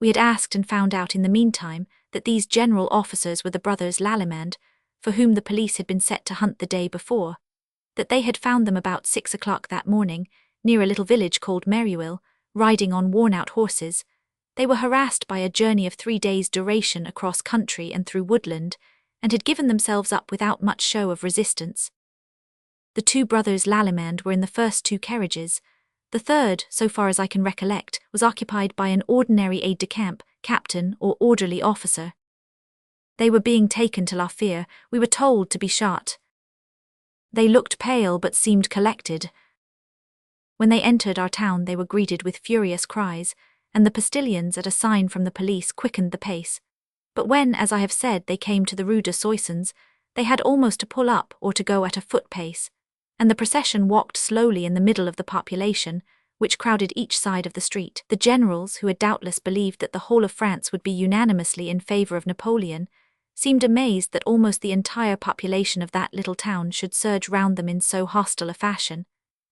We had asked and found out in the meantime that these general officers were the brothers Lallemande, for whom the police had been set to hunt the day before, that they had found them about 6 o'clock that morning, near a little village called Memoirs, riding on worn-out horses. They were harassed by a journey of 3 days' duration across country and through woodland, and had given themselves up without much show of resistance. The 2 brothers Lallemande were in the first 2 carriages. The third, so far as I can recollect, was occupied by an ordinary aide-de-camp, captain or orderly officer. They were being taken to La Fère, we were told, to be shot. They looked pale but seemed collected. When they entered our town they were greeted with furious cries, and the postilions at a sign from the police quickened the pace. But when, as I have said, they came to the Rue de Soissons, they had almost to pull up or to go at a foot pace, and the procession walked slowly in the middle of the population, which crowded each side of the street. The generals, who had doubtless believed that the whole of France would be unanimously in favor of Napoleon, seemed amazed that almost the entire population of that little town should surge round them in so hostile a fashion,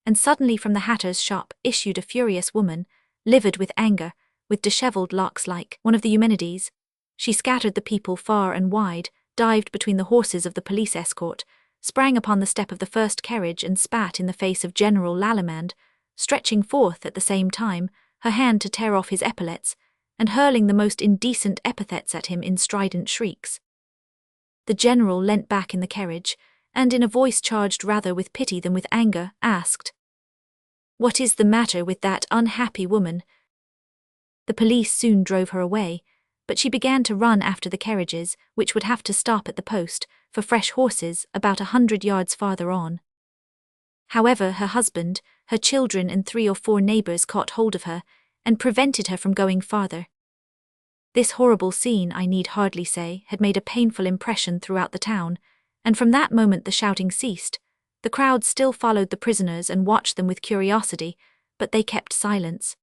and suddenly from the hatter's shop issued a furious woman, livid with anger, with dishevelled locks like one of the Eumenides. She scattered the people far and wide, dived between the horses of the police escort, sprang upon the step of the first carriage and spat in the face of General Lallemande, stretching forth at the same time her hand to tear off his epaulets, and hurling the most indecent epithets at him in strident shrieks. The general leant back in the carriage, and in a voice charged rather with pity than with anger, asked, "What is the matter with that unhappy woman?" The police soon drove her away, but she began to run after the carriages, which would have to stop at the post, for fresh horses, about 100 yards farther on. However, her husband, her children and 3 or 4 neighbours caught hold of her, and prevented her from going farther. This horrible scene, I need hardly say, had made a painful impression throughout the town, and from that moment the shouting ceased. The crowd still followed the prisoners and watched them with curiosity, but they kept silence.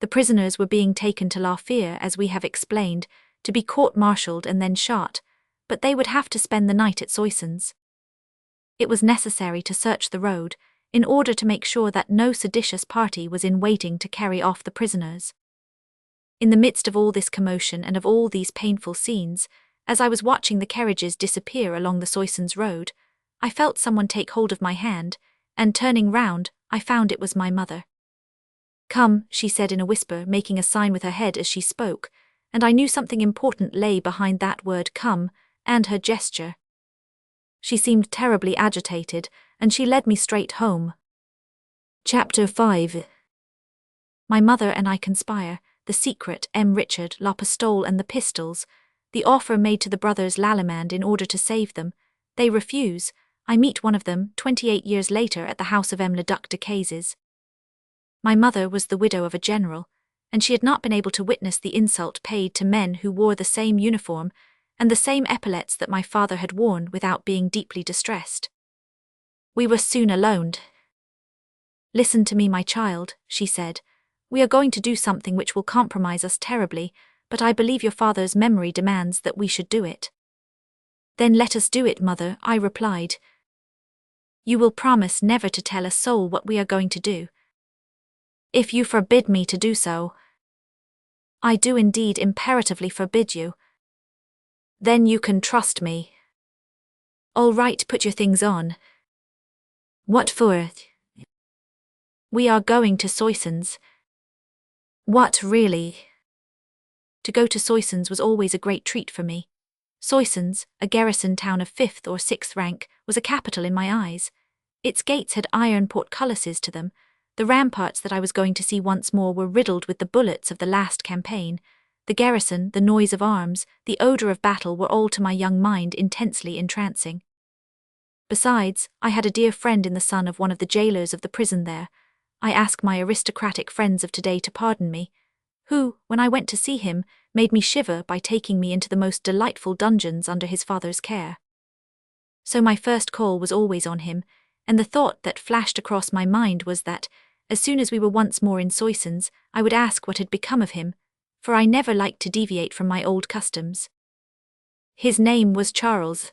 The prisoners were being taken to La Fère, as we have explained, to be court-martialed and then shot, but they would have to spend the night at Soissons. It was necessary to search the road, in order to make sure that no seditious party was in waiting to carry off the prisoners. In the midst of all this commotion and of all these painful scenes, as I was watching the carriages disappear along the Soissons road, I felt someone take hold of my hand, and turning round, I found it was my mother. "Come," she said in a whisper, making a sign with her head as she spoke, and I knew something important lay behind that word "come," and her gesture. She seemed terribly agitated, and she led me straight home. Chapter 5. My mother and I conspire, the secret, M. Richard, La Pistole and the pistols, the offer made to the brothers Lallemande in order to save them. They refuse. I meet one of them, 28 years later, at the house of M. le Duc de Cazes. My mother was the widow of a general, and she had not been able to witness the insult paid to men who wore the same uniform and the same epaulets that my father had worn without being deeply distressed. We were soon alone. "Listen to me, my child," she said. "We are going to do something which will compromise us terribly, but I believe your father's memory demands that we should do it." "Then let us do it, mother," I replied. "You will promise never to tell a soul what we are going to do?" "If you forbid me to do so." "I do indeed imperatively forbid you." "Then you can trust me." "All right, put your things on." "What for?" "We are going to Soissons." "What, really?" To go to Soissons was always a great treat for me. Soissons, a garrison town of 5th or 6th rank, was a capital in my eyes. Its gates had iron portcullises to them. The ramparts that I was going to see once more were riddled with the bullets of the last campaign. The garrison, the noise of arms, the odour of battle were all to my young mind intensely entrancing. Besides, I had a dear friend in the son of one of the jailers of the prison there. I ask my aristocratic friends of today to pardon me, who, when I went to see him, made me shiver by taking me into the most delightful dungeons under his father's care. So my first call was always on him, and the thought that flashed across my mind was that, as soon as we were once more in Soissons, I would ask what had become of him, for I never liked to deviate from my old customs. His name was Charles.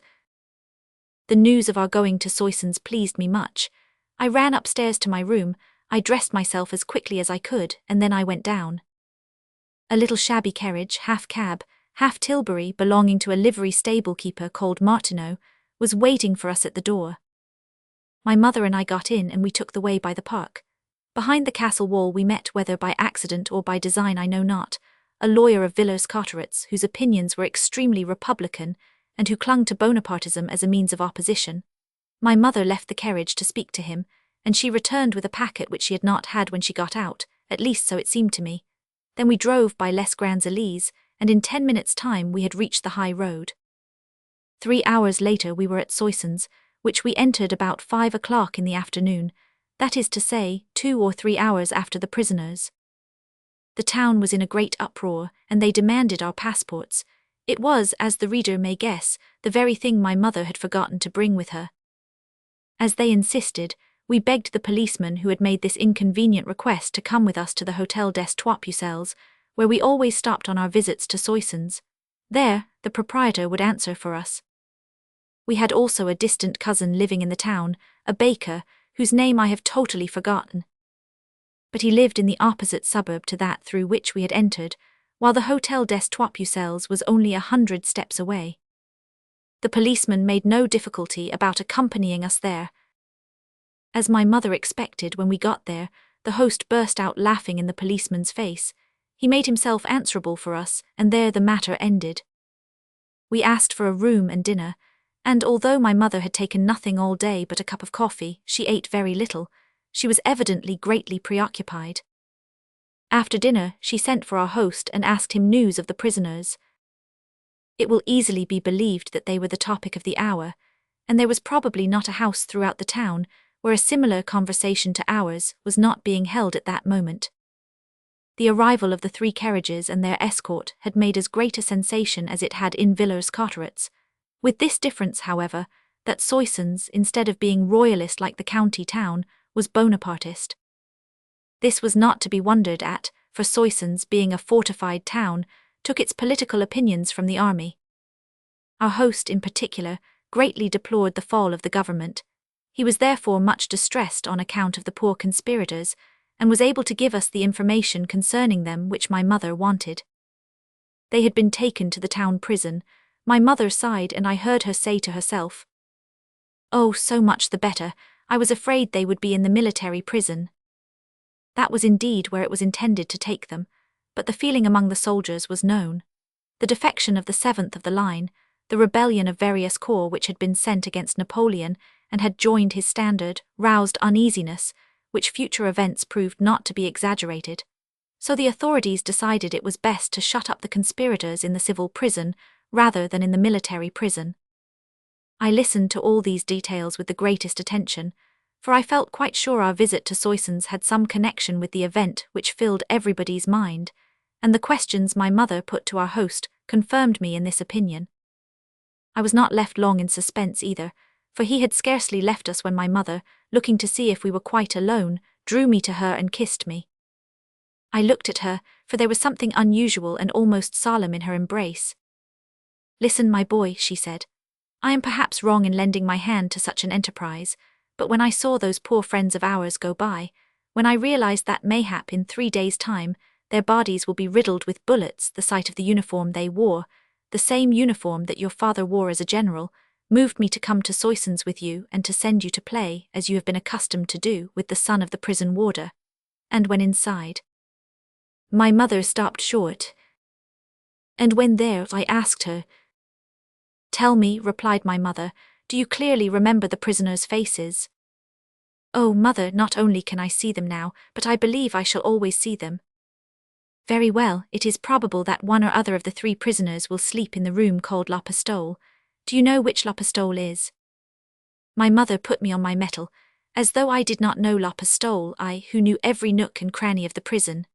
The news of our going to Soissons pleased me much. I ran upstairs to my room, I dressed myself as quickly as I could, and then I went down. A little shabby carriage, half cab, half tilbury, belonging to a livery stable keeper called Martineau, was waiting for us at the door. My mother and I got in and we took the way by the park. Behind the castle wall we met, whether by accident or by design I know not, a lawyer of Villers-Cotteret's whose opinions were extremely republican and who clung to Bonapartism as a means of opposition. My mother left the carriage to speak to him, and she returned with a packet which she had not had when she got out, at least so it seemed to me. Then we drove by Les Grands Allées, and in 10 minutes' time we had reached the high road. 3 hours later we were at Soissons, which we entered about 5 o'clock in the afternoon, that is to say, 2 or 3 hours after the prisoners. The town was in a great uproar, and they demanded our passports. It was, as the reader may guess, the very thing my mother had forgotten to bring with her. As they insisted, we begged the policeman who had made this inconvenient request to come with us to the Hôtel des Trois Pucelles, where we always stopped on our visits to Soissons. There, the proprietor would answer for us. We had also a distant cousin living in the town, a baker, whose name I have totally forgotten. But he lived in the opposite suburb to that through which we had entered, while the Hôtel des Trois Pucelles was only 100 steps away. The policeman made no difficulty about accompanying us there. As my mother expected, when we got there, the host burst out laughing in the policeman's face. He made himself answerable for us, and there the matter ended. We asked for a room and dinner, and although my mother had taken nothing all day but a cup of coffee, she ate very little. She was evidently greatly preoccupied. After dinner, she sent for our host and asked him news of the prisoners. It will easily be believed that they were the topic of the hour, and there was probably not a house throughout the town where a similar conversation to ours was not being held at that moment. The arrival of the 3 carriages and their escort had made as great a sensation as it had in Villers-Cotteret's, with this difference, however, that Soissons, instead of being royalist like the county town, was Bonapartist. This was not to be wondered at, for Soissons, being a fortified town, took its political opinions from the army. Our host, in particular, greatly deplored the fall of the government. He was therefore much distressed on account of the poor conspirators, and was able to give us the information concerning them which my mother wanted. They had been taken to the town prison. My mother sighed, and I heard her say to herself, "Oh, so much the better. I was afraid they would be in the military prison." That was indeed where it was intended to take them, but the feeling among the soldiers was known. The defection of the 7th of the line, the rebellion of various corps which had been sent against Napoleon and had joined his standard, roused uneasiness, which future events proved not to be exaggerated. So the authorities decided it was best to shut up the conspirators in the civil prison rather than in the military prison. I listened to all these details with the greatest attention, for I felt quite sure our visit to Soissons had some connection with the event which filled everybody's mind, and the questions my mother put to our host confirmed me in this opinion. I was not left long in suspense either, for he had scarcely left us when my mother, looking to see if we were quite alone, drew me to her and kissed me. I looked at her, for there was something unusual and almost solemn in her embrace. "Listen, my boy," she said. "I am perhaps wrong in lending my hand to such an enterprise, but when I saw those poor friends of ours go by, when I realized that mayhap in 3 days' time their bodies will be riddled with bullets, the sight of the uniform they wore, the same uniform that your father wore as a general, moved me to come to Soissons with you and to send you to play, as you have been accustomed to do, with the son of the prison warder." And when inside, my mother stopped short. And when there, I asked her. "Tell me," replied my mother, "do you clearly remember the prisoners' faces?" "Oh, mother, not only can I see them now, but I believe I shall always see them." "Very well, it is probable that one or other of the 3 prisoners will sleep in the room called La Pistole. Do you know which La Pistole is?" My mother put me on my mettle, as though I did not know La Pistole, I, who knew every nook and cranny of the prison.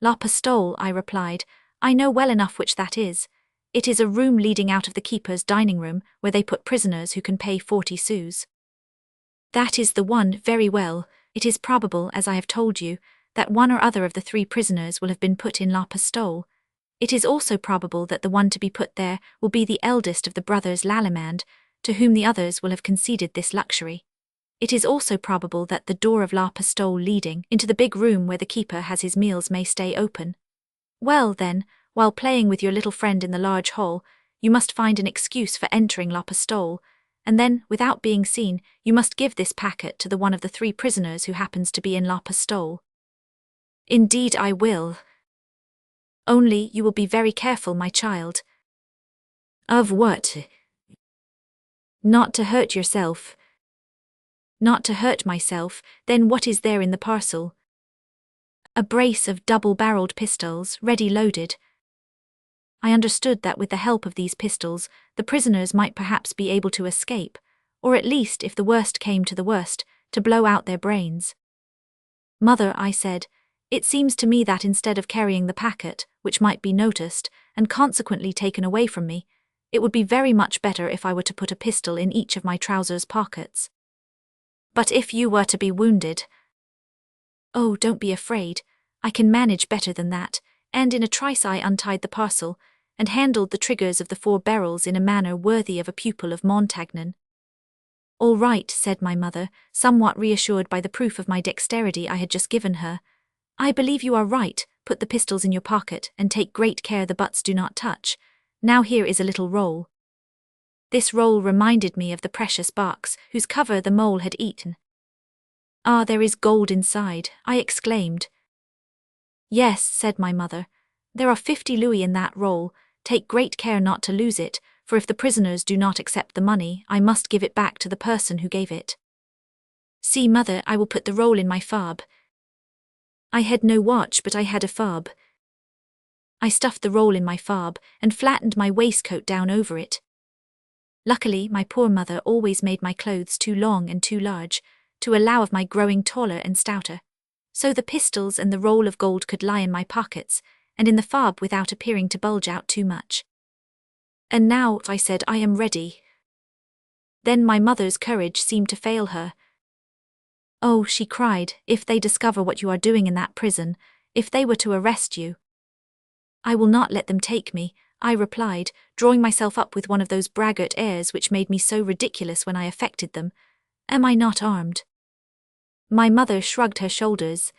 "La Pistole," I replied, "I know well enough which that is. It is a room leading out of the keeper's dining room, where they put prisoners who can pay 40 sous. "That is the one. Very well. It is probable, as I have told you, that one or other of the 3 prisoners will have been put in La Pistole. It is also probable that the one to be put there will be the eldest of the brothers Lallemande, to whom the others will have conceded this luxury. It is also probable that the door of La Pistole leading into the big room where the keeper has his meals may stay open. Well then, while playing with your little friend in the large hall, you must find an excuse for entering La Pistole, and then, without being seen, you must give this packet to the one of the 3 prisoners who happens to be in La Pistole. Indeed I will. Only you will be very careful, my child. Of what? Not to hurt yourself. Not to hurt myself, then what is there in the parcel? A brace of double-barreled pistols, ready loaded. I understood that with the help of these pistols, the prisoners might perhaps be able to escape, or at least, if the worst came to the worst, to blow out their brains. Mother, I said, it seems to me that instead of carrying the packet, which might be noticed, and consequently taken away from me, it would be very much better if I were to put a pistol in each of my trousers pockets. But if you were to be wounded— Oh, don't be afraid. I can manage better than that, and in a trice I untied the parcel, and handled the triggers of the 4 barrels in a manner worthy of a pupil of Montagnon. All right, said my mother, somewhat reassured by the proof of my dexterity I had just given her. I believe you are right, put the pistols in your pocket, and take great care the butts do not touch. Now here is a little roll. This roll reminded me of the precious box, whose cover the mole had eaten. Ah, there is gold inside, I exclaimed. Yes, said my mother, there are 50 louis in that roll. Take great care not to lose it, for if the prisoners do not accept the money, I must give it back to the person who gave it. See, mother, I will put the roll in my fob. I had no watch, but I had a fob. I stuffed the roll in my fob, and flattened my waistcoat down over it. Luckily, my poor mother always made my clothes too long and too large, to allow of my growing taller and stouter. So the pistols and the roll of gold could lie in my pockets, and in the fob without appearing to bulge out too much. And now, I said, I am ready. Then my mother's courage seemed to fail her. Oh, she cried, if they discover what you are doing in that prison, if they were to arrest you. I will not let them take me, I replied, drawing myself up with one of those braggart airs which made me so ridiculous when I affected them. Am I not armed? My mother shrugged her shoulders.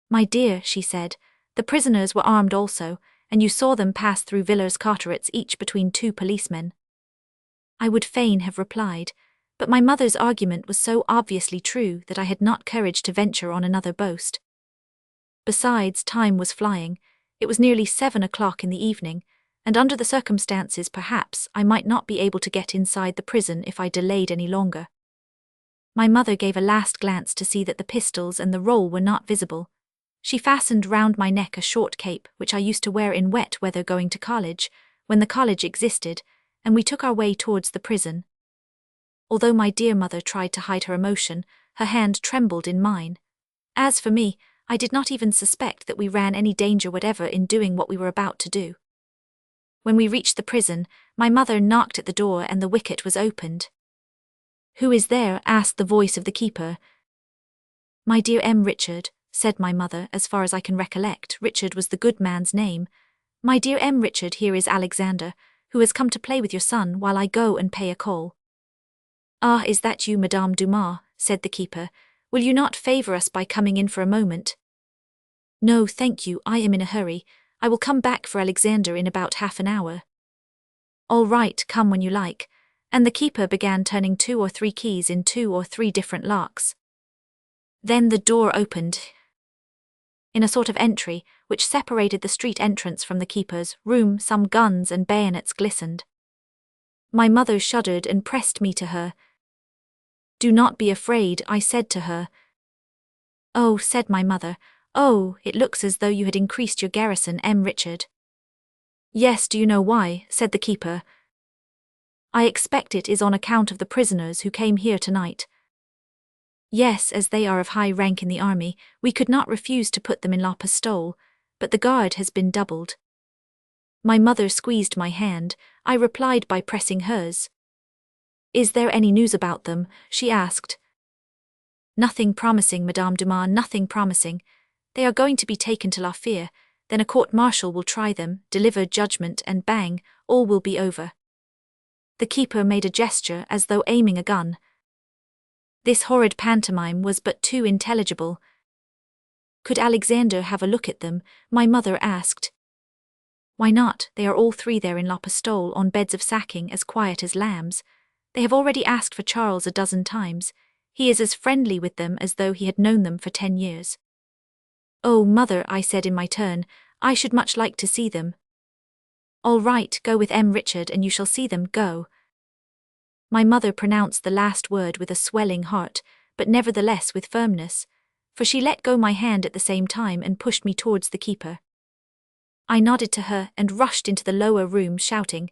My dear, she said, the prisoners were armed also, and you saw them pass through Villers Carterets each between 2 policemen. I would fain have replied, but my mother's argument was so obviously true that I had not courage to venture on another boast. Besides, time was flying. It was nearly 7 o'clock in the evening, and under the circumstances perhaps I might not be able to get inside the prison if I delayed any longer. My mother gave a last glance to see that the pistols and the roll were not visible. She fastened round my neck a short cape which I used to wear in wet weather going to college, when the college existed, and we took our way towards the prison. Although my dear mother tried to hide her emotion, her hand trembled in mine. As for me, I did not even suspect that we ran any danger whatever in doing what we were about to do. When we reached the prison, my mother knocked at the door and the wicket was opened. Who is there? Asked the voice of the keeper. My dear M. Richard, said my mother, as far as I can recollect, Richard was the good man's name. My dear M. Richard, here is Alexander, who has come to play with your son while I go and pay a call. Ah, is that you, Madame Dumas? Said the keeper. Will you not favour us by coming in for a moment? No, thank you, I am in a hurry. I will come back for Alexander in about half an hour. All right, come when you like. And the keeper began turning 2 or 3 keys in 2 or 3 different locks. Then the door opened. In a sort of entry, which separated the street entrance from the keeper's room, some guns and bayonets glistened. My mother shuddered and pressed me to her. Do not be afraid, I said to her. Oh, said my mother, oh, it looks as though you had increased your garrison, M. Richard. Yes, do you know why? Said the keeper. I expect it is on account of the prisoners who came here tonight. Yes, as they are of high rank in the army, we could not refuse to put them in La Pistole, but the guard has been doubled. My mother squeezed my hand. I replied by pressing hers. Is there any news about them? She asked. Nothing promising, Madame Dumas, nothing promising. They are going to be taken to La Fere, then a court-martial will try them, deliver judgment, and bang, all will be over. The keeper made a gesture as though aiming a gun. This horrid pantomime was but too intelligible. Could Alexander have a look at them? My mother asked. Why not? They are all three there in La Pistole on beds of sacking, as quiet as lambs. They have already asked for Charles a dozen times. He is as friendly with them as though he had known them for 10 years. Oh, mother, I said in my turn, I should much like to see them. All right, go with Richard and you shall see them, go. My mother pronounced the last word with a swelling heart, but nevertheless with firmness, for she let go my hand at the same time and pushed me towards the keeper. I nodded to her and rushed into the lower room shouting,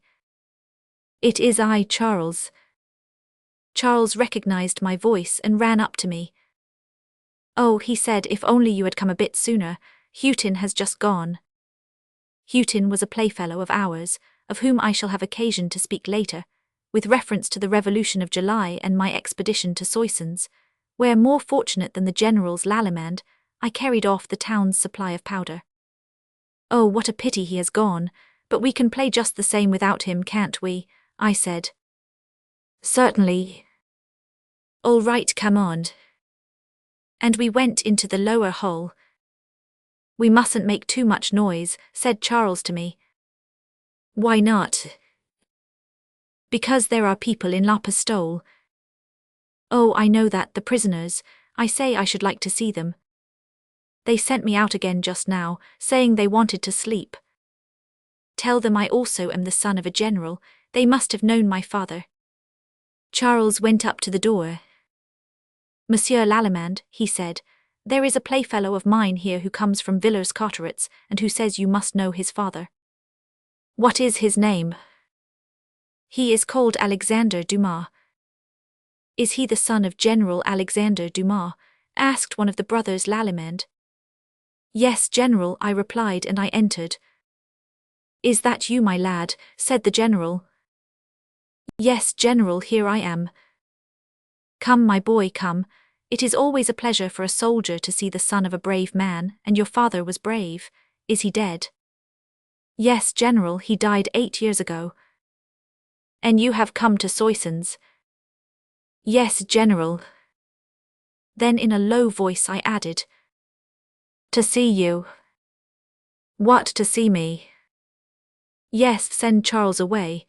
"It is I, Charles." Charles recognized my voice and ran up to me. "Oh," he said, "if only you had come a bit sooner. Houghton has just gone." Houghton was a playfellow of ours, of whom I shall have occasion to speak later, with reference to the Revolution of July and my expedition to Soissons, where, more fortunate than the general's Lallemande, I carried off the town's supply of powder. "Oh, what a pity he has gone, but we can play just the same without him, can't we?" I said. "Certainly." "All right, come on." And we went into the lower hall. "We mustn't make too much noise," said Charles to me. "Why not?" "Because there are people in La Pistole." "Oh, I know that, the prisoners. I say I should like to see them. They sent me out again just now, saying they wanted to sleep. Tell them I also am the son of a general. They must have known my father." Charles went up to the door. "Monsieur Lallemande," he said, "there is a playfellow of mine here who comes from Villers-Cotterets and who says you must know his father." "What is his name?" "He is called Alexandre Dumas." "Is he the son of General Alexandre Dumas?" asked one of the brothers Lallemande. "Yes, General," I replied, and I entered. "Is that you, my lad?" said the general. "Yes, General, here I am." "Come, my boy, come. It is always a pleasure for a soldier to see the son of a brave man, and your father was brave. Is he dead?" "Yes, General, he died 8 years ago." "And you have come to Soissons?" "Yes, General." Then in a low voice I added, "To see you." "What, to see me?" "Yes, send Charles away."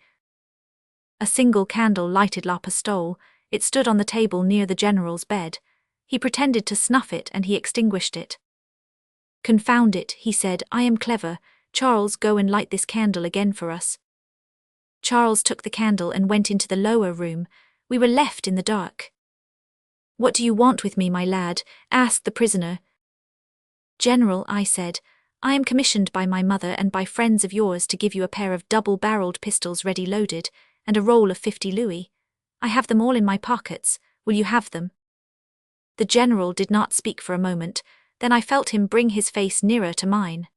A single candle lighted La Pistole. It stood on the table near the general's bed. He pretended to snuff it and he extinguished it. "Confound it," he said, "I am clever. Charles, go and light this candle again for us." Charles took the candle and went into the lower room. We were left in the dark. "What do you want with me, my lad?" asked the prisoner. "General," I said, "I am commissioned by my mother and by friends of yours to give you a pair of double-barreled pistols ready loaded, and a roll of 50 louis. I have them all in my pockets. Will you have them?" The general did not speak for a moment, then I felt him bring his face nearer to mine.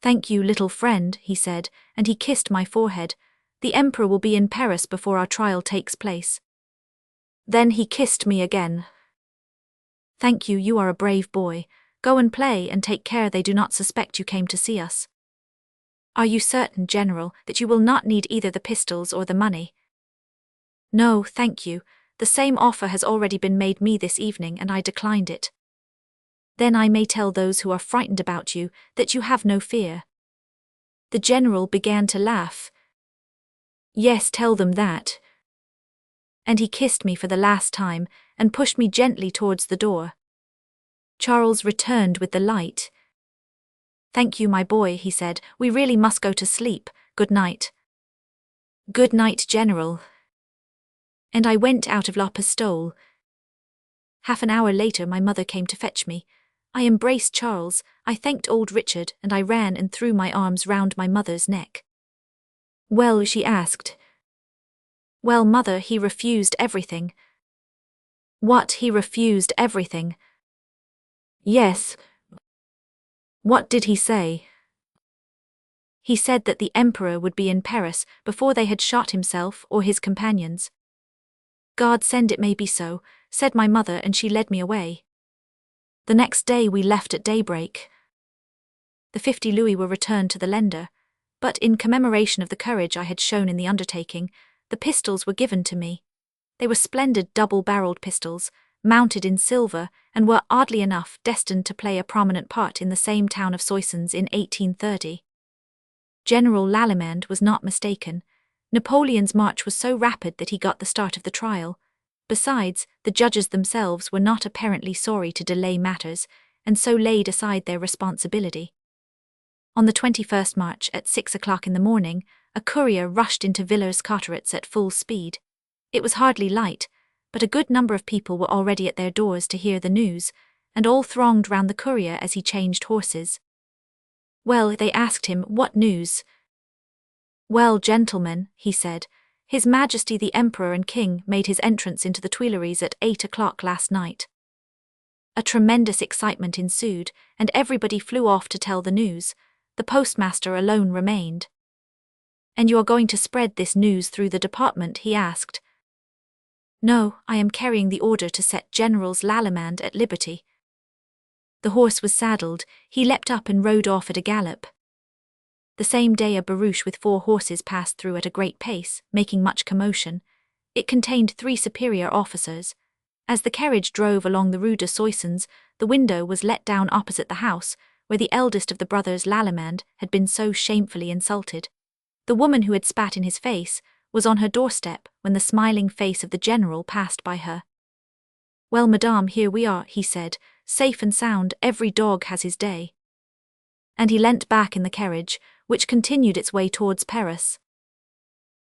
"Thank you, little friend," he said, and he kissed my forehead. "The emperor will be in Paris before our trial takes place." Then he kissed me again. "Thank you, you are a brave boy. Go and play and take care they do not suspect you came to see us." "Are you certain, General, that you will not need either the pistols or the money?" "No, thank you. The same offer has already been made me this evening and I declined it." "Then I may tell those who are frightened about you that you have no fear." The general began to laugh. "Yes, tell them that." And he kissed me for the last time and pushed me gently towards the door. Charles returned with the light. "Thank you, my boy," he said. "We really must go to sleep. Good night." "Good night, General." And I went out of La Pistole. Half an hour later my mother came to fetch me. I embraced Charles, I thanked old Richard, and I ran and threw my arms round my mother's neck. "Well," she asked. "Well, mother, he refused everything." "What, he refused everything?" "Yes." "What did he say?" "He said that the emperor would be in Paris before they had shot himself or his companions." "God send it may be so," said my mother, and she led me away. The next day we left at daybreak. The 50 louis were returned to the lender, but in commemoration of the courage I had shown in the undertaking, the pistols were given to me. They were splendid double-barreled pistols, mounted in silver, and were, oddly enough, destined to play a prominent part in the same town of Soissons in 1830. General Lallement was not mistaken. Napoleon's march was so rapid that he got the start of the trial. Besides, the judges themselves were not apparently sorry to delay matters, and so laid aside their responsibility. On the 21st March at 6 o'clock in the morning, a courier rushed into Villers-Cotterets at full speed. It was hardly light, but a good number of people were already at their doors to hear the news, and all thronged round the courier as he changed horses. Well, they asked him, what news? Well, gentlemen, he said, His Majesty the Emperor and King made his entrance into the Tuileries at 8 o'clock last night. A tremendous excitement ensued, and everybody flew off to tell the news. The postmaster alone remained. And you are going to spread this news through the department? He asked. No, I am carrying the order to set Generals Lallement at liberty. The horse was saddled, he leapt up and rode off at a gallop. The same day a barouche with 4 horses passed through at a great pace, making much commotion. It contained 3 superior officers. As the carriage drove along the Rue de Soissons, the window was let down opposite the house, where the eldest of the brothers Lallement had been so shamefully insulted. The woman who had spat in his face was on her doorstep when the smiling face of the general passed by her. Well, madame, here we are, he said, safe and sound, every dog has his day. And he leant back in the carriage, which continued its way towards Paris.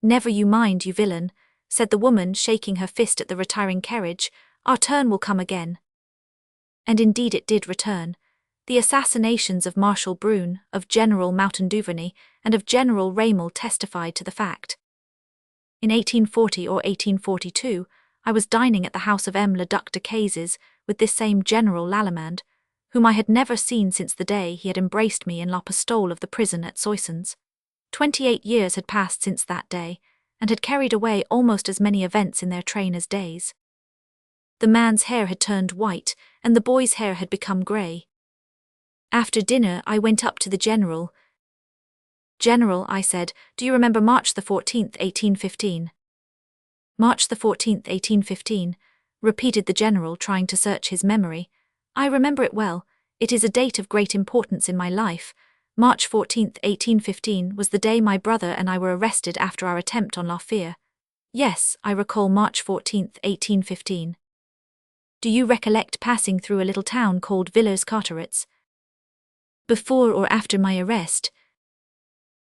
Never you mind, you villain, said the woman, shaking her fist at the retiring carriage, our turn will come again. And indeed it did return. The assassinations of Marshal Brune, of General Mountain-Duvernay, and of General Ramel testified to the fact. In 1840 or 1842, I was dining at the house of M. le Duc de Cazes with this same General Lallement, whom I had never seen since the day he had embraced me in la pistole of the prison at Soissons. 28 years had passed since that day, and had carried away almost as many events in their train as days. The man's hair had turned white, and the boy's hair had become grey. After dinner I went up to the general. General, I said, do you remember March the 14th, 1815? March the 14th, 1815, repeated the general, trying to search his memory. I remember it well. It is a date of great importance in my life. March 14th, 1815 was the day my brother and I were arrested after our attempt on La Fère. Yes, I recall March 14th, 1815. Do you recollect passing through a little town called Villers-Cotterets? Before or after my arrest?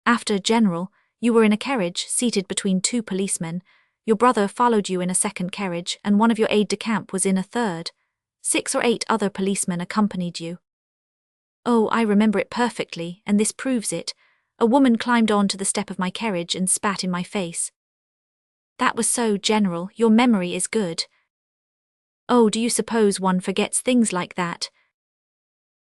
After, General. You were in a carriage, seated between 2 policemen. Your brother followed you in a second carriage, and one of your aides-de-camp was in a third. 6 or 8 other policemen accompanied you. Oh, I remember it perfectly, and this proves it. A woman climbed on to the step of my carriage and spat in my face. That was so, General, your memory is good. Oh, do you suppose one forgets things like that?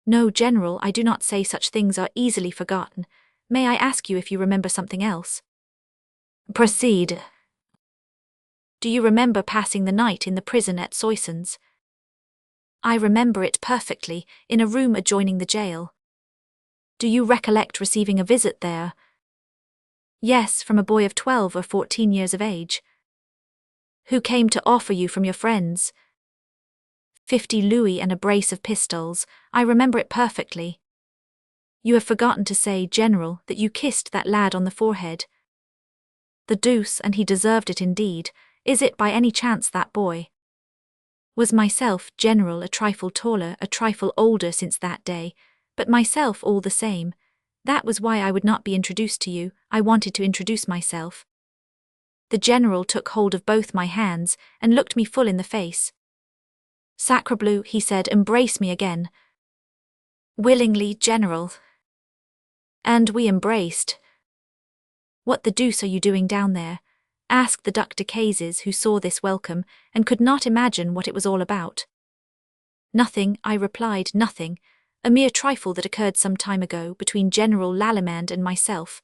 No, General, I do not say such things are easily forgotten. May I ask you if you remember something else? Proceed. Do you remember passing the night in the prison at Soissons? I remember it perfectly, in a room adjoining the jail. Do you recollect receiving a visit there? Yes, from a boy of 12 or 14 years of age. Who came to offer you from your friends? 50 louis and a brace of pistols. I remember it perfectly. You have forgotten to say, General, that you kissed that lad on the forehead. The deuce, and he deserved it indeed. Is it by any chance that boy? Was myself, General, a trifle taller, a trifle older since that day, but myself all the same. That was why I would not be introduced to you. I wanted to introduce myself. The General took hold of both my hands and looked me full in the face. Sacrebleu, he said, embrace me again. Willingly, General. And we embraced. What the deuce are you doing down there? Asked the Duc de Cazes, who saw this welcome, and could not imagine what it was all about. Nothing, I replied, nothing. A mere trifle that occurred some time ago between General Lallement and myself.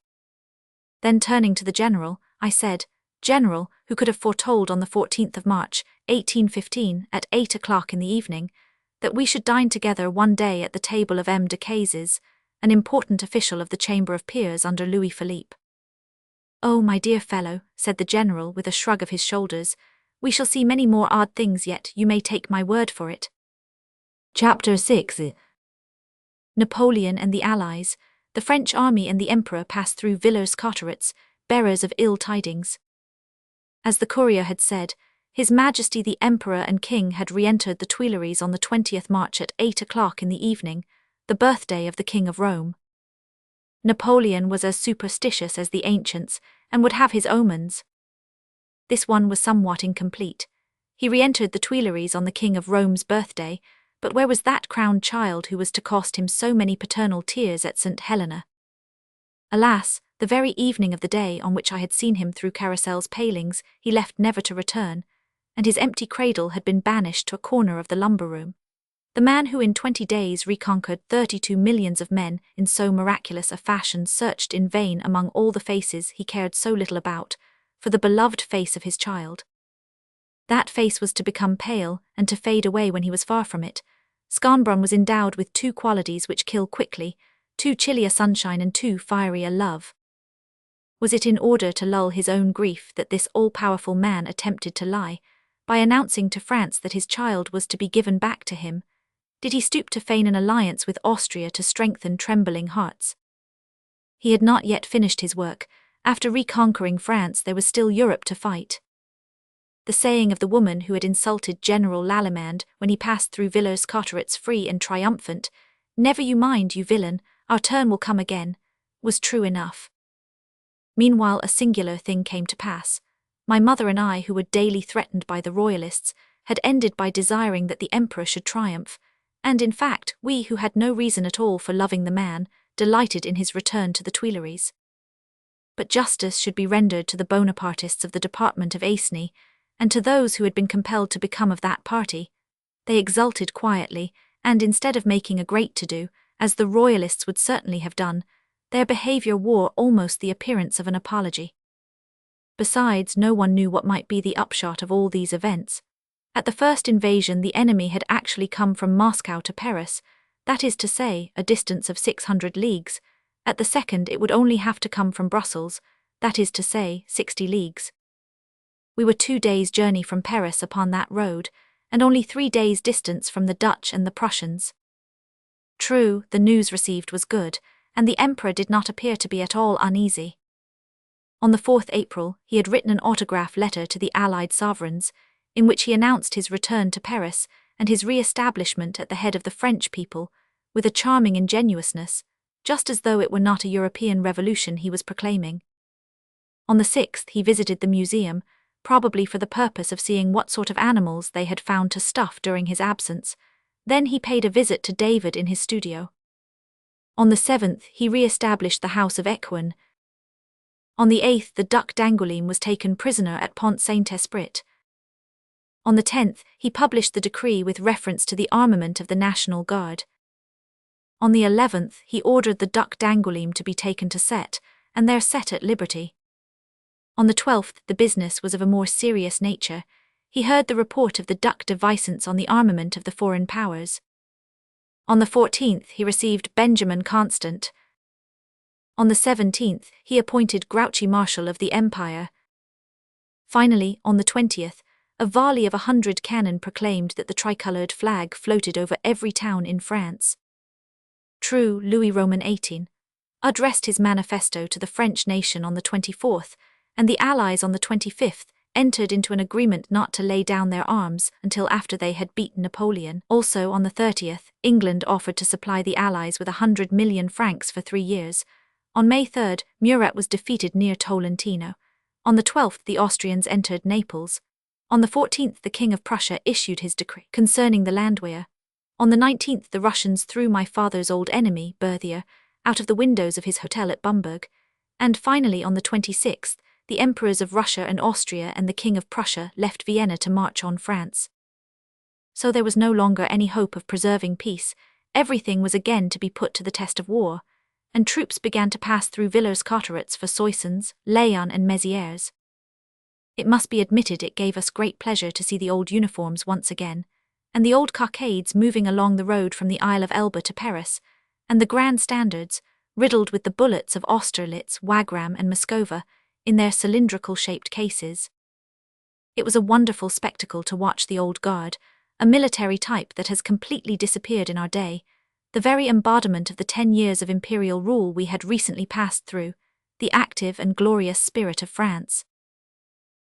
Then turning to the General, I said, General, who could have foretold on the 14th of March, 1815, at 8 o'clock in the evening, that we should dine together one day at the table of M. de Cazes, an important official of the Chamber of Peers under Louis Philippe. Oh, my dear fellow, said the General with a shrug of his shoulders, We shall see many more odd things yet, you may take my word for it. Chapter 6. Napoleon and the Allies. The French army and the Emperor passed through Villers-Cotterets, bearers of ill tidings. As the courier had said, His Majesty the Emperor and King had re-entered the Tuileries on the 20th March at 8 o'clock in the evening, the birthday of the King of Rome. Napoleon was as superstitious as the ancients, and would have his omens. This one was somewhat incomplete. He re-entered the Tuileries on the King of Rome's birthday, but where was that crowned child who was to cost him so many paternal tears at St. Helena? Alas, the very evening of the day on which I had seen him through Carousel's palings, he left never to return, and his empty cradle had been banished to a corner of the lumber room. The man who in 20 days reconquered 32 millions of men in so miraculous a fashion searched in vain among all the faces he cared so little about, for the beloved face of his child. That face was to become pale and to fade away when he was far from it. Scarnbrun was endowed with two qualities which kill quickly, too chilly a sunshine and too fiery a love. Was it in order to lull his own grief that this all-powerful man attempted to lie, by announcing to France that his child was to be given back to him? Did he stoop to feign an alliance with Austria to strengthen trembling hearts? He had not yet finished his work. After reconquering France, there was still Europe to fight. The saying of the woman who had insulted General Lallemande when he passed through Villers-Cotterets free and triumphant, "Never you mind, you villain, our turn will come again," was true enough. Meanwhile a singular thing came to pass. My mother and I, who were daily threatened by the royalists, had ended by desiring that the Emperor should triumph, and in fact we who had no reason at all for loving the man, delighted in his return to the Tuileries. But justice should be rendered to the Bonapartists of the Department of Aisne, and to those who had been compelled to become of that party. They exulted quietly, and instead of making a great to-do, as the royalists would certainly have done, their behavior wore almost the appearance of an apology. Besides, no one knew what might be the upshot of all these events. At the first invasion the enemy had actually come from Moscow to Paris, that is to say, a distance of 600 leagues. At the second it would only have to come from Brussels, that is to say, 60 leagues. We were 2 days' journey from Paris upon that road, and only 3 days' distance from the Dutch and the Prussians. True, the news received was good, and the Emperor did not appear to be at all uneasy. On the 4th April, he had written an autograph letter to the Allied sovereigns, in which he announced his return to Paris and his re-establishment at the head of the French people, with a charming ingenuousness, just as though it were not a European revolution he was proclaiming. On the 6th he visited the museum, probably for the purpose of seeing what sort of animals they had found to stuff during his absence. Then he paid a visit to David in his studio. On the 7th he re-established the House of Equine. On the 8th the Duc d'Angoulême was taken prisoner at Pont Saint-Esprit. On the 10th he published the decree with reference to the armament of the National Guard. On the 11th he ordered the Duc d'Angoulême to be taken to Sète, and there set at liberty. On the 12th the business was of a more serious nature. He heard the report of the Duc de Vicence on the armament of the foreign powers. On the 14th he received Benjamin Constant. On the 17th he appointed Grouchy Marshal of the Empire. Finally, on the 20th, a volley of 100 cannon proclaimed that the tricoloured flag floated over every town in France. True, Louis Roman XVIII addressed his manifesto to the French nation on the 24th, and the Allies on the 25th entered into an agreement not to lay down their arms until after they had beaten Napoleon. Also on the 30th, England offered to supply the Allies with 100 million francs for 3 years. On May 3rd, Murat was defeated near Tolentino. On the 12th, the Austrians entered Naples. On the 14th, the King of Prussia issued his decree concerning the Landwehr. On the 19th, the Russians threw my father's old enemy, Berthier, out of the windows of his hotel at Bamberg. And finally, on the 26th, the Emperors of Russia and Austria and the King of Prussia left Vienna to march on France. So there was no longer any hope of preserving peace. Everything was again to be put to the test of war, and troops began to pass through Villers-Cotterets for Soissons, Laon and Mézières. It must be admitted it gave us great pleasure to see the old uniforms once again, and the old cockades moving along the road from the Isle of Elba to Paris, and the grand standards, riddled with the bullets of Austerlitz, Wagram and Moscova, in their cylindrical-shaped cases. It was a wonderful spectacle to watch the old guard, a military type that has completely disappeared in our day, the very embodiment of the 10 years of imperial rule we had recently passed through, the active and glorious spirit of France.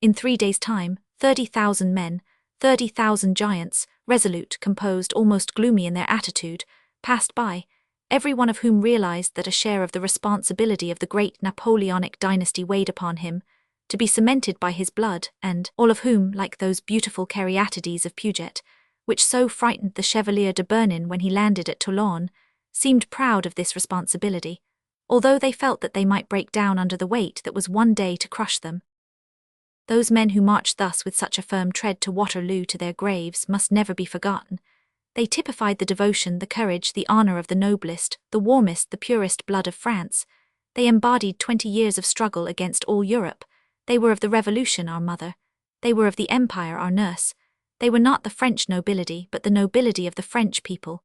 In 3 days' time, 30,000 men, 30,000 giants, resolute, composed, almost gloomy in their attitude, passed by, every one of whom realized that a share of the responsibility of the great Napoleonic dynasty weighed upon him, to be cemented by his blood, and all of whom, like those beautiful caryatides of Puget, which so frightened the Chevalier de Bernin when he landed at Toulon, seemed proud of this responsibility, although they felt that they might break down under the weight that was one day to crush them. Those men who marched thus with such a firm tread to Waterloo to their graves must never be forgotten. They typified the devotion, the courage, the honor of the noblest, the warmest, the purest blood of France. They embodied 20 years of struggle against all Europe. They were of the Revolution, our mother. They were of the Empire, our nurse. They were not the French nobility, but the nobility of the French people.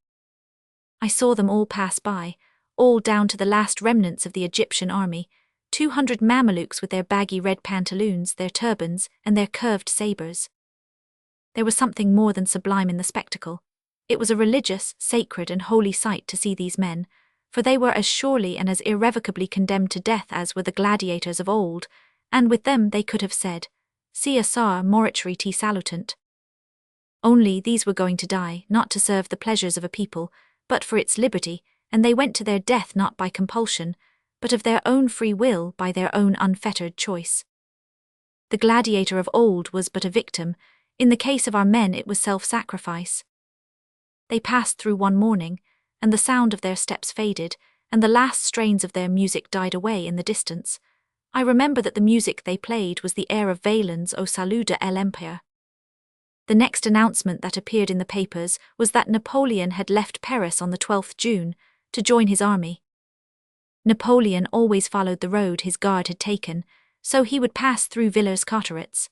I saw them all pass by, all down to the last remnants of the Egyptian army, 200 Mamelukes with their baggy red pantaloons, their turbans, and their curved sabres. There was something more than sublime in the spectacle. It was a religious, sacred, and holy sight to see these men, for they were as surely and as irrevocably condemned to death as were the gladiators of old, and with them they could have said, "Si assar morituri te salutant." Only these were going to die, not to serve the pleasures of a people, but for its liberty, and they went to their death not by compulsion, but of their own free will, by their own unfettered choice. The gladiator of old was but a victim. In the case of our men it was self-sacrifice. They passed through one morning, and the sound of their steps faded, and the last strains of their music died away in the distance. I remember that the music they played was the air of Wieland's Au salut de l'Empire. The next announcement that appeared in the papers was that Napoleon had left Paris on the 12th June to join his army. Napoleon always followed the road his guard had taken, so he would pass through Villers-Cotterets.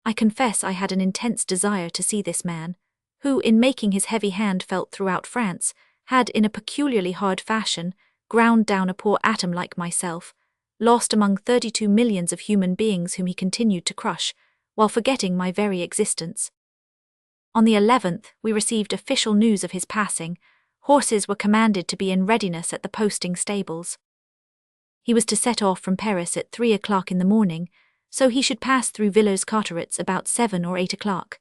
I confess I had an intense desire to see this man, who, in making his heavy hand felt throughout France, had, in a peculiarly hard fashion, ground down a poor atom like myself, lost among 32 millions of human beings whom he continued to crush, while forgetting my very existence. On the 11th, we received official news of his passing. Horses were commanded to be in readiness at the posting stables. He was to set off from Paris at 3 o'clock in the morning, so he should pass through Villers-Cotterets about 7 or 8 o'clock.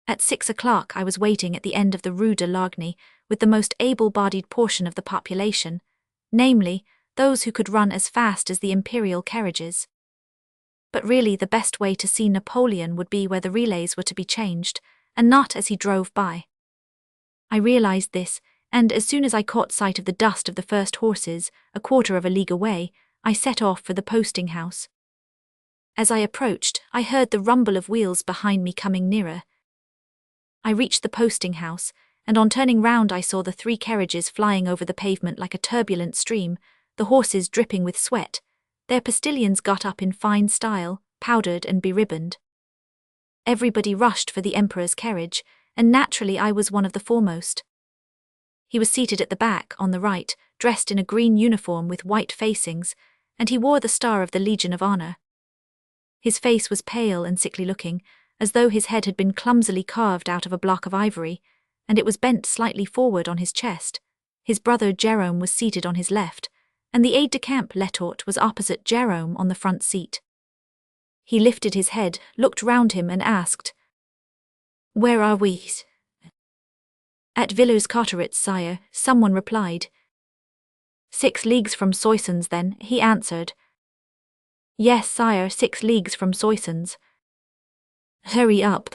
At 6 o'clock I was waiting at the end of the Rue de Largny with the most able-bodied portion of the population, namely, those who could run as fast as the imperial carriages. But really the best way to see Napoleon would be where the relays were to be changed, and not as he drove by. I realized this, and as soon as I caught sight of the dust of the first horses, a quarter of a league away, I set off for the posting house. As I approached, I heard the rumble of wheels behind me coming nearer. I reached the posting house, and on turning round I saw the 3 carriages flying over the pavement like a turbulent stream, the horses dripping with sweat. Their postilions got up in fine style, powdered and beribboned. Everybody rushed for the Emperor's carriage, and naturally I was one of the foremost. He was seated at the back, on the right, dressed in a green uniform with white facings, and he wore the star of the Legion of Honor. His face was pale and sickly-looking, as though his head had been clumsily carved out of a block of ivory, and it was bent slightly forward on his chest. His brother Jerome was seated on his left, and the aide-de-camp Letort was opposite Jerome on the front seat. He lifted his head, looked round him, and asked, "Where are we?" "At Villers-Cotterets, sire," someone replied. 6 leagues from Soissons, then," he answered. "Yes, sire, 6 leagues from Soissons." "Hurry up."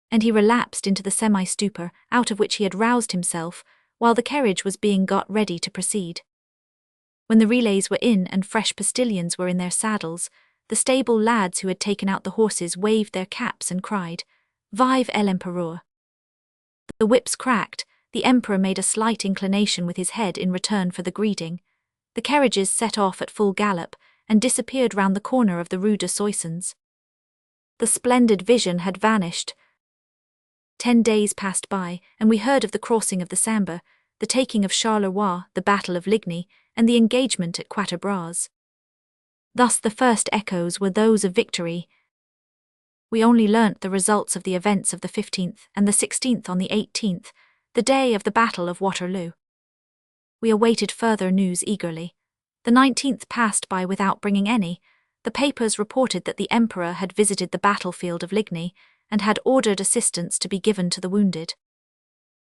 And he relapsed into the semi-stupor, out of which he had roused himself, while the carriage was being got ready to proceed. When the relays were in and fresh postilions were in their saddles, the stable lads who had taken out the horses waved their caps and cried, "Vive l'Empereur!" The whips cracked, the Emperor made a slight inclination with his head in return for the greeting. The carriages set off at full gallop, and disappeared round the corner of the Rue de Soissons. The splendid vision had vanished. 10 days passed by, and we heard of the crossing of the Sambre, the taking of Charleroi, the Battle of Ligny, and the engagement at Quatre Bras. Thus the first echoes were those of victory, We only learnt the results of the events of the 15th and the 16th on the 18th, the day of the Battle of Waterloo. We awaited further news eagerly. The 19th passed by without bringing any. The papers reported that the Emperor had visited the battlefield of Ligny and had ordered assistance to be given to the wounded.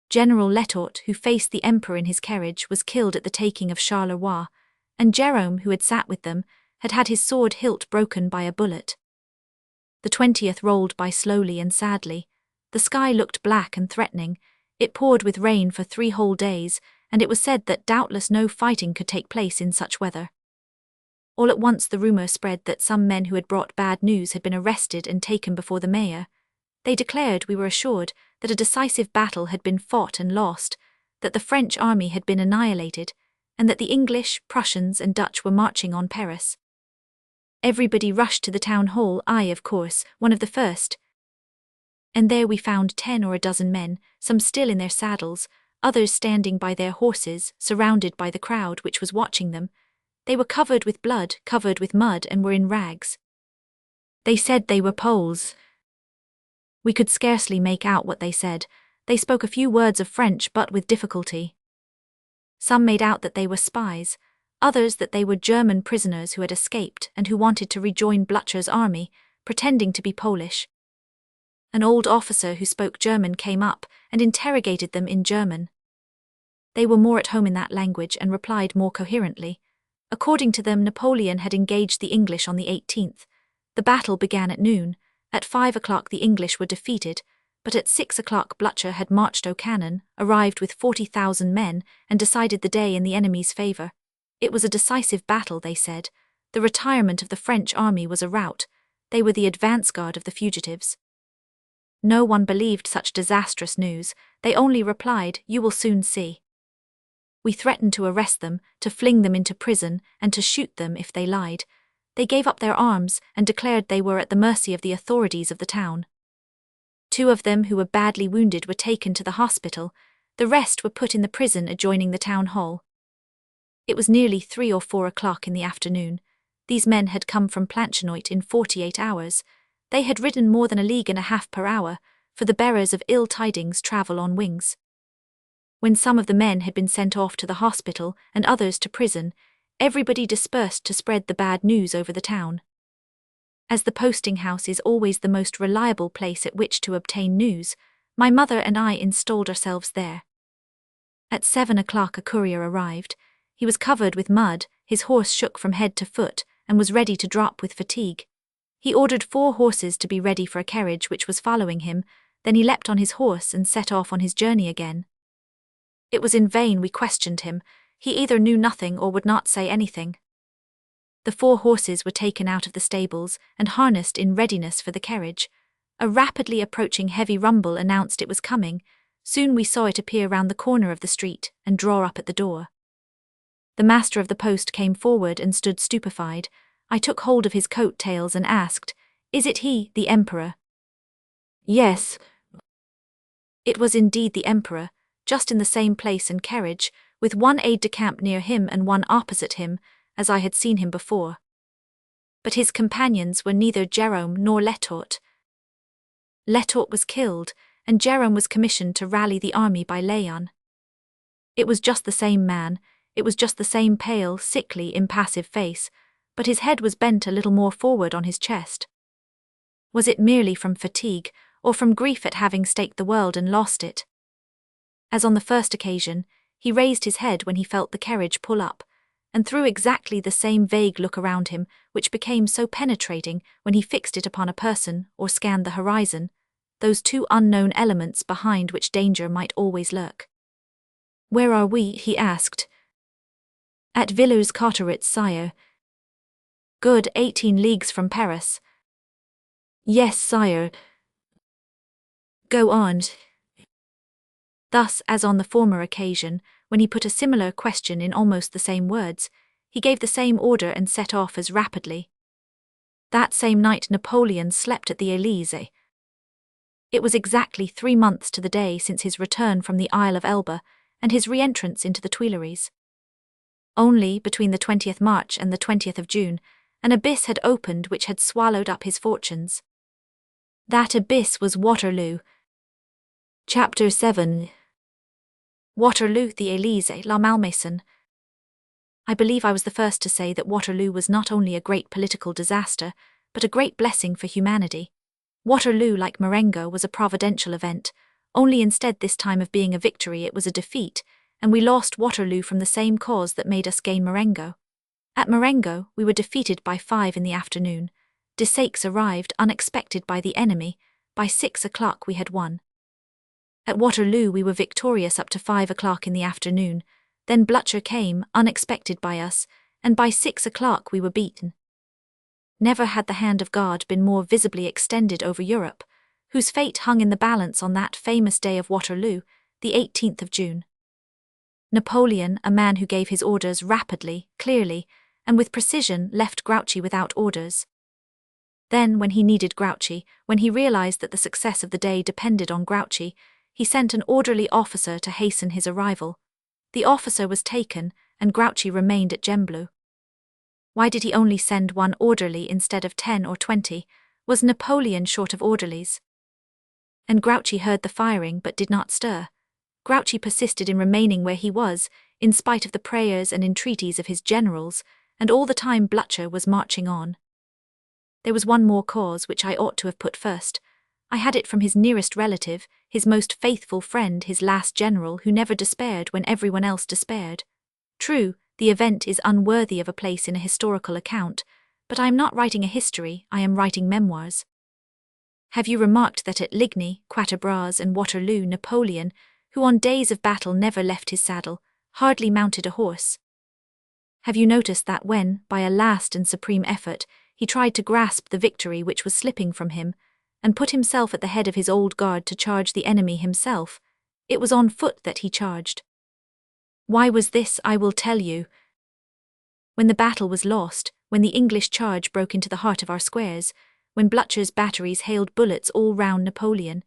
General Letort, who faced the Emperor in his carriage, was killed at the taking of Charleroi, and Jerome, who had sat with them, had had his sword hilt broken by a bullet. The 20th rolled by slowly and sadly. The sky looked black and threatening. It poured with rain for 3 whole days, and it was said that doubtless no fighting could take place in such weather. All at once the rumour spread that some men who had brought bad news had been arrested and taken before the mayor. They declared, we were assured, that a decisive battle had been fought and lost, that the French army had been annihilated, and that the English, Prussians and Dutch were marching on Paris. Everybody rushed to the town hall, I, of course, one of the first. And there we found 10 or a dozen men, some still in their saddles, others standing by their horses, surrounded by the crowd which was watching them. They were covered with blood, covered with mud, and were in rags. They said they were Poles. We could scarcely make out what they said. They spoke a few words of French, but with difficulty. Some made out that they were spies, others that they were German prisoners who had escaped and who wanted to rejoin Blücher's army, pretending to be Polish. An old officer who spoke German came up and interrogated them in German. They were more at home in that language and replied more coherently. According to them, Napoleon had engaged the English on the 18th. The battle began at noon. At 5 o'clock the English were defeated, but at 6 o'clock Blücher had marched O'Cannon, arrived with 40,000 men, and decided the day in the enemy's favour. It was a decisive battle, they said. The retirement of the French army was a rout. They were the advance guard of the fugitives. No one believed such disastrous news. They only replied, "You will soon see." We threatened to arrest them, to fling them into prison, and to shoot them if they lied. They gave up their arms and declared they were at the mercy of the authorities of the town. 2 of them who were badly wounded were taken to the hospital. The rest were put in the prison adjoining the town hall. It was nearly 3 or 4 o'clock in the afternoon. These men had come from Planchenoit in 48 hours. They had ridden more than 1.5 leagues per hour, for the bearers of ill tidings travel on wings. When some of the men had been sent off to the hospital and others to prison, everybody dispersed to spread the bad news over the town. As the posting house is always the most reliable place at which to obtain news, my mother and I installed ourselves there. At 7 o'clock a courier arrived. He was covered with mud, his horse shook from head to foot, and was ready to drop with fatigue. He ordered 4 horses to be ready for a carriage which was following him, then he leapt on his horse and set off on his journey again. It was in vain we questioned him. He either knew nothing or would not say anything. The 4 horses were taken out of the stables and harnessed in readiness for the carriage. A rapidly approaching heavy rumble announced it was coming. Soon we saw it appear round the corner of the street and draw up at the door. The master of the post came forward and stood stupefied. I took hold of his coat tails and asked, "Is it he, the Emperor?" Yes. It was indeed the Emperor, just in the same place and carriage, with 1 aide-de-camp near him and 1 opposite him, as I had seen him before. But his companions were neither Jerome nor Letort. Letort was killed, and Jerome was commissioned to rally the army by Laon. It was just the same man, it was just the same pale, sickly, impassive face, but his head was bent a little more forward on his chest. Was it merely from fatigue, or from grief at having staked the world and lost it? As on the first occasion, he raised his head when he felt the carriage pull up, and threw exactly the same vague look around him which became so penetrating when he fixed it upon a person or scanned the horizon, those 2 unknown elements behind which danger might always lurk. "Where are we?" he asked. "At Villers-Cotterêts, sire." "Good, 18 leagues from Paris." "Yes, sire." "Go on." Thus, as on the former occasion, when he put a similar question in almost the same words, he gave the same order and set off as rapidly. That same night Napoleon slept at the Élysée. It was exactly 3 months to the day since his return from the Isle of Elba and his re-entrance into the Tuileries. Only, between the 20th March and the 20th of June, an abyss had opened which had swallowed up his fortunes. That abyss was Waterloo. Chapter 7. Waterloo, the Élysée, La Malmaison. I believe I was the first to say that Waterloo was not only a great political disaster, but a great blessing for humanity. Waterloo, like Marengo, was a providential event, only instead this time of being a victory it was a defeat, and we lost Waterloo from the same cause that made us gain Marengo. At Marengo, we were defeated by 5 in the afternoon. Desaix arrived unexpected by the enemy. By 6 o'clock we had won. At Waterloo we were victorious up to 5 o'clock in the afternoon. Then Blücher came, unexpected by us, and by 6 o'clock we were beaten. Never had the hand of God been more visibly extended over Europe, whose fate hung in the balance on that famous day of Waterloo, the 18th of June. Napoleon, a man who gave his orders rapidly, clearly, and with precision, left Grouchy without orders. Then, when he needed Grouchy, when he realized that the success of the day depended on Grouchy, he sent an orderly officer to hasten his arrival. The officer was taken, and Grouchy remained at Gembloux. Why did he only send one orderly instead of 10 or 20? Was Napoleon short of orderlies? And Grouchy heard the firing but did not stir. Grouchy persisted in remaining where he was, in spite of the prayers and entreaties of his generals, and all the time Blücher was marching on. There was one more cause which I ought to have put first. I had it from his nearest relative, his most faithful friend, his last general, who never despaired when everyone else despaired. True, the event is unworthy of a place in a historical account, but I am not writing a history, I am writing memoirs. Have you remarked that at Ligny, Quatre Bras and Waterloo Napoleon, who on days of battle never left his saddle, hardly mounted a horse? Have you noticed that when, by a last and supreme effort, he tried to grasp the victory which was slipping from him, and put himself at the head of his old guard to charge the enemy himself, it was on foot that he charged? Why was this, I will tell you. When the battle was lost, when the English charge broke into the heart of our squares, when Blücher's batteries hailed bullets all round Napoleon,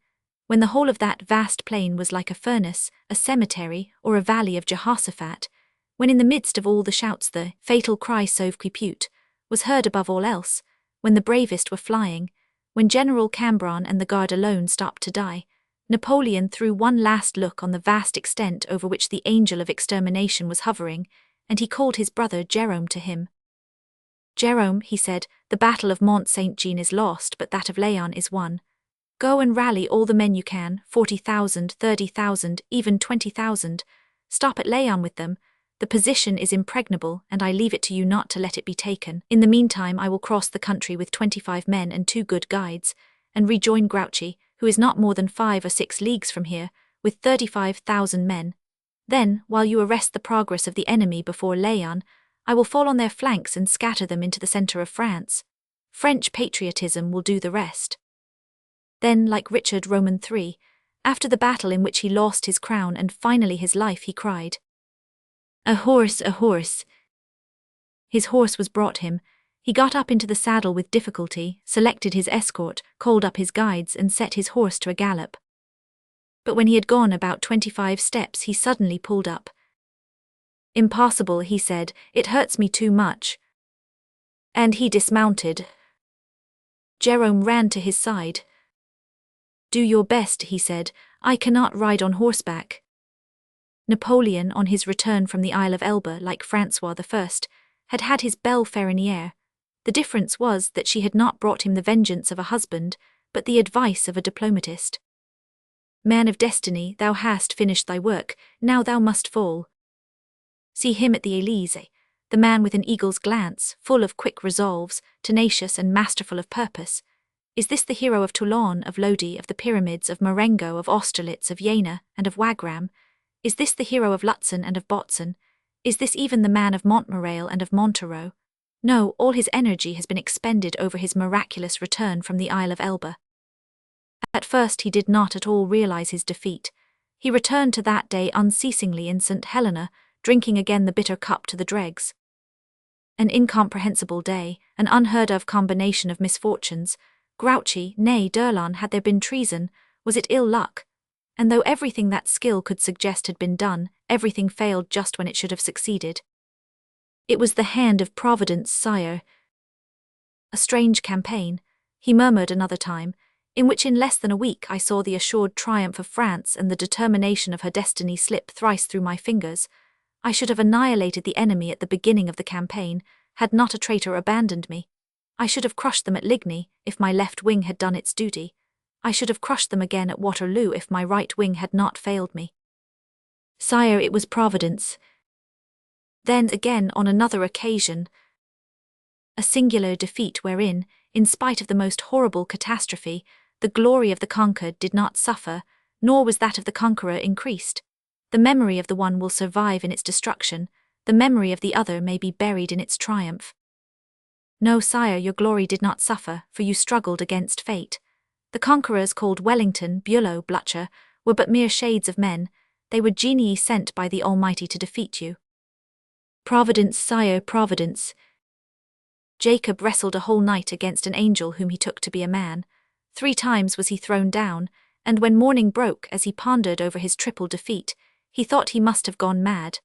when the whole of that vast plain was like a furnace, a cemetery, or a valley of Jehoshaphat, when in the midst of all the shouts the fatal cry sauve qui peut was heard above all else, when the bravest were flying, when General Cambron and the guard alone stopped to die, Napoleon threw one last look on the vast extent over which the angel of extermination was hovering, and he called his brother Jerome to him. Jerome, he said, the battle of Mont Saint-Jean is lost, but that of Laon is won. Go and rally all the men you can, 40,000, 30,000, even 20,000. Stop at Laon with them. The position is impregnable, and I leave it to you not to let it be taken. In the meantime I will cross the country with 25 men and 2 good guides, and rejoin Grouchy, who is not more than 5 or 6 leagues from here, with 35,000 men. Then, while you arrest the progress of the enemy before Laon, I will fall on their flanks and scatter them into the centre of France. French patriotism will do the rest. Then, like Richard Roman III, after the battle in which he lost his crown and finally his life, he cried, "A horse, a horse!" His horse was brought him. He got up into the saddle with difficulty, selected his escort, called up his guides, and set his horse to a gallop. But when he had gone about 25 steps, he suddenly pulled up. "Impossible," he said, "it hurts me too much." And he dismounted. Jerome ran to his side. "Do your best," he said, "I cannot ride on horseback." Napoleon, on his return from the Isle of Elba, like Francois I, had had his belle Ferronnière. The difference was that she had not brought him the vengeance of a husband, but the advice of a diplomatist. "Man of destiny, thou hast finished thy work, now thou must fall." See him at the Élysée, the man with an eagle's glance, full of quick resolves, tenacious and masterful of purpose. Is this the hero of Toulon, of Lodi, of the Pyramids, of Marengo, of Austerlitz, of Jena, and of Wagram? Is this the hero of Lutzen and of Botzen? Is this even the man of Montmirail and of Montereau? No, all his energy has been expended over his miraculous return from the Isle of Elba. At first he did not at all realize his defeat. He returned to that day unceasingly in St. Helena, drinking again the bitter cup to the dregs. An incomprehensible day, an unheard-of combination of misfortunes. Grouchy, nay, Durlan, had there been treason, was it ill luck? And though everything that skill could suggest had been done, everything failed just when it should have succeeded. It was the hand of Providence, sire. A strange campaign, he murmured another time. in which in less than a week I saw the assured triumph of France and the determination of her destiny slip thrice through my fingers, I should have annihilated the enemy at the beginning of the campaign, had not a traitor abandoned me. I should have crushed them at Ligny, if my left wing had done its duty. I should have crushed them again at Waterloo if my right wing had not failed me. Sire, it was Providence. Then again on another occasion, a singular defeat wherein, in spite of the most horrible catastrophe, the glory of the conquered did not suffer, nor was that of the conqueror increased. The memory of the one will survive in its destruction, the memory of the other may be buried in its triumph. No, sire, your glory did not suffer, for you struggled against fate. The conquerors called Wellington, Bülow, Blücher, were but mere shades of men, they were genii sent by the Almighty to defeat you. Providence, sire, Providence. Jacob wrestled a whole night against an angel whom he took to be a man. 3 times was he thrown down, and when morning broke as he pondered over his triple defeat, he thought he must have gone mad.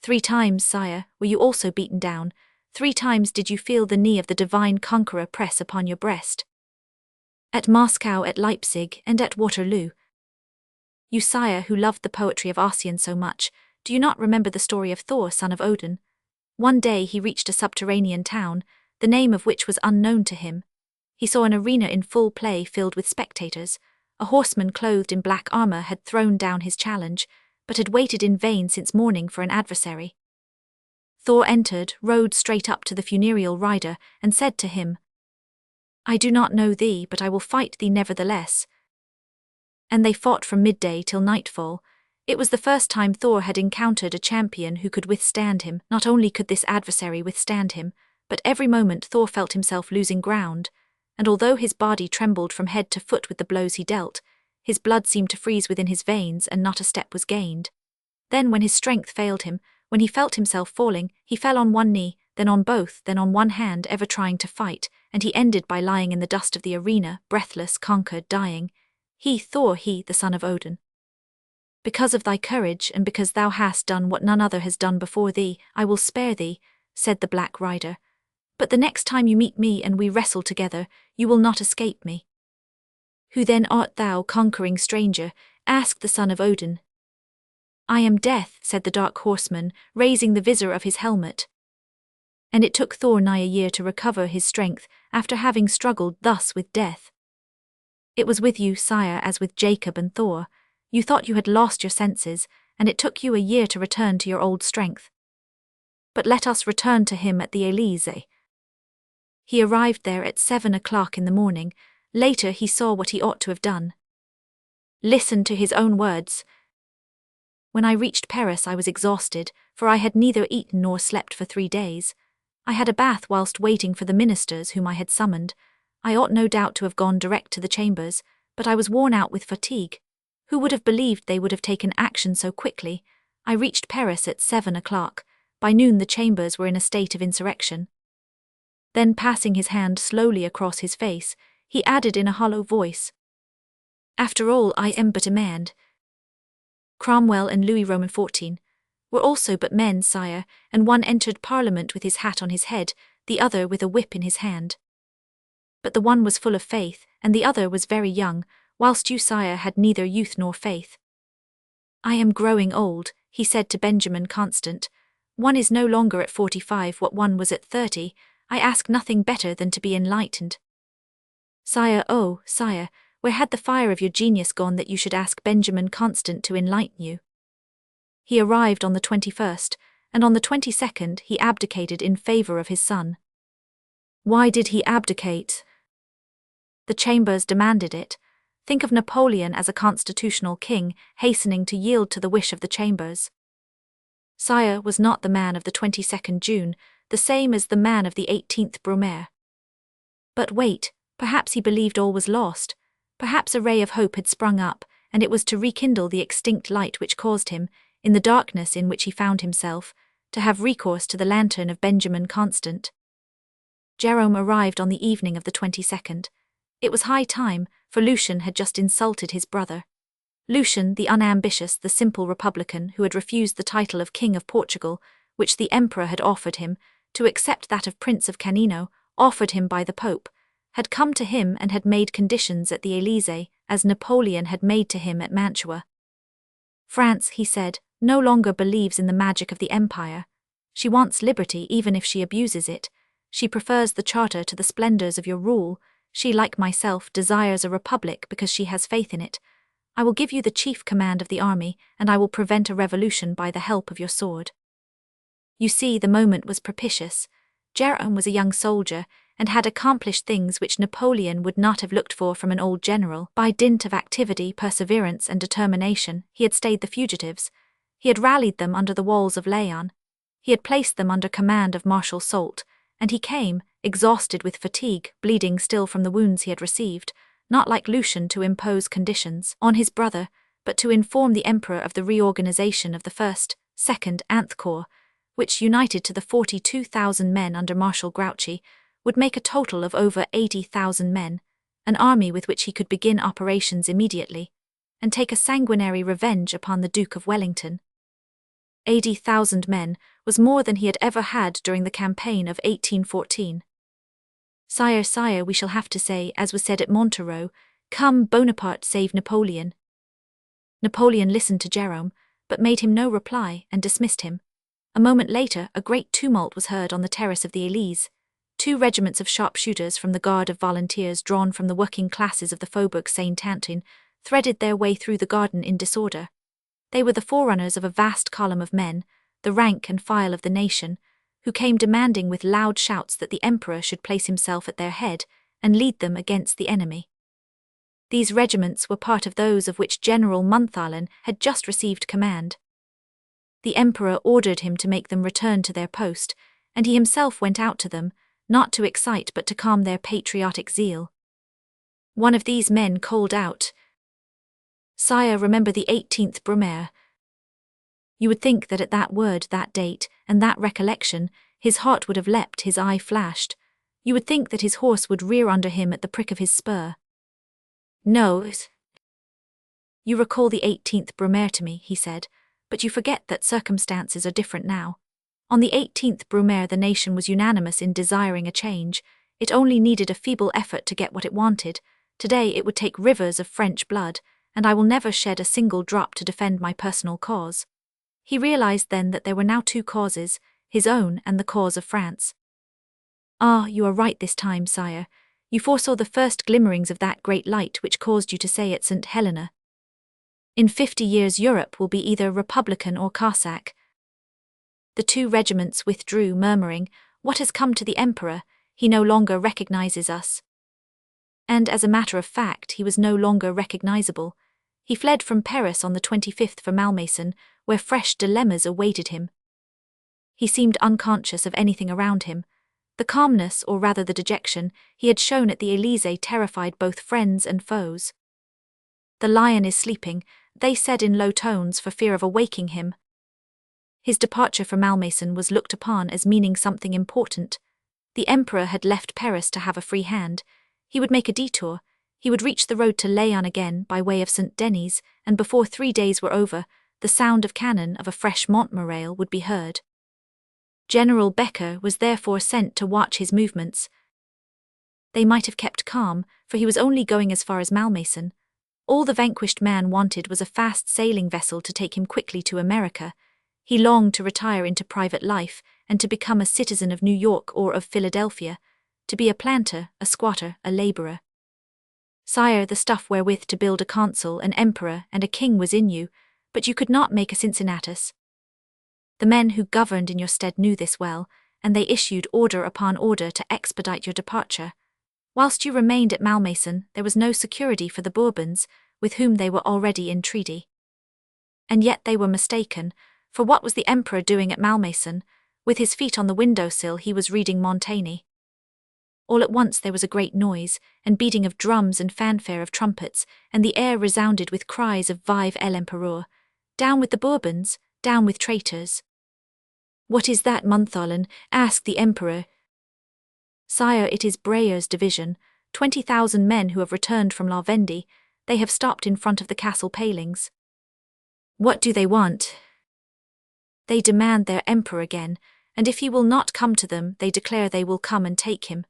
3 times, sire, were you also beaten down, 3 times did you feel the knee of the divine conqueror press upon your breast. At Moscow, at Leipzig, and at Waterloo. You, sire, who loved the poetry of Ossian so much, do you not remember the story of Thor, son of Odin? One day he reached a subterranean town, the name of which was unknown to him. He saw an arena in full play filled with spectators. A horseman clothed in black armor had thrown down his challenge, but had waited in vain since morning for an adversary. Thor entered, rode straight up to the funereal rider, and said to him, I do not know thee, but I will fight thee nevertheless. And they fought from midday till nightfall. It was the first time Thor had encountered a champion who could withstand him. Not only could this adversary withstand him, but every moment Thor felt himself losing ground, and although his body trembled from head to foot with the blows he dealt, his blood seemed to freeze within his veins and not a step was gained. Then when his strength failed him, when he felt himself falling, he fell on one knee, then on both, then on one hand, ever trying to fight, and he ended by lying in the dust of the arena, breathless, conquered, dying. He, Thor, he, the son of Odin. Because of thy courage, and because thou hast done what none other has done before thee, I will spare thee, said the Black Rider. But the next time you meet me and we wrestle together, you will not escape me. Who then art thou, conquering stranger? Asked the son of Odin. I am Death, said the dark horseman, raising the visor of his helmet. And it took Thor nigh a year to recover his strength, after having struggled thus with death. It was with you, sire, as with Jacob and Thor. You thought you had lost your senses, and it took you a year to return to your old strength. But let us return to him at the Élysée. He arrived there at 7 o'clock in the morning. Later he saw what he ought to have done. Listen to his own words. When I reached Paris I was exhausted, for I had neither eaten nor slept for 3 days. I had a bath whilst waiting for the ministers whom I had summoned. I ought no doubt to have gone direct to the chambers, but I was worn out with fatigue. Who would have believed they would have taken action so quickly? I reached Paris at 7 o'clock. By noon the chambers were in a state of insurrection. Then passing his hand slowly across his face, he added in a hollow voice, After all, I am but a man. Cromwell and Louis Roman XIV were also but men, sire, and one entered Parliament with his hat on his head, the other with a whip in his hand. But the one was full of faith, and the other was very young, whilst you, sire, had neither youth nor faith. I am growing old, he said to Benjamin Constant. One is no longer at 45 what one was at 30, I ask nothing better than to be enlightened. Sire, oh, sire, where had the fire of your genius gone that you should ask Benjamin Constant to enlighten you? He arrived on the 21st, and on the 22nd he abdicated in favour of his son. Why did he abdicate? The chambers demanded it. Think of Napoleon as a constitutional king, hastening to yield to the wish of the chambers. Sire was not the man of the 22nd June, the same as the man of the 18th Brumaire. But wait, perhaps he believed all was lost. Perhaps a ray of hope had sprung up, and it was to rekindle the extinct light which caused him, in the darkness in which he found himself, to have recourse to the lantern of Benjamin Constant. Jerome arrived on the evening of the 22nd. It was high time, for Lucian had just insulted his brother. Lucian, the unambitious, the simple republican who had refused the title of King of Portugal, which the Emperor had offered him, to accept that of Prince of Canino, offered him by the Pope, had come to him and had made conditions at the Élysée, as Napoleon had made to him at Mantua. France, he said, no longer believes in the magic of the empire. She wants liberty even if she abuses it. She prefers the charter to the splendors of your rule. She, like myself, desires a republic because she has faith in it. I will give you the chief command of the army, and I will prevent a revolution by the help of your sword. You see, the moment was propitious. Jerome was a young soldier, and had accomplished things which Napoleon would not have looked for from an old general. By dint of activity, perseverance, and determination, he had stayed the fugitives. He had rallied them under the walls of Laon. He had placed them under command of Marshal Soult, and he came, exhausted with fatigue, bleeding still from the wounds he had received, not like Lucian to impose conditions on his brother, but to inform the emperor of the reorganization of the 1st, 2nd, and Corps, which, united to the 42,000 men under Marshal Grouchy, would make a total of over 80,000 men, an army with which he could begin operations immediately, and take a sanguinary revenge upon the Duke of Wellington. 80,000 men was more than he had ever had during the campaign of 1814. Sire, sire, we shall have to say, as was said at Montereau, come, Bonaparte, save Napoleon. Napoleon listened to Jerome, but made him no reply and dismissed him. A moment later, a great tumult was heard on the terrace of the Élysée. 2 regiments of sharpshooters from the Guard of Volunteers drawn from the working classes of the Faubourg Saint-Antoine threaded their way through the garden in disorder. They were the forerunners of a vast column of men, the rank and file of the nation, who came demanding with loud shouts that the emperor should place himself at their head and lead them against the enemy. These regiments were part of those of which General Montholon had just received command. The emperor ordered him to make them return to their post, and he himself went out to them, not to excite but to calm their patriotic zeal. One of these men called out, "Sire, remember the 18th Brumaire." You would think that at that word, that date, and that recollection, his heart would have leapt, his eye flashed. You would think that his horse would rear under him at the prick of his spur. "No, you recall the 18th Brumaire to me," he said, "but you forget that circumstances are different now. On the 18th Brumaire the nation was unanimous in desiring a change. It only needed a feeble effort to get what it wanted. Today it would take rivers of French blood, and I will never shed a single drop to defend my personal cause." He realized then that there were now 2 causes, his own and the cause of France. "Ah, you are right this time, sire. You foresaw the first glimmerings of that great light which caused you to say at St. Helena, 'In 50 years Europe will be either Republican or Cossack.'" The 2 regiments withdrew, murmuring, "What has come to the emperor? He no longer recognizes us." And as a matter of fact, he was no longer recognizable. He fled from Paris on the 25th for Malmaison, where fresh dilemmas awaited him. He seemed unconscious of anything around him. The calmness, or rather the dejection, he had shown at the Élysée terrified both friends and foes. "The lion is sleeping," they said in low tones for fear of awaking him. His departure for Malmaison was looked upon as meaning something important. The emperor had left Paris to have a free hand. He would make a detour. He would reach the road to Laon again by way of St. Denis, and before 3 days were over, the sound of cannon of a fresh Montmirail would be heard. General Becker was therefore sent to watch his movements. They might have kept calm, for he was only going as far as Malmaison. All the vanquished man wanted was a fast sailing vessel to take him quickly to America. He longed to retire into private life and to become a citizen of New York or of Philadelphia, to be a planter, a squatter, a laborer. "Sire, the stuff wherewith to build a consul, an emperor, and a king was in you, but you could not make a Cincinnatus. The men who governed in your stead knew this well, and they issued order upon order to expedite your departure. Whilst you remained at Malmaison, there was no security for the Bourbons, with whom they were already in treaty. And yet they were mistaken, for what was the emperor doing at Malmaison? With his feet on the window-sill he was reading Montaigne. All at once there was a great noise, and beating of drums and fanfare of trumpets, and the air resounded with cries of Vive l'Empereur! Down with the Bourbons! Down with traitors! "What is that, Montholon?" asked the emperor. "Sire, it is Brayer's division, 20,000 men who have returned from La Vendée. They have stopped in front of the castle palings." "What do they want?" "They demand their emperor again, and if he will not come to them, they declare they will come and take him."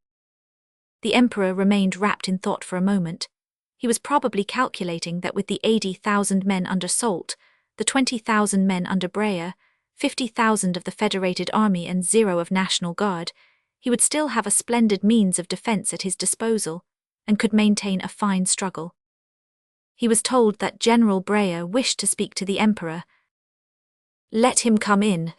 The emperor remained wrapped in thought for a moment. He was probably calculating that with the 80,000 men under Soult, the 20,000 men under Brea, 50,000 of the Federated Army and 0 of National Guard, he would still have a splendid means of defense at his disposal, and could maintain a fine struggle. He was told that General Brea wished to speak to the emperor. "Let him come in."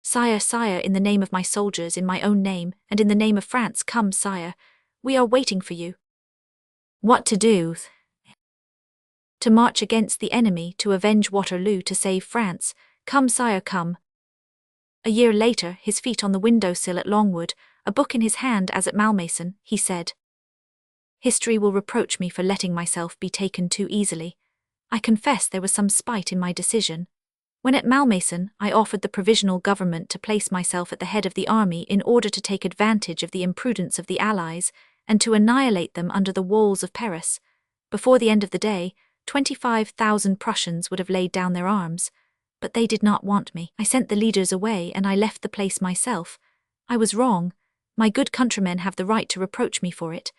"Sire, sire, in the name of my soldiers, in my own name, and in the name of France, come, sire. We are waiting for you." "What to do?" "To march against the enemy, to avenge Waterloo, to save France. Come, sire, come." A year later, his feet on the window-sill at Longwood, a book in his hand as at Malmaison, he said, "History will reproach me for letting myself be taken too easily. I confess there was some spite in my decision. When at Malmaison, I offered the provisional government to place myself at the head of the army in order to take advantage of the imprudence of the Allies and to annihilate them under the walls of Paris. Before the end of the day, 25,000 Prussians would have laid down their arms. But they did not want me. I sent the leaders away and I left the place myself. I was wrong. My good countrymen have the right to reproach me for it.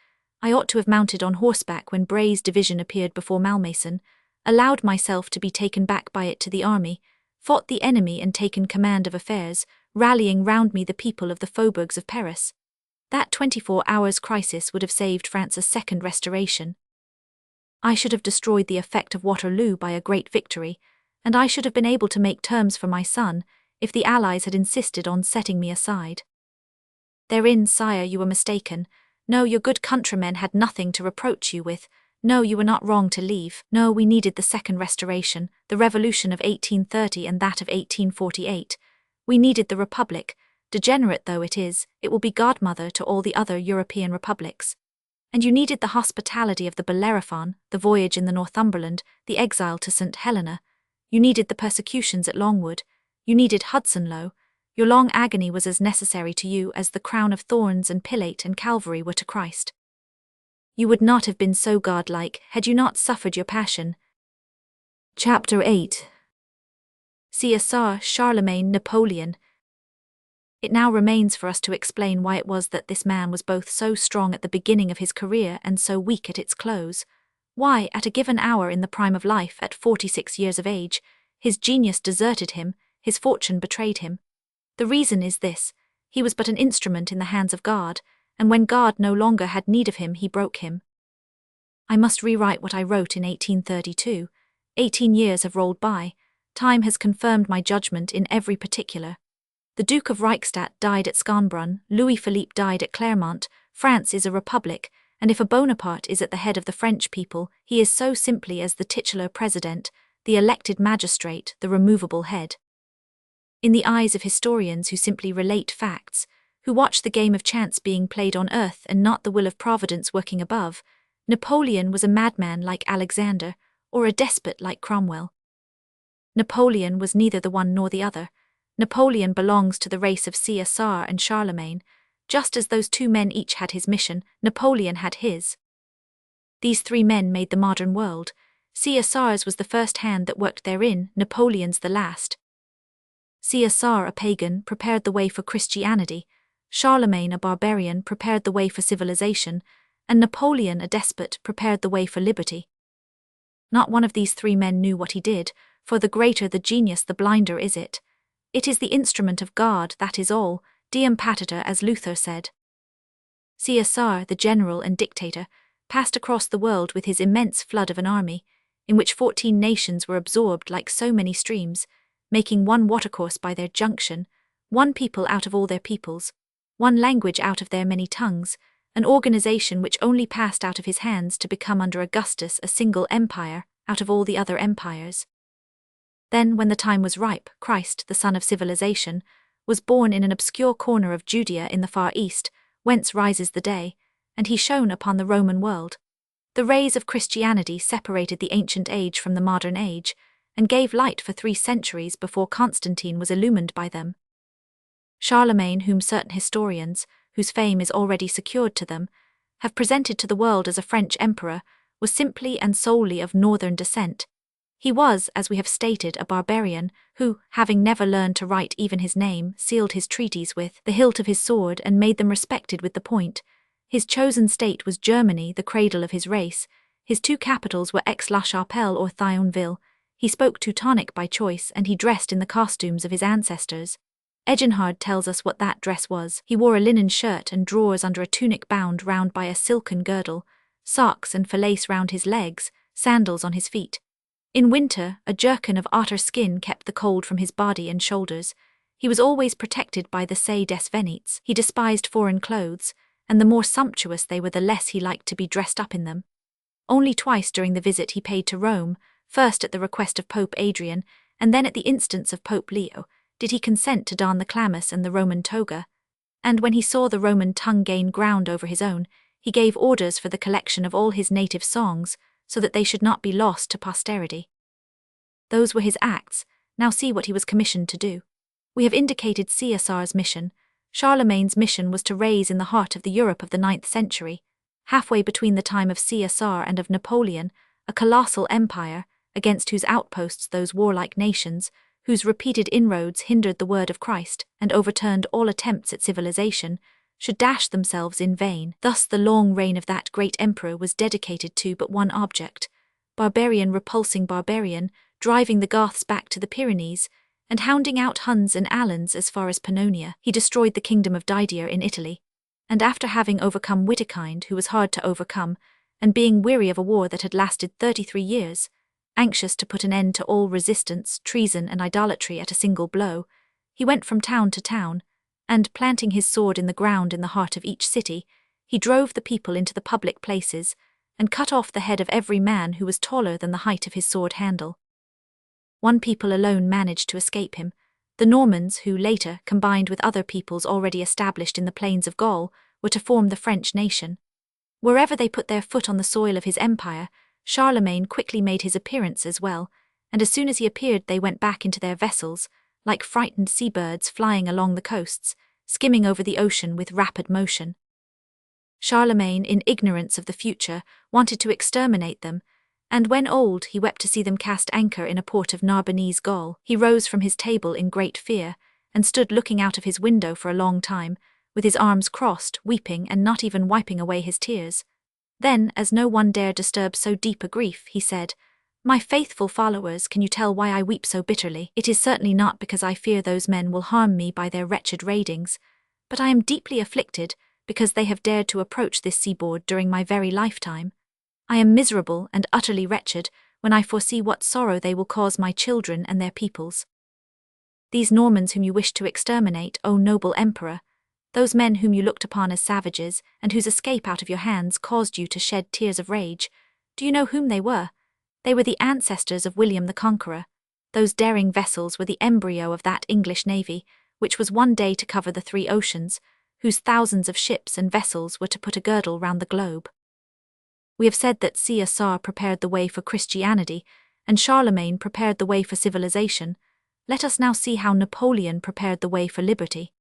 I ought to have mounted on horseback when Bray's division appeared before Malmaison, allowed myself to be taken back by it to the army, fought the enemy and taken command of affairs, rallying round me the people of the faubourgs of Paris. That 24 hours crisis would have saved France a second restoration. I should have destroyed the effect of Waterloo by a great victory, and I should have been able to make terms for my son if the Allies had insisted on setting me aside. Therein, sire, you were mistaken. No, your good countrymen had nothing to reproach you with. No, you were not wrong to leave. No, we needed the second restoration, the revolution of 1830 and that of 1848. We needed the Republic. Degenerate though it is, it will be godmother to all the other European republics. And you needed the hospitality of the Bellerophon, the voyage in the Northumberland, the exile to St. Helena. You needed the persecutions at Longwood. You needed Hudsonlow. Your long agony was as necessary to you as the crown of thorns and Pilate and Calvary were to Christ. You would not have been so godlike had you not suffered your passion. Chapter 8. César, Charlemagne, Napoleon. It now remains for us to explain why it was that this man was both so strong at the beginning of his career and so weak at its close. Why, at a given hour in the prime of life, at 46 years of age, his genius deserted him, his fortune betrayed him. The reason is this: he was but an instrument in the hands of God, and when God no longer had need of him, he broke him. I must rewrite what I wrote in 1832. 18 years have rolled by. Time has confirmed my judgment in every particular. The Duke of Reichstadt died at Scarnbrunn, Louis-Philippe died at Clermont. France is a republic, and if a Bonaparte is at the head of the French people, he is so simply as the titular president, the elected magistrate, the removable head. In the eyes of historians who simply relate facts, who watch the game of chance being played on earth and not the will of Providence working above, Napoleon was a madman like Alexander, or a despot like Cromwell. Napoleon was neither the one nor the other. Napoleon belongs to the race of César and Charlemagne. Just as those two men each had his mission, Napoleon had his. These three men made the modern world. César's was the first hand that worked therein, Napoleon's the last. César, a pagan, prepared the way for Christianity. Charlemagne, a barbarian, prepared the way for civilization, and Napoleon, a despot, prepared the way for liberty. Not one of these three men knew what he did, for the greater the genius the blinder is it. It is the instrument of God, that is all, Deum patita, as Luther said. César, the general and dictator, passed across the world with his immense flood of an army, in which 14 nations were absorbed like so many streams, making one watercourse by their junction, one people out of all their peoples, one language out of their many tongues, an organization which only passed out of his hands to become under Augustus a single empire out of all the other empires. Then, when the time was ripe, Christ, the son of civilization, was born in an obscure corner of Judea in the far east, whence rises the day, and he shone upon the Roman world. The rays of Christianity separated the ancient age from the modern age, and gave light for 3 centuries before Constantine was illumined by them. Charlemagne, whom certain historians, whose fame is already secured to them, have presented to the world as a French emperor, was simply and solely of northern descent. He was, as we have stated, a barbarian, who, having never learned to write even his name, sealed his treaties with the hilt of his sword and made them respected with the point. His chosen state was Germany, the cradle of his race. His two capitals were Aix-la-Chapelle or Thionville. He spoke Teutonic by choice, and he dressed in the costumes of his ancestors. Eginhard tells us what that dress was. He wore a linen shirt and drawers under a tunic bound round by a silken girdle, socks and falace round his legs, sandals on his feet. In winter, a jerkin of otter skin kept the cold from his body and shoulders. He was always protected by the Sei des Venites. He despised foreign clothes, and the more sumptuous they were, the less he liked to be dressed up in them. Only twice during the visit he paid to Rome, first at the request of Pope Adrian, and then at the instance of Pope Leo, did he consent to don the chlamys and the Roman toga. And when he saw the Roman tongue gain ground over his own, he gave orders for the collection of all his native songs, so that they should not be lost to posterity. Those were his acts. Now see what he was commissioned to do. We have indicated Caesar's mission. Charlemagne's mission was to raise in the heart of the Europe of the 9th century, halfway between the time of Caesar and of Napoleon, a colossal empire, against whose outposts those warlike nations, whose repeated inroads hindered the word of Christ and overturned all attempts at civilization, should dash themselves in vain. Thus the long reign of that great emperor was dedicated to but one object: barbarian repulsing barbarian, driving the Goths back to the Pyrenees, and hounding out Huns and Alans as far as Pannonia. He destroyed the kingdom of Didier in Italy, and after having overcome Witikind, who was hard to overcome, and being weary of a war that had lasted 33 years, anxious to put an end to all resistance, treason and idolatry at a single blow, he went from town to town, and, planting his sword in the ground in the heart of each city, he drove the people into the public places, and cut off the head of every man who was taller than the height of his sword handle. One people alone managed to escape him: the Normans, who later, combined with other peoples already established in the plains of Gaul, were to form the French nation. Wherever they put their foot on the soil of his empire, Charlemagne quickly made his appearance as well, and as soon as he appeared they went back into their vessels, like frightened seabirds flying along the coasts, skimming over the ocean with rapid motion. Charlemagne, in ignorance of the future, wanted to exterminate them, and when old he wept to see them cast anchor in a port of Narbonese Gaul. He rose from his table in great fear, and stood looking out of his window for a long time, with his arms crossed, weeping and not even wiping away his tears. Then, as no one dared disturb so deep a grief, he said, "My faithful followers, can you tell why I weep so bitterly? It is certainly not because I fear those men will harm me by their wretched raidings, but I am deeply afflicted because they have dared to approach this seaboard during my very lifetime. I am miserable and utterly wretched when I foresee what sorrow they will cause my children and their peoples. These Normans whom you wish to exterminate, O noble emperor, those men whom you looked upon as savages, and whose escape out of your hands caused you to shed tears of rage, do you know whom they were? They were the ancestors of William the Conqueror. Those daring vessels were the embryo of that English navy, which was one day to cover the 3 oceans, whose thousands of ships and vessels were to put a girdle round the globe. We have said that Caesar prepared the way for Christianity, and Charlemagne prepared the way for civilization. Let us now see how Napoleon prepared the way for liberty.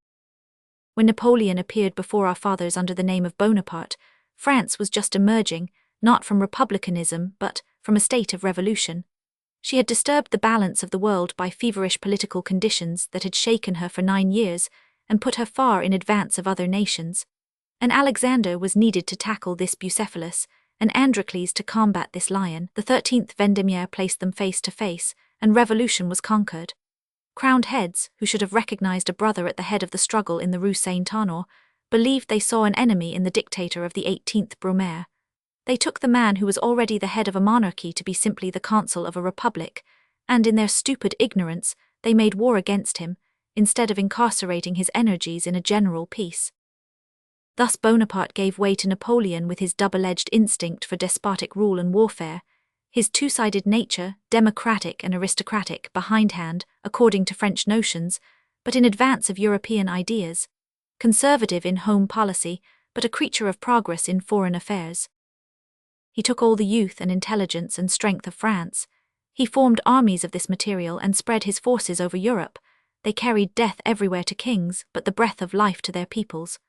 When Napoleon appeared before our fathers under the name of Bonaparte, France was just emerging, not from republicanism but from a state of revolution. She had disturbed the balance of the world by feverish political conditions that had shaken her for 9 years and put her far in advance of other nations. An Alexander was needed to tackle this Bucephalus, and Androcles to combat this lion. The 13th Vendemiaire placed them face to face, and revolution was conquered. Crowned heads, who should have recognized a brother at the head of the struggle in the Rue Saint-Honor, believed they saw an enemy in the dictator of the 18th Brumaire. They took the man who was already the head of a monarchy to be simply the consul of a republic, and in their stupid ignorance they made war against him, instead of incarcerating his energies in a general peace. Thus Bonaparte gave way to Napoleon with his double-edged instinct for despotic rule and warfare, his two-sided nature, democratic and aristocratic, behindhand, according to French notions, but in advance of European ideas, conservative in home policy, but a creature of progress in foreign affairs. He took all the youth and intelligence and strength of France. He formed armies of this material and spread his forces over Europe. They carried death everywhere to kings, but the breath of life to their peoples.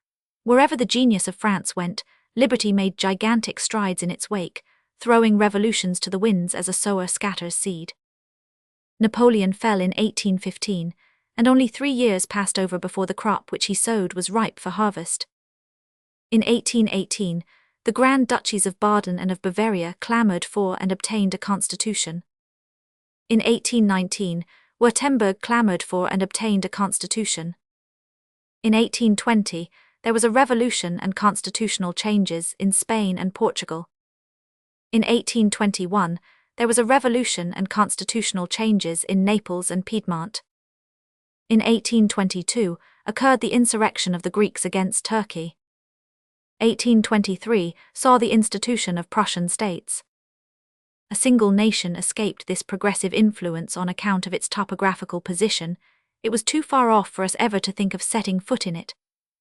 Wherever the genius of France went, liberty made gigantic strides in its wake, throwing revolutions to the winds as a sower scatters seed. Napoleon fell in 1815, and only 3 years passed over before the crop which he sowed was ripe for harvest. In 1818, the Grand Duchies of Baden and of Bavaria clamored for and obtained a constitution. In 1819, Württemberg clamored for and obtained a constitution. In 1820, there was a revolution and constitutional changes in Spain and Portugal. In 1821, there was a revolution and constitutional changes in Naples and Piedmont. In 1822, occurred the insurrection of the Greeks against Turkey. 1823 saw the institution of Prussian states. A single nation escaped this progressive influence on account of its topographical position. It was too far off for us ever to think of setting foot in it.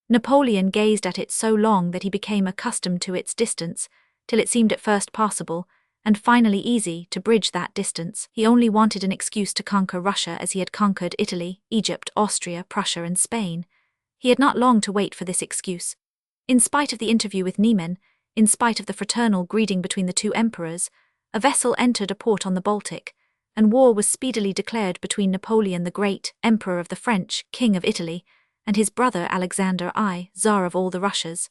Napoleon gazed at it so long that he became accustomed to its distance, till it seemed at first possible, and finally easy, to bridge that distance. He only wanted an excuse to conquer Russia as he had conquered Italy, Egypt, Austria, Prussia and Spain. He had not long to wait for this excuse. In spite of the interview with Niemann, in spite of the fraternal greeting between the two emperors, a vessel entered a port on the Baltic, and war was speedily declared between Napoleon the Great, Emperor of the French, King of Italy, and his brother Alexander I, Tsar of all the Russias.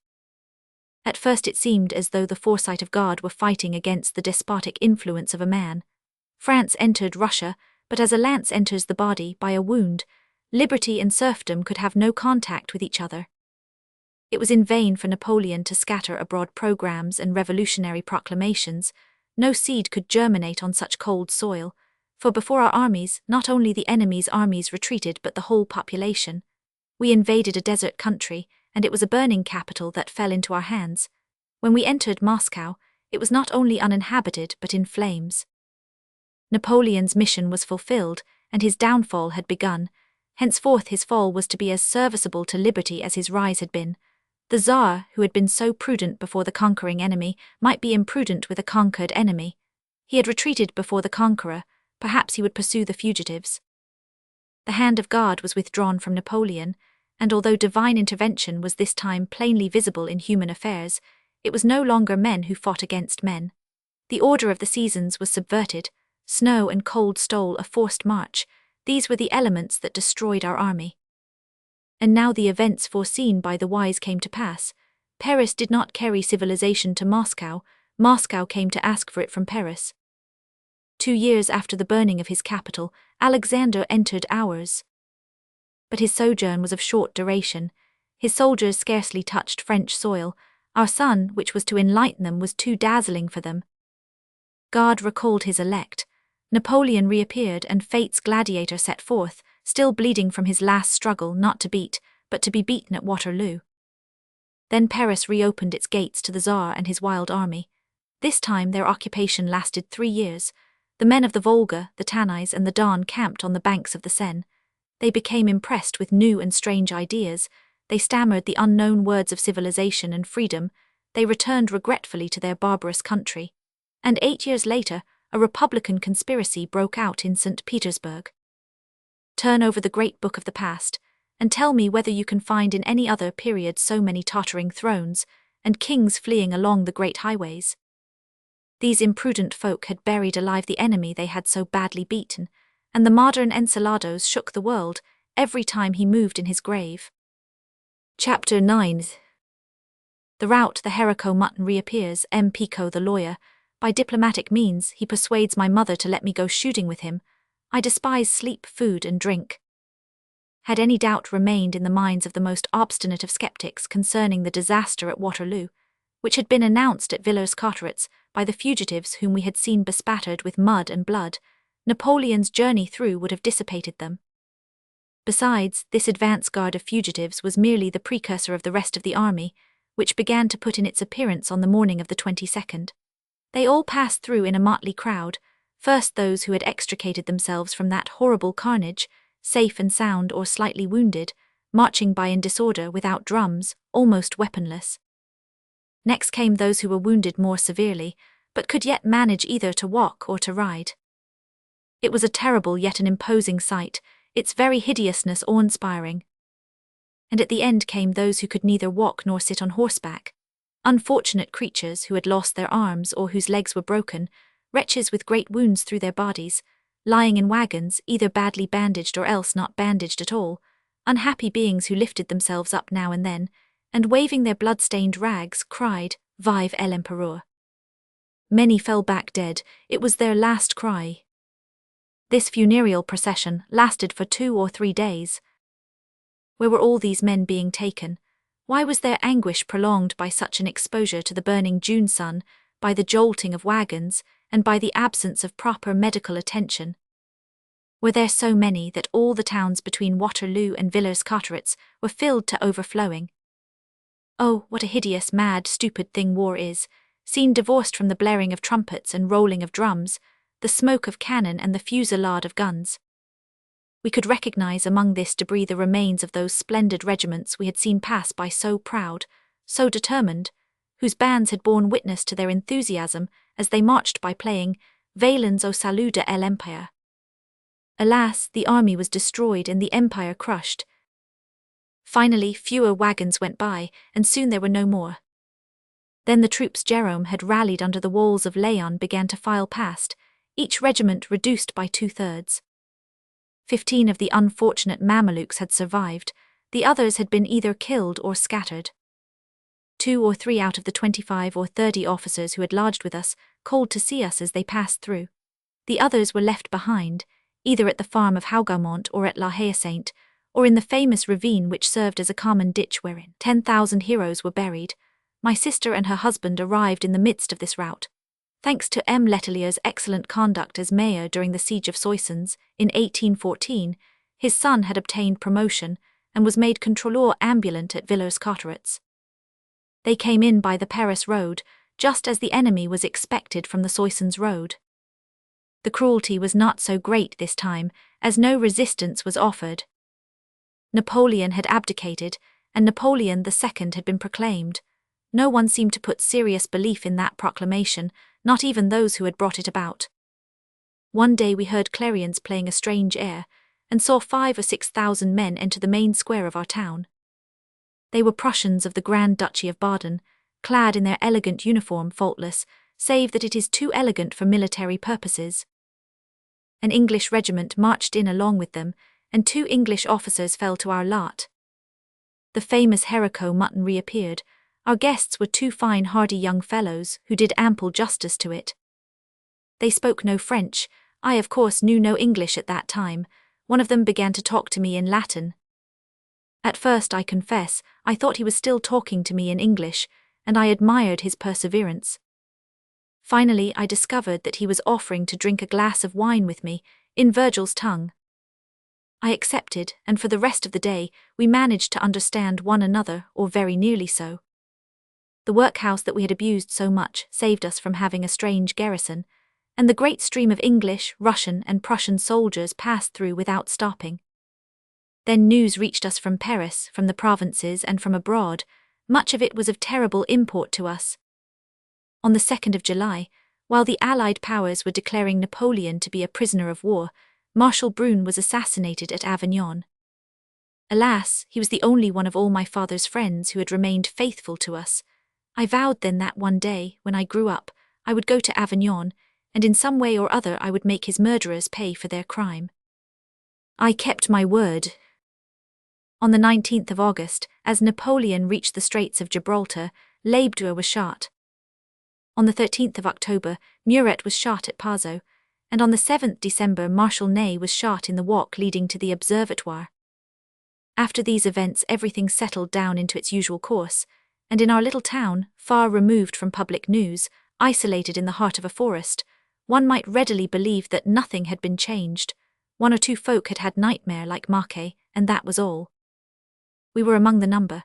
At first it seemed as though the foresight of God were fighting against the despotic influence of a man. France entered Russia, but as a lance enters the body by a wound, liberty and serfdom could have no contact with each other. It was in vain for Napoleon to scatter abroad programs and revolutionary proclamations. No seed could germinate on such cold soil, for before our armies, not only the enemy's armies retreated but the whole population. We invaded a desert country, and it was a burning capital that fell into our hands. When we entered Moscow, it was not only uninhabited but in flames. Napoleon's mission was fulfilled, and his downfall had begun. Henceforth his fall was to be as serviceable to liberty as his rise had been. The Tsar, who had been so prudent before the conquering enemy, might be imprudent with a conquered enemy. He had retreated before the conqueror, perhaps he would pursue the fugitives. The hand of God was withdrawn from Napoleon, and although divine intervention was this time plainly visible in human affairs, it was no longer men who fought against men. The order of the seasons was subverted, snow and cold stole a forced march. These were the elements that destroyed our army. And now the events foreseen by the wise came to pass. Paris did not carry civilization to Moscow, Moscow came to ask for it from Paris. 2 years after the burning of his capital, Alexander entered ours. But his sojourn was of short duration. His soldiers scarcely touched French soil. Our sun, which was to enlighten them, was too dazzling for them. God recalled his elect. Napoleon reappeared, and fate's gladiator set forth, still bleeding from his last struggle, not to beat, but to be beaten at Waterloo. Then Paris reopened its gates to the Tsar and his wild army. This time their occupation lasted 3 years. The men of the Volga, the Tanais and the Don camped on the banks of the Seine. They became impressed with new and strange ideas. They stammered the unknown words of civilization and freedom. They returned regretfully to their barbarous country. And 8 years later, a Republican conspiracy broke out in St. Petersburg. Turn over the great book of the past, and tell me whether you can find in any other period so many tottering thrones, and kings fleeing along the great highways. These imprudent folk had buried alive the enemy they had so badly beaten, and the modern Encelados shook the world every time he moved in his grave. Chapter 9. The rout the Jericho mutton reappears. M. Pico the lawyer. By diplomatic means he persuades my mother to let me go shooting with him. I despise sleep, food and drink. Had any doubt remained in the minds of the most obstinate of skeptics concerning the disaster at Waterloo, which had been announced at Villers-Cotterets by the fugitives whom we had seen bespattered with mud and blood, Napoleon's journey through would have dissipated them. Besides, this advance guard of fugitives was merely the precursor of the rest of the army, which began to put in its appearance on the morning of the 22nd. They all passed through in a motley crowd, first those who had extricated themselves from that horrible carnage, safe and sound or slightly wounded, marching by in disorder without drums, almost weaponless. Next came those who were wounded more severely, but could yet manage either to walk or to ride. It was a terrible yet an imposing sight, its very hideousness awe-inspiring. And at the end came those who could neither walk nor sit on horseback, unfortunate creatures who had lost their arms or whose legs were broken, wretches with great wounds through their bodies, lying in wagons, either badly bandaged or else not bandaged at all, unhappy beings who lifted themselves up now and then, and waving their blood-stained rags, cried, "Vive l'Empereur!" Many fell back dead. It was their last cry. This funereal procession lasted for 2 or 3 days. Where were all these men being taken? Why was their anguish prolonged by such an exposure to the burning June sun, by the jolting of wagons, and by the absence of proper medical attention? Were there so many that all the towns between Waterloo and Villers-Cotterets were filled to overflowing? Oh, what a hideous, mad, stupid thing war is, seen divorced from the blaring of trumpets and rolling of drums, the smoke of cannon and the fusillade of guns. We could recognize among this debris the remains of those splendid regiments we had seen pass by so proud, so determined, whose bands had borne witness to their enthusiasm as they marched by playing Valens au salut de l'Empire. Alas, the army was destroyed and the empire crushed. Finally, fewer wagons went by, and soon there were no more. Then the troops Jerome had rallied under the walls of Laon began to file past, each regiment reduced by 2/3. 15 of the unfortunate Mamelukes had survived, the others had been either killed or scattered. 2 or 3 out of the 25 or 30 officers who had lodged with us called to see us as they passed through. The others were left behind, either at the farm of Hougoumont or at La Hyacinthe, or in the famous ravine which served as a common ditch wherein 10,000 heroes were buried. My sister and her husband arrived in the midst of this rout. Thanks to M. Letelier's excellent conduct as mayor during the siege of Soissons in 1814, his son had obtained promotion and was made contrôleur ambulant at Villers-Cotterets. They came in by the Paris road, just as the enemy was expected from the Soissons road. The cruelty was not so great this time, as no resistance was offered. Napoleon had abdicated, and Napoleon II had been proclaimed. No one seemed to put serious belief in that proclamation, not even those who had brought it about. One day we heard clarions playing a strange air, and saw 5,000 or 6,000 men enter the main square of our town. They were Prussians of the Grand Duchy of Baden, clad in their elegant uniform, faultless, save that it is too elegant for military purposes. An English regiment marched in along with them, and 2 English officers fell to our lot. The famous haricot mutton reappeared. Our guests were 2 fine hardy young fellows who did ample justice to it. They spoke no French. I of course knew no English at that time. One of them began to talk to me in Latin. At first, I confess, I thought he was still talking to me in English, and I admired his perseverance. Finally, I discovered that he was offering to drink a glass of wine with me, in Virgil's tongue. I accepted, and for the rest of the day, we managed to understand one another, or very nearly so. The workhouse that we had abused so much saved us from having a strange garrison, and the great stream of English, Russian, and Prussian soldiers passed through without stopping. Then news reached us from Paris, from the provinces, and from abroad. Much of it was of terrible import to us. On the 2nd of July, while the Allied powers were declaring Napoleon to be a prisoner of war, Marshal Brune was assassinated at Avignon. Alas, he was the only one of all my father's friends who had remained faithful to us. I vowed then that one day, when I grew up, I would go to Avignon, and in some way or other I would make his murderers pay for their crime. I kept my word. On the 19th of August, as Napoleon reached the Straits of Gibraltar, Leibdre was shot. On the 13th of October, Muret was shot at Pazzo, and on the 7th December Marshal Ney was shot in the walk leading to the Observatoire. After these events everything settled down into its usual course, and in our little town, far removed from public news, isolated in the heart of a forest, one might readily believe that nothing had been changed. 1 or 2 folk had had nightmare like Marquet, and that was all. We were among the number.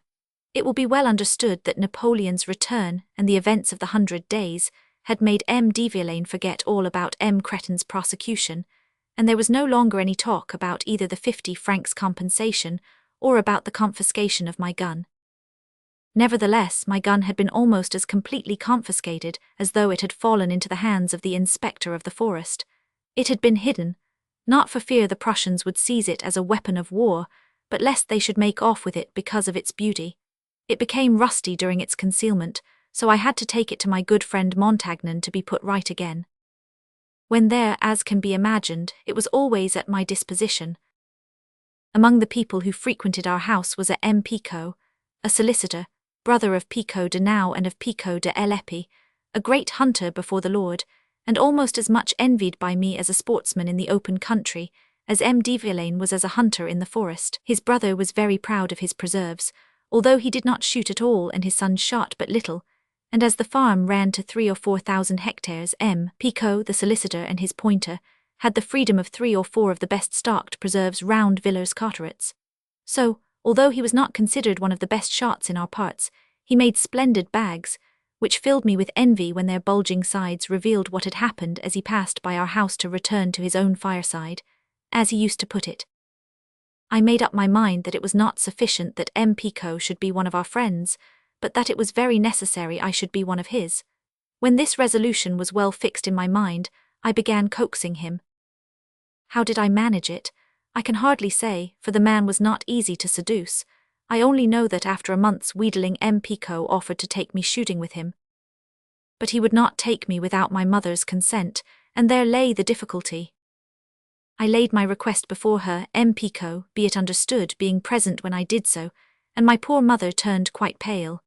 It will be well understood that Napoleon's return and the events of the 100 Days had made M. de Villaine forget all about M. Creton's prosecution, and there was no longer any talk about either the 50 francs compensation or about the confiscation of my gun. Nevertheless, my gun had been almost as completely confiscated as though it had fallen into the hands of the inspector of the forest. It had been hidden, not for fear the Prussians would seize it as a weapon of war, but lest they should make off with it because of its beauty. It became rusty during its concealment, so I had to take it to my good friend Montagnon to be put right again. When there, as can be imagined, it was always at my disposition. Among the people who frequented our house was a M. Picot, a solicitor, brother of Pico de Nau and of Pico de Elepi, a great hunter before the Lord, and almost as much envied by me as a sportsman in the open country, as M. de Villaine was as a hunter in the forest. His brother was very proud of his preserves, although he did not shoot at all and his son shot but little, and as the farm ran to 3,000 or 4,000 hectares, M. Pico, the solicitor, and his pointer had the freedom of 3 or 4 of the best-stocked preserves round Villers Cotterets. So, although he was not considered one of the best shots in our parts, he made splendid bags, which filled me with envy when their bulging sides revealed what had happened as he passed by our house to return to his own fireside, as he used to put it. I made up my mind that it was not sufficient that M. Pico should be one of our friends, but that it was very necessary I should be one of his. When this resolution was well fixed in my mind, I began coaxing him. How did I manage it? I can hardly say, for the man was not easy to seduce. I only know that after a month's wheedling M. Pico offered to take me shooting with him. But he would not take me without my mother's consent, and there lay the difficulty. I laid my request before her, M. Pico, be it understood, being present when I did so, and my poor mother turned quite pale.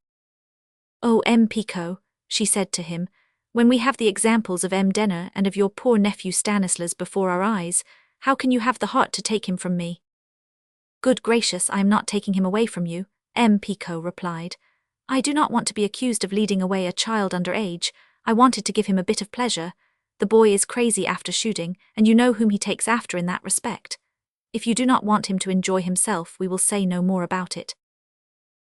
"Oh, M. Pico," she said to him, "when we have the examples of M. Denner and of your poor nephew Stanislas before our eyes, how can you have the heart to take him from me?" "Good gracious, I am not taking him away from you," M. Pico replied. "I do not want to be accused of leading away a child under age. I wanted to give him a bit of pleasure. The boy is crazy after shooting, and you know whom he takes after in that respect. If you do not want him to enjoy himself, we will say no more about it."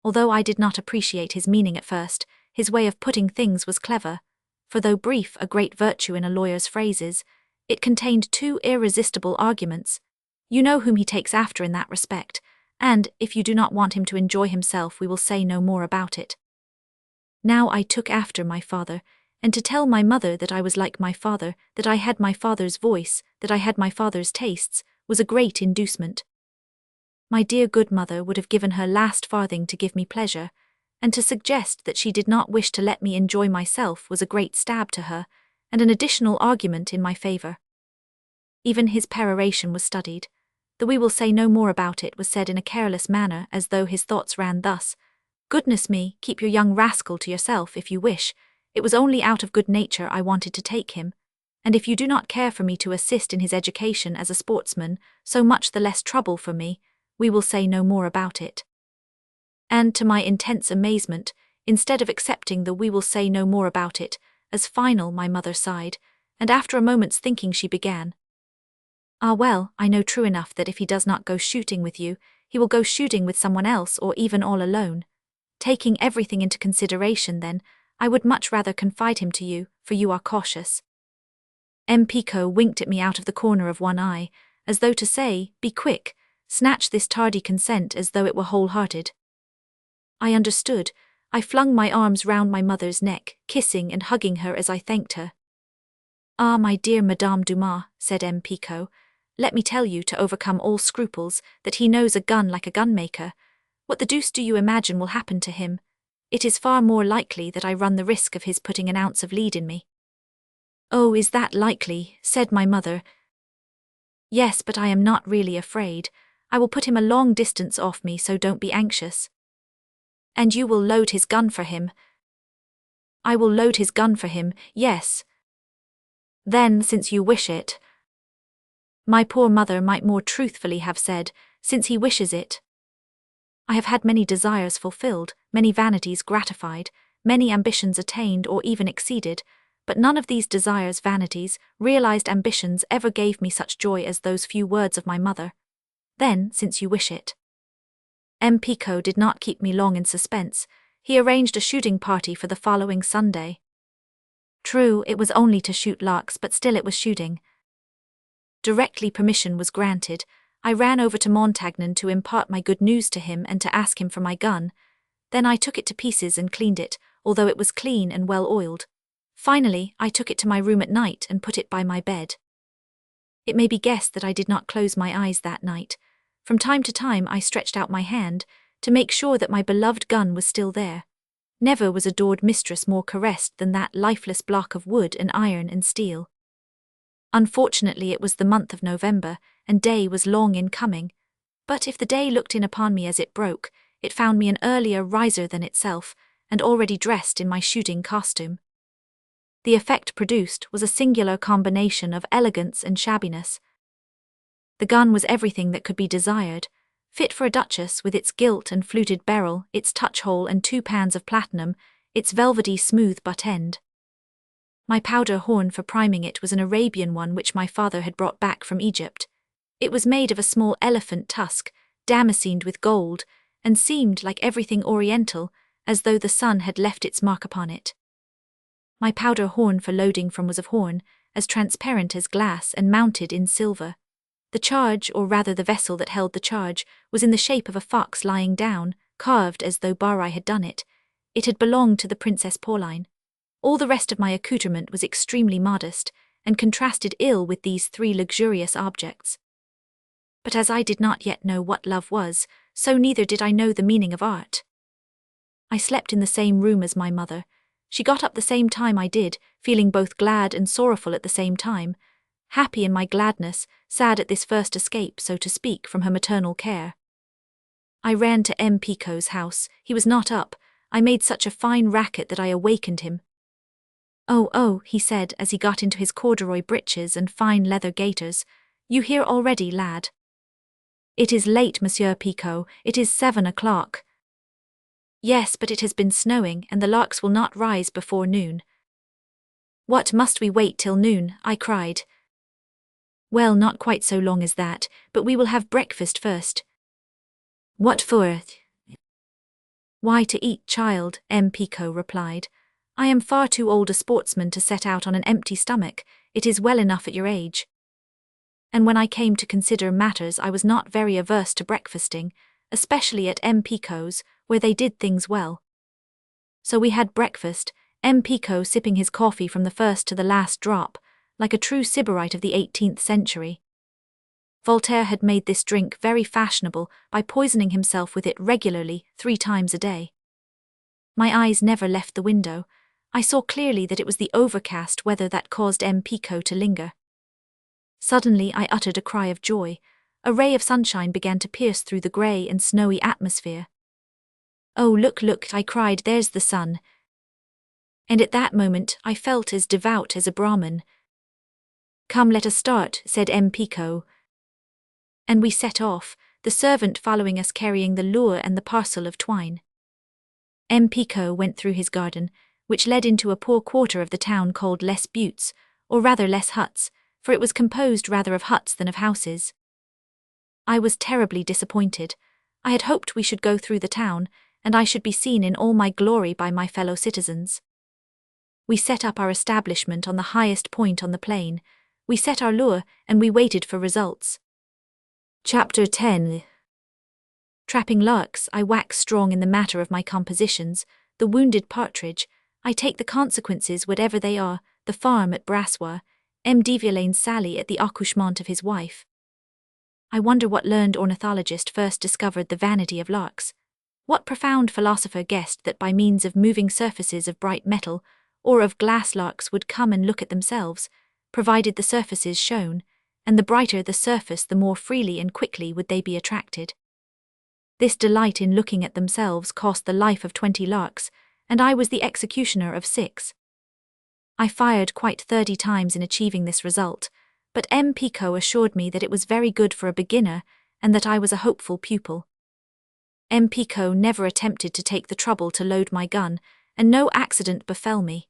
Although I did not appreciate his meaning at first, his way of putting things was clever, for though brief, a great virtue in a lawyer's phrases, it contained 2 irresistible arguments. You know whom he takes after in that respect, and, if you do not want him to enjoy himself, we will say no more about it. Now I took after my father, and to tell my mother that I was like my father, that I had my father's voice, that I had my father's tastes, was a great inducement. My dear good mother would have given her last farthing to give me pleasure, and to suggest that she did not wish to let me enjoy myself was a great stab to her, and an additional argument in my favour. Even his peroration was studied. The "we will say no more about it" was said in a careless manner, as though his thoughts ran thus: "Goodness me, keep your young rascal to yourself if you wish. It was only out of good nature I wanted to take him, and if you do not care for me to assist in his education as a sportsman, so much the less trouble for me. We will say no more about it." And to my intense amazement, instead of accepting the "we will say no more about it" as final, my mother sighed, and after a moment's thinking she began. "Ah well, I know true enough that if he does not go shooting with you, he will go shooting with someone else or even all alone. Taking everything into consideration then, I would much rather confide him to you, for you are cautious." M. Pico winked at me out of the corner of one eye, as though to say, "Be quick, snatch this tardy consent as though it were wholehearted." I understood. I flung my arms round my mother's neck, kissing and hugging her as I thanked her. "Ah, my dear Madame Dumas," said M. Pico, "let me tell you, to overcome all scruples, that he knows a gun like a gunmaker. What the deuce do you imagine will happen to him? It is far more likely that I run the risk of his putting an ounce of lead in me." "Oh, is that likely?" said my mother. "Yes, but I am not really afraid. I will put him a long distance off me, so don't be anxious." "And you will load his gun for him?" "I will load his gun for him, yes." "Then, since you wish it." My poor mother might more truthfully have said, "since he wishes it." I have had many desires fulfilled, many vanities gratified, many ambitions attained or even exceeded, but none of these desires, vanities, realized ambitions ever gave me such joy as those few words of my mother. "Then, since you wish it." M. Pico did not keep me long in suspense. He arranged a shooting party for the following Sunday. True, it was only to shoot larks, but still it was shooting. Directly permission was granted, I ran over to Montagnon to impart my good news to him and to ask him for my gun. Then I took it to pieces and cleaned it, although it was clean and well oiled. Finally, I took it to my room at night and put it by my bed. It may be guessed that I did not close my eyes that night. From time to time I stretched out my hand, to make sure that my beloved gun was still there. Never was adored mistress more caressed than that lifeless block of wood and iron and steel. Unfortunately it was the month of November, and day was long in coming. But if the day looked in upon me as it broke, it found me an earlier riser than itself, and already dressed in my shooting costume. The effect produced was a singular combination of elegance and shabbiness. The gun was everything that could be desired, fit for a duchess with its gilt and fluted barrel, its touch-hole and 2 pans of platinum, its velvety smooth butt end. My powder horn for priming it was an Arabian one which my father had brought back from Egypt. It was made of a small elephant tusk, damascened with gold, and seemed like everything oriental, as though the sun had left its mark upon it. My powder horn for loading from was of horn, as transparent as glass and mounted in silver. The charge, or rather the vessel that held the charge, was in the shape of a fox lying down, carved as though Bari had done it. It had belonged to the Princess Pauline. All the rest of my accoutrement was extremely modest, and contrasted ill with these 3 luxurious objects. But as I did not yet know what love was, so neither did I know the meaning of art. I slept in the same room as my mother. She got up the same time I did, feeling both glad and sorrowful at the same time, happy in my gladness, sad at this first escape, so to speak, from her maternal care. I ran to M. Picot's house. He was not up. I made such a fine racket that I awakened him. Oh, he said as he got into his corduroy breeches and fine leather gaiters, "You here already, lad?" "It is late, Monsieur Picot. It is 7 o'clock. "Yes, but it has been snowing, and the larks will not rise before noon." "What, must we wait till noon?" I cried. "Well, not quite so long as that, but we will have breakfast first." "What for?" "Why, to eat, child," M. Picot replied. "I am far too old a sportsman to set out on an empty stomach. It is well enough at your age." And when I came to consider matters, I was not very averse to breakfasting, especially at M. Picot's, where they did things well. So we had breakfast, M. Picot sipping his coffee from the first to the last drop, like a true sybarite of the 18th century. Voltaire had made this drink very fashionable by poisoning himself with it regularly 3 times a day. My eyes never left the window. I saw clearly that it was the overcast weather that caused M. Picot to linger. Suddenly I uttered a cry of joy. A ray of sunshine began to pierce through the grey and snowy atmosphere. "Oh, look, look," I cried, "there's the sun." And at that moment I felt as devout as a Brahmin. "Come, let us start," said M. Picot. And we set off, the servant following us carrying the lure and the parcel of twine. M. Picot went through his garden, which led into a poor quarter of the town called Les Buttes, or rather Les Huts, for it was composed rather of huts than of houses. I was terribly disappointed. I had hoped we should go through the town, and I should be seen in all my glory by my fellow citizens. We set up our establishment on the highest point on the plain. We set our lure, and we waited for results. Chapter 10. Trapping larks, I wax strong in the matter of my compositions. The wounded partridge, I take the consequences whatever they are, the farm at Brassois, M. de Violain's sally at the accouchement of his wife. I wonder what learned ornithologist first discovered the vanity of larks. What profound philosopher guessed that by means of moving surfaces of bright metal, or of glass, larks would come and look at themselves, provided the surfaces shone, and the brighter the surface the more freely and quickly would they be attracted. This delight in looking at themselves cost the life of 20 larks, and I was the executioner of 6. I fired quite 30 times in achieving this result, but M. Picot assured me that it was very good for a beginner, and that I was a hopeful pupil. M. Picot never attempted to take the trouble to load my gun, and no accident befell me.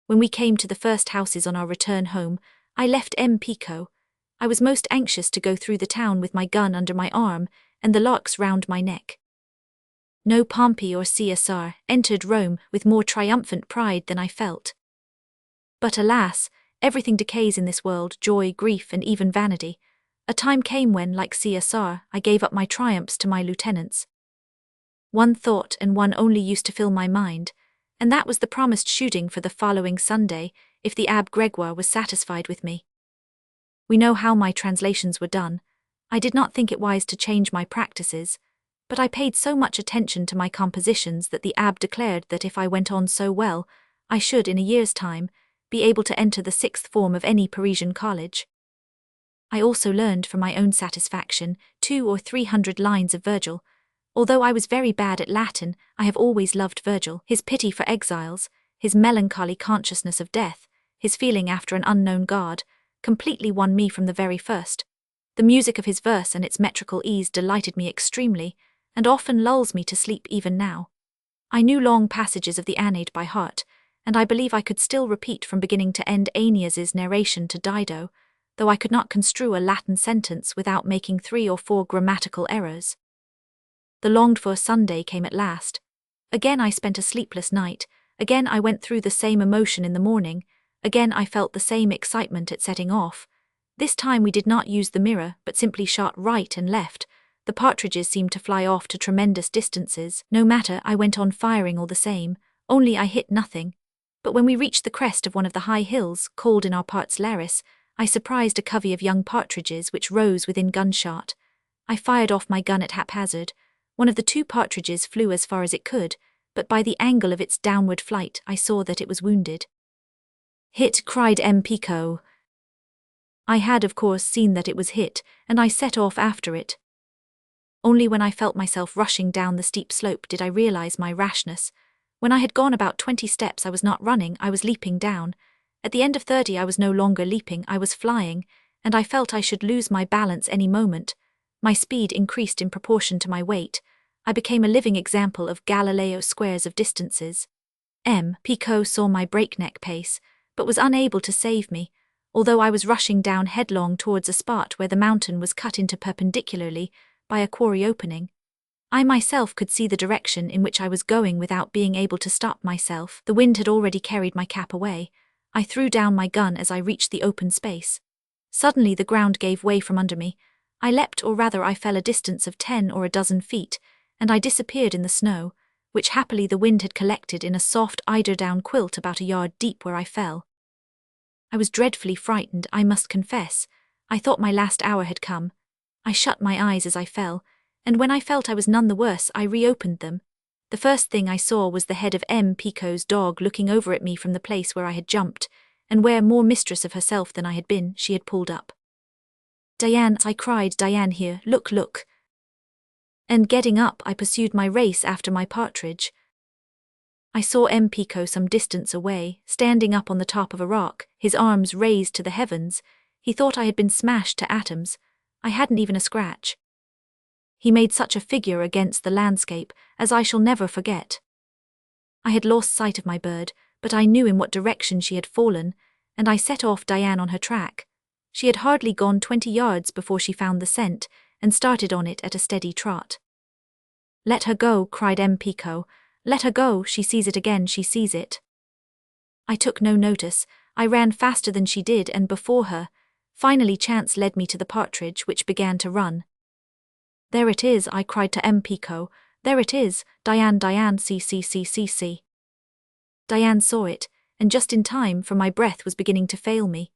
When we came to the first houses on our return home, I left M. Picot. I was most anxious to go through the town with my gun under my arm, and the larks round my neck. No Pompey or Caesar entered Rome with more triumphant pride than I felt. But alas, everything decays in this world, joy, grief, and even vanity. A time came when, like Caesar, I gave up my triumphs to my lieutenants. One thought and one only used to fill my mind, and that was the promised shooting for the following Sunday, if the Abbé Gregoire was satisfied with me. We know how my translations were done. I did not think it wise to change my practices, but I paid so much attention to my compositions that the Abbé declared that if I went on so well, I should, in a year's time, be able to enter the 6th form of any Parisian college. I also learned for my own satisfaction 200 or 300 lines of Virgil. Although I was very bad at Latin, I have always loved Virgil. His pity for exiles, his melancholy consciousness of death, his feeling after an unknown god, completely won me from the very first. The music of his verse and its metrical ease delighted me extremely, and often lulls me to sleep even now. I knew long passages of the Aeneid by heart, and I believe I could still repeat from beginning to end Aeneas's narration to Dido, though I could not construe a Latin sentence without making 3 or 4 grammatical errors. The longed-for Sunday came at last. Again I spent a sleepless night, again I went through the same emotion in the morning, again I felt the same excitement at setting off. This time we did not use the mirror, but simply shot right and left. The partridges seemed to fly off to tremendous distances. No matter, I went on firing all the same, only I hit nothing. But when we reached the crest of one of the high hills, called in our parts Laris, I surprised a covey of young partridges which rose within gunshot. I fired off my gun at haphazard. One of the 2 partridges flew as far as it could, but by the angle of its downward flight I saw that it was wounded. "Hit!" cried M. Pico. I had of course seen that it was hit, and I set off after it. Only when I felt myself rushing down the steep slope did I realize my rashness. When I had gone about 20 steps I was not running, I was leaping down. At the end of 30 I was no longer leaping, I was flying, and I felt I should lose my balance any moment. My speed increased in proportion to my weight. I became a living example of Galileo squares of distances. M. Pico saw my breakneck pace, but was unable to save me, although I was rushing down headlong towards a spot where the mountain was cut into perpendicularly by a quarry opening. I myself could see the direction in which I was going without being able to stop myself. The wind had already carried my cap away. I threw down my gun as I reached the open space. Suddenly the ground gave way from under me. I leapt, or rather I fell a distance of 10 or a dozen feet, and I disappeared in the snow, which happily the wind had collected in a soft eiderdown quilt about a yard deep where I fell. I was dreadfully frightened, I must confess. I thought my last hour had come. I shut my eyes as I fell, and when I felt I was none the worse, I reopened them. The first thing I saw was the head of M. Pico's dog looking over at me from the place where I had jumped, and where, more mistress of herself than I had been, she had pulled up. "Diane," I cried, "Diane here, look, look." And getting up, I pursued my race after my partridge. I saw M. Pico some distance away, standing up on the top of a rock, his arms raised to the heavens. He thought I had been smashed to atoms. I hadn't even a scratch. He made such a figure against the landscape as I shall never forget. I had lost sight of my bird, but I knew in what direction she had fallen, and I set off Diane on her track. She had hardly gone 20 yards before she found the scent, and started on it at a steady trot. "Let her go," cried M. Pico. "Let her go, she sees it again, she sees it." I took no notice. I ran faster than she did and before her. Finally chance led me to the partridge, which began to run. "There it is," I cried to M. Pico. "There it is, Diane, Diane, see. Diane saw it, and just in time, for my breath was beginning to fail me.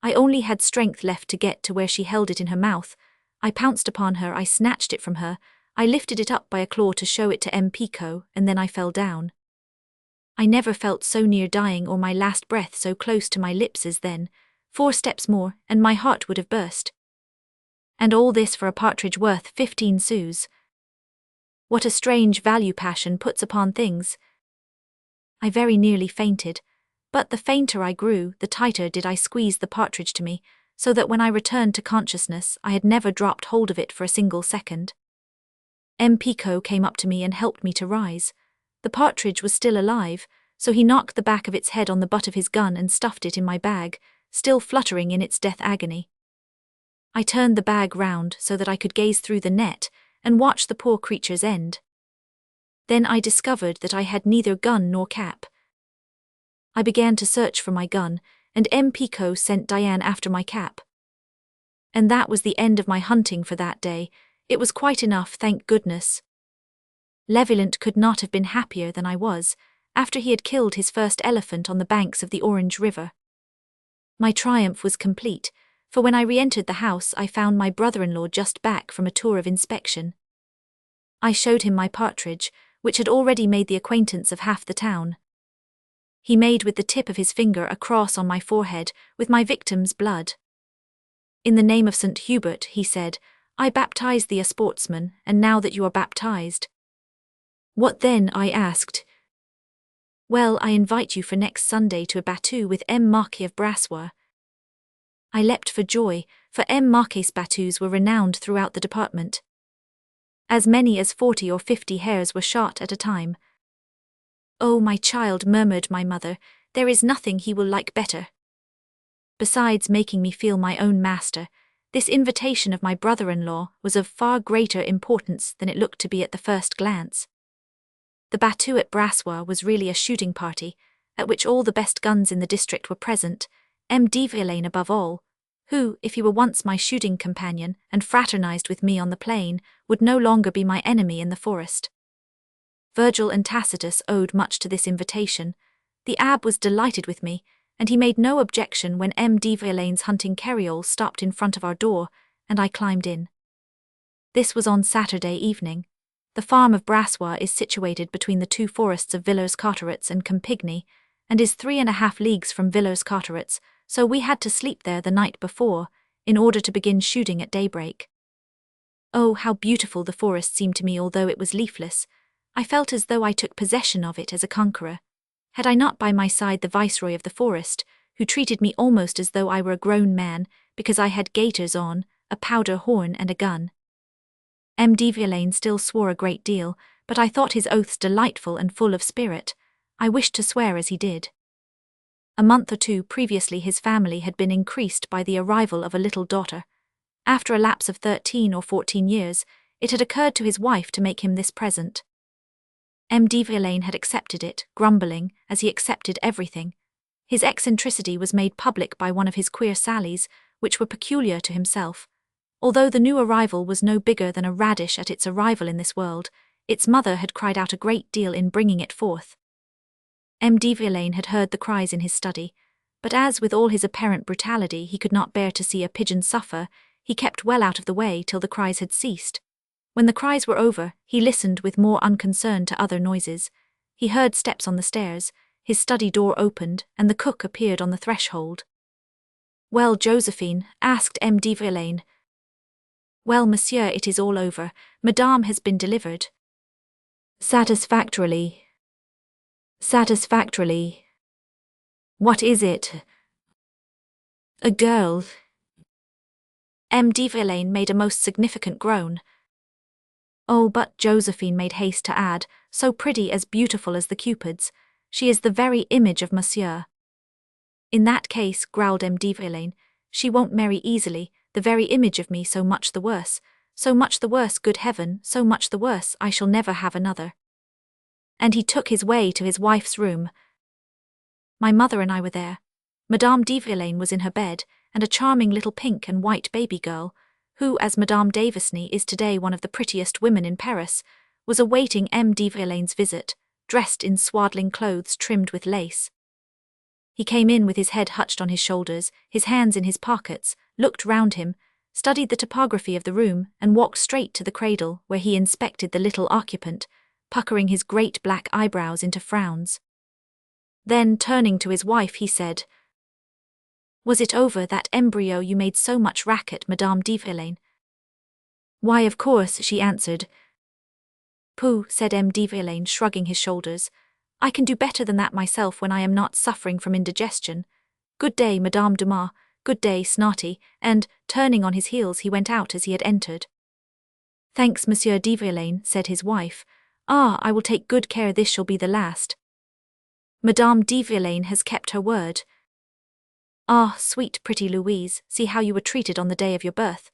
I only had strength left to get to where she held it in her mouth. I pounced upon her, I snatched it from her, I lifted it up by a claw to show it to M. Pico, and then I fell down. I never felt so near dying or my last breath so close to my lips as then. 4 steps more, and my heart would have burst. And all this for a partridge worth 15 sous. What a strange value passion puts upon things. I very nearly fainted, but the fainter I grew, the tighter did I squeeze the partridge to me, so that when I returned to consciousness I had never dropped hold of it for a single second. M. Pico came up to me and helped me to rise. The partridge was still alive, so he knocked the back of its head on the butt of his gun and stuffed it in my bag, still fluttering in its death agony. I turned the bag round so that I could gaze through the net and watch the poor creature's end. Then I discovered that I had neither gun nor cap. I began to search for my gun, and M. Pico sent Diane after my cap. And that was the end of my hunting for that day. It was quite enough, thank goodness. Levaillant could not have been happier than I was, after he had killed his first elephant on the banks of the Orange River. My triumph was complete, for when I re-entered the house I found my brother-in-law just back from a tour of inspection. I showed him my partridge, which had already made the acquaintance of half the town. He made with the tip of his finger a cross on my forehead with my victim's blood. "In the name of St. Hubert," he said, I baptized thee a sportsman, and now that you are baptized. What then? I asked. Well, I invite you for next Sunday to a battue with M. Marquis of Brassois. I leapt for joy, for M. Marquis' battues were renowned throughout the department. As many as 40 or 50 hares were shot at a time. Oh, my child, murmured my mother, there is nothing he will like better. Besides making me feel my own master, this invitation of my brother-in-law was of far greater importance than it looked to be at the first glance. The battue at Brassois was really a shooting party, at which all the best guns in the district were present, M. de Villaine above all, who, if he were once my shooting companion and fraternized with me on the plain, would no longer be my enemy in the forest. Virgil and Tacitus owed much to this invitation. The abbé was delighted with me, and he made no objection when M. de Villaine's hunting carriole stopped in front of our door, and I climbed in. This was on Saturday evening. The farm of Brassois is situated between the two forests of Villers-Cotterets and Campigny, and is 3.5 leagues from Villers-Cotterets, so we had to sleep there the night before, in order to begin shooting at daybreak. Oh, how beautiful the forest seemed to me, although it was leafless. I felt as though I took possession of it as a conqueror. Had I not by my side the viceroy of the forest, who treated me almost as though I were a grown man, because I had gaiters on, a powder horn and a gun. M. de Villaine still swore a great deal, but I thought his oaths delightful and full of spirit. I wished to swear as he did. A month or two previously his family had been increased by the arrival of a little daughter. After a lapse of 13 or 14 years, it had occurred to his wife to make him this present. M. de Villaine had accepted it, grumbling, as he accepted everything. His eccentricity was made public by one of his queer sallies, which were peculiar to himself. Although the new arrival was no bigger than a radish at its arrival in this world, its mother had cried out a great deal in bringing it forth. M. de Villaine had heard the cries in his study, but as with all his apparent brutality he could not bear to see a pigeon suffer, he kept well out of the way till the cries had ceased. When the cries were over, he listened with more unconcern to other noises. He heard steps on the stairs, his study door opened, and the cook appeared on the threshold. "Well, Josephine?" asked M. de Villaine. "Well, monsieur, it is all over. Madame has been delivered." Satisfactorily. Satisfactorily. What is it? A girl. M. de Villaine made a most significant groan. "Oh, but," Josephine made haste to add, "so pretty as beautiful as the Cupids. She is the very image of monsieur." "In that case," growled M. de Villaine, "she won't marry easily. The very image of me, so much the worse. So much the worse, good heaven, so much the worse, I shall never have another." And he took his way to his wife's room. My mother and I were there. Madame de Villaine was in her bed, and a charming little pink and white baby girl, who, as Madame Davesney is today one of the prettiest women in Paris, was awaiting M. de Villaine's visit, dressed in swaddling clothes trimmed with lace. He came in with his head hutched on his shoulders, his hands in his pockets, looked round him, studied the topography of the room, and walked straight to the cradle, where he inspected the little occupant, puckering his great black eyebrows into frowns. Then, turning to his wife, he said, "Was it over that embryo you made so much racket, Madame de Villaine?" "Why, of course," she answered. "Pooh," said M. de Villaine, shrugging his shoulders. "I can do better than that myself when I am not suffering from indigestion. Good day, Madame Dumas, good day, Snarty," and, turning on his heels, he went out as he had entered. "Thanks, Monsieur de Villaine," said his wife. "Ah, I will take good care this shall be the last. Madame de Villaine has kept her word. Ah, sweet pretty Louise, see how you were treated on the day of your birth.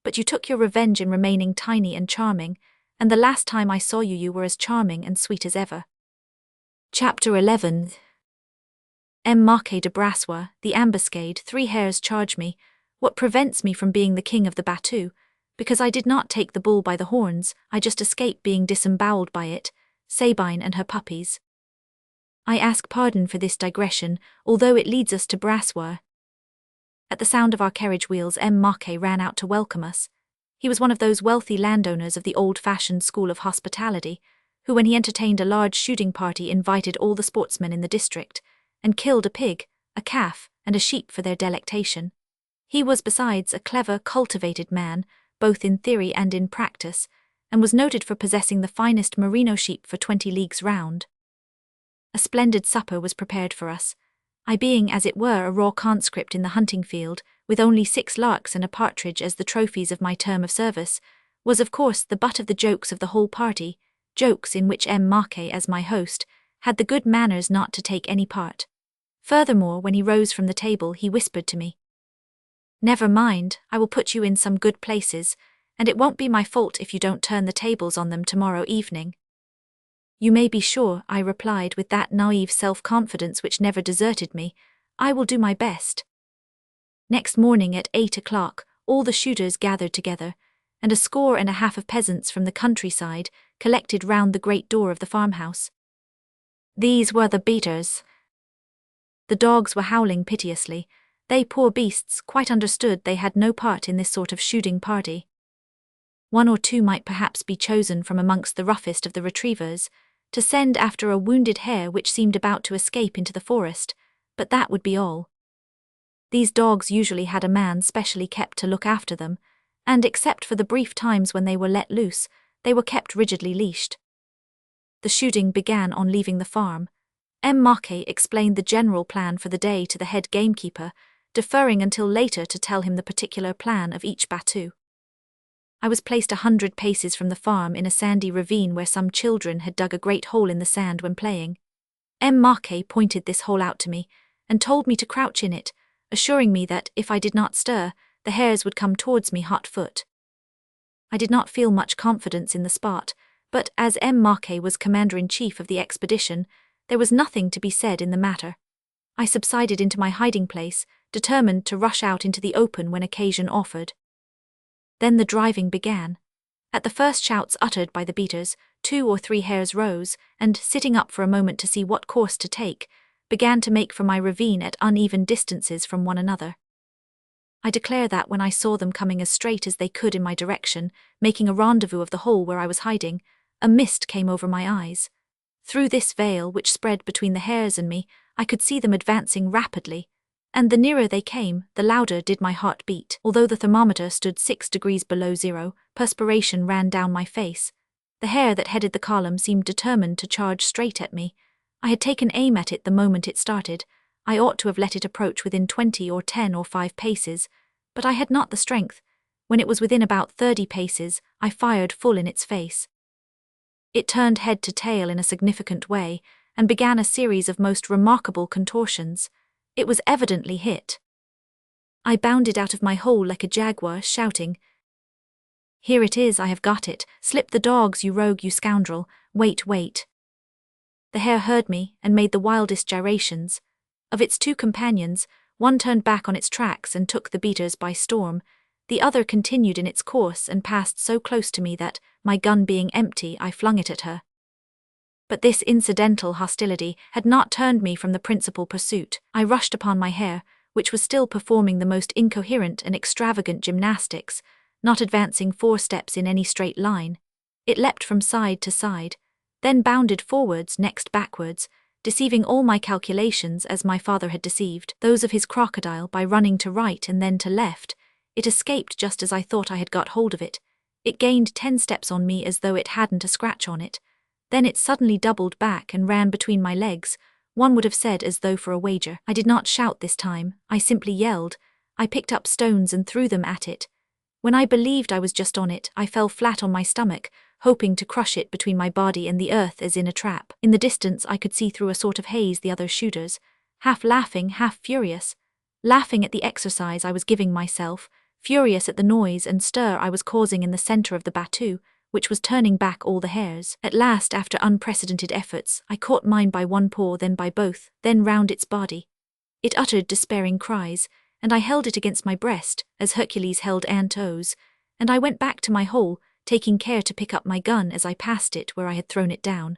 But you took your revenge in remaining tiny and charming, and the last time I saw you you were as charming and sweet as ever." Chapter 11. M. Marquis de Brassois, the ambuscade, 3 hares charge me. What prevents me from being the king of the battue? Because I did not take the bull by the horns, I just escaped being disemboweled by it, Sabine and her puppies. I ask pardon for this digression, although it leads us to Brassois. At the sound of our carriage wheels, M. Marquis ran out to welcome us. He was one of those wealthy landowners of the old-fashioned school of hospitality, who when he entertained a large shooting party invited all the sportsmen in the district, and killed a pig, a calf, and a sheep for their delectation. He was besides a clever, cultivated man, both in theory and in practice, and was noted for possessing the finest merino sheep for 20 leagues round. A splendid supper was prepared for us, I being as it were a raw conscript in the hunting field, with only 6 larks and a partridge as the trophies of my term of service, was of course the butt of the jokes of the whole party, jokes in which M. Marquet, as my host, had the good manners not to take any part. Furthermore, when he rose from the table, he whispered to me, "Never mind, I will put you in some good places, and it won't be my fault if you don't turn the tables on them tomorrow evening." "You may be sure," I replied with that naive self-confidence which never deserted me, "I will do my best." Next morning at 8 o'clock, all the shooters gathered together, and 1.5 of peasants from the countryside collected round the great door of the farmhouse. These were the beaters. The dogs were howling piteously. They, poor beasts, quite understood they had no part in this sort of shooting party. 1 or 2 might perhaps be chosen from amongst the roughest of the retrievers, to send after a wounded hare which seemed about to escape into the forest, but that would be all. These dogs usually had a man specially kept to look after them, and except for the brief times when they were let loose, they were kept rigidly leashed. The shooting began on leaving the farm. M. Marquet explained the general plan for the day to the head gamekeeper, deferring until later to tell him the particular plan of each battue. I was placed 100 paces from the farm in a sandy ravine where some children had dug a great hole in the sand when playing. M. Marquet pointed this hole out to me, and told me to crouch in it, assuring me that, if I did not stir, the hares would come towards me hot-foot. I did not feel much confidence in the spot, but as M. Marquet was commander-in-chief of the expedition, there was nothing to be said in the matter. I subsided into my hiding-place, determined to rush out into the open when occasion offered. Then the driving began. At the first shouts uttered by the beaters, 2 or 3 hares rose, and, sitting up for a moment to see what course to take, began to make for my ravine at uneven distances from one another. I declare that when I saw them coming as straight as they could in my direction, making a rendezvous of the hole where I was hiding, a mist came over my eyes. Through this veil which spread between the hares and me, I could see them advancing rapidly, and the nearer they came, the louder did my heart beat. Although the thermometer stood 6 degrees below zero, perspiration ran down my face. The hare that headed the column seemed determined to charge straight at me. I had taken aim at it the moment it started. I ought to have let it approach within 20 or 10 or 5 paces, but I had not the strength. When it was within about 30 paces, I fired full in its face. It turned head to tail in a significant way, and began a series of most remarkable contortions. It was evidently hit. I bounded out of my hole like a jaguar, shouting, "Here it is, I have got it. Slip the dogs, you rogue, you scoundrel. Wait, wait." The hare heard me, and made the wildest gyrations. Of its 2 companions, one turned back on its tracks and took the beaters by storm. The other continued in its course and passed so close to me that, my gun being empty, I flung it at her. But this incidental hostility had not turned me from the principal pursuit. I rushed upon my hare, which was still performing the most incoherent and extravagant gymnastics, not advancing 4 steps in any straight line. It leapt from side to side, then bounded forwards, next backwards, deceiving all my calculations as my father had deceived those of his crocodile by running to right and then to left. It escaped just as I thought I had got hold of it. It gained 10 steps on me as though it hadn't a scratch on it. Then it suddenly doubled back and ran between my legs, one would have said as though for a wager. I did not shout this time, I simply yelled. I picked up stones and threw them at it. When I believed I was just on it, I fell flat on my stomach, hoping to crush it between my body and the earth as in a trap. In the distance I could see through a sort of haze the other shooters, half laughing, half furious. Laughing at the exercise I was giving myself, furious at the noise and stir I was causing in the centre of the battue, which was turning back all the hares. At last, after unprecedented efforts, I caught mine by one paw, then by both, then round its body. It uttered despairing cries, and I held it against my breast, as Hercules held Antos, and I went back to my hole, taking care to pick up my gun as I passed it where I had thrown it down.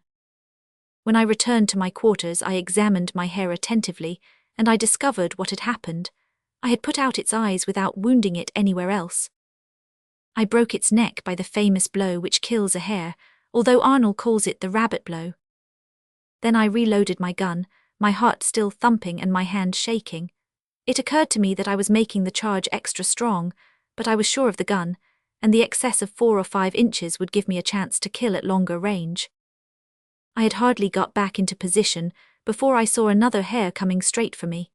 When I returned to my quarters, I examined my hare attentively, and I discovered what had happened. I had put out its eyes without wounding it anywhere else. I broke its neck by the famous blow which kills a hare, although Arnold calls it the rabbit blow. Then I reloaded my gun, my heart still thumping and my hand shaking. It occurred to me that I was making the charge extra strong, but I was sure of the gun, and the excess of 4 or 5 inches would give me a chance to kill at longer range. I had hardly got back into position before I saw another hare coming straight for me.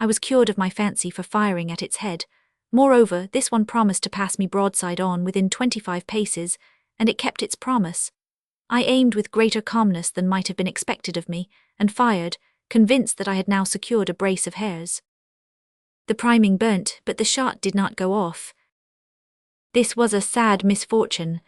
I was cured of my fancy for firing at its head. Moreover, this one promised to pass me broadside on within 25 paces, and it kept its promise. I aimed with greater calmness than might have been expected of me, and fired, convinced that I had now secured a brace of hares. The priming burnt, but the shot did not go off. This was a sad misfortune.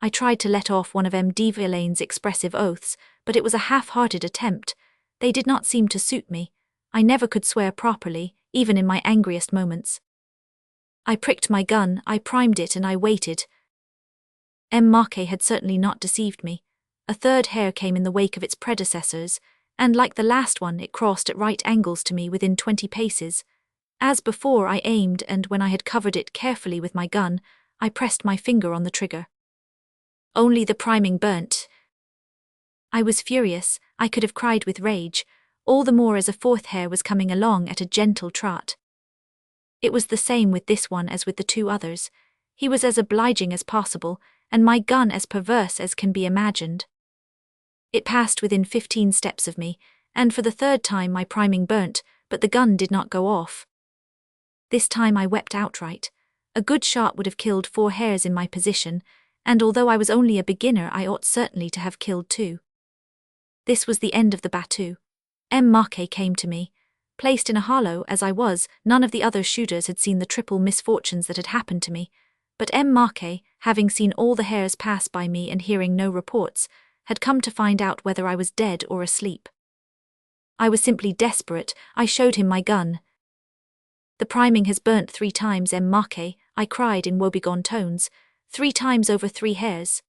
I tried to let off one of M. de Villain's expressive oaths, but it was a half-hearted attempt. They did not seem to suit me. I never could swear properly, even in my angriest moments. I pricked my gun, I primed it, and I waited. M. Marquet had certainly not deceived me. A third hare came in the wake of its predecessors, and like the last one, it crossed at right angles to me within 20 paces. As before, I aimed, and when I had covered it carefully with my gun, I pressed my finger on the trigger. Only the priming burnt. I was furious. I could have cried with rage, all the more as a fourth hare was coming along at a gentle trot. It was the same with this one as with the 2 others. He was as obliging as possible, and my gun as perverse as can be imagined. It passed within 15 steps of me, and for the 3rd time my priming burnt, but the gun did not go off. This time I wept outright. A good shot would have killed 4 hares in my position, and although I was only a beginner, I ought certainly to have killed 2. This was the end of the battue. M. Marquet came to me. Placed in a hollow as I was, none of the other shooters had seen the triple misfortunes that had happened to me, but M. Marquet, having seen all the hares pass by me and hearing no reports, had come to find out whether I was dead or asleep. I was simply desperate. I showed him my gun. "The priming has burnt 3 times, M. Marquet," I cried in woebegone tones. 3 times over 3 hares.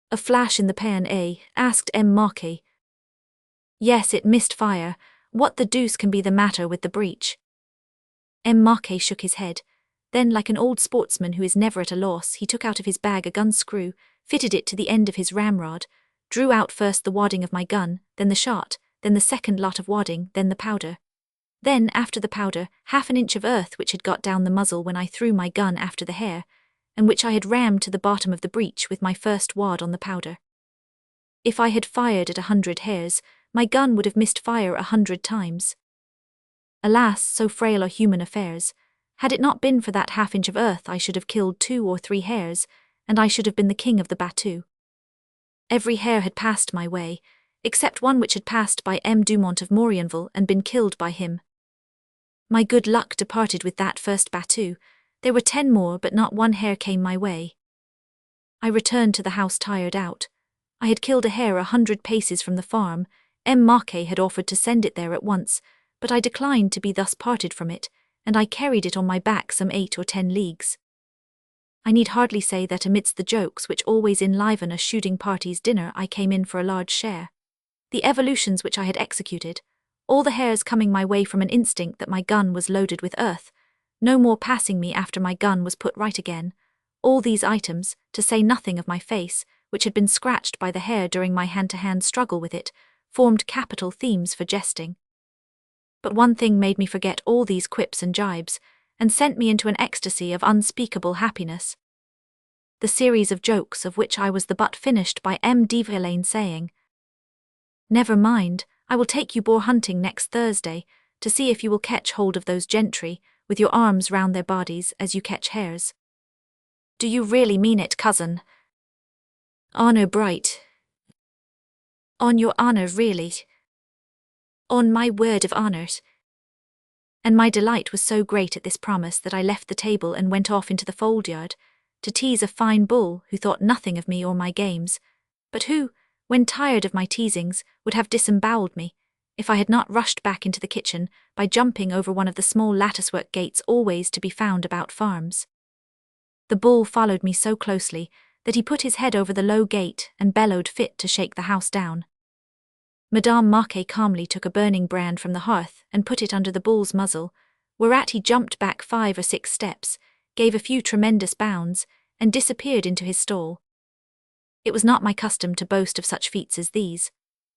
"A flash in the pan, eh?" asked M. Marquet. "Yes, it missed fire. What the deuce can be the matter with the breech?" M. Marquet shook his head. Then, like an old sportsman who is never at a loss, he took out of his bag a gun screw, fitted it to the end of his ramrod, drew out first the wadding of my gun, then the shot, then the second lot of wadding, then the powder. Then, after the powder, half an inch of earth which had got down the muzzle when I threw my gun after the hare, and which I had rammed to the bottom of the breech with my first wad on the powder. If I had fired at 100 hares, my gun would have missed fire 100 times. Alas, so frail are human affairs. Had it not been for that half inch of earth, I should have killed 2 or 3 hares, and I should have been the king of the battue. Every hare had passed my way, except one which had passed by M. Dumont of Maurienville and been killed by him. My good luck departed with that first battue. There were 10 more, but not one hare came my way. I returned to the house tired out. I had killed a hare 100 paces from the farm. M. Marquet had offered to send it there at once, but I declined to be thus parted from it, and I carried it on my back some 8 or 10 leagues. I need hardly say that amidst the jokes which always enliven a shooting party's dinner, I came in for a large share. The evolutions which I had executed, all the hares coming my way from an instinct that my gun was loaded with earth, no more passing me after my gun was put right again, all these items, to say nothing of my face, which had been scratched by the hare during my hand-to-hand struggle with it, formed capital themes for jesting. But one thing made me forget all these quips and jibes, and sent me into an ecstasy of unspeakable happiness. The series of jokes of which I was the butt finished by M. de Villain saying, "Never mind, I will take you boar hunting next Thursday, to see if you will catch hold of those gentry, with your arms round their bodies as you catch hares." "Do you really mean it, cousin?" "Honour bright." "On your honour, really?" "On my word of honour." And my delight was so great at this promise that I left the table and went off into the fold yard, to tease a fine bull who thought nothing of me or my games, but who, when tired of my teasings, would have disembowelled me, if I had not rushed back into the kitchen by jumping over one of the small latticework gates always to be found about farms. The bull followed me so closely that he put his head over the low gate and bellowed fit to shake the house down. Madame Marquet calmly took a burning brand from the hearth and put it under the bull's muzzle, whereat he jumped back 5 or 6 steps, gave a few tremendous bounds, and disappeared into his stall. It was not my custom to boast of such feats as these.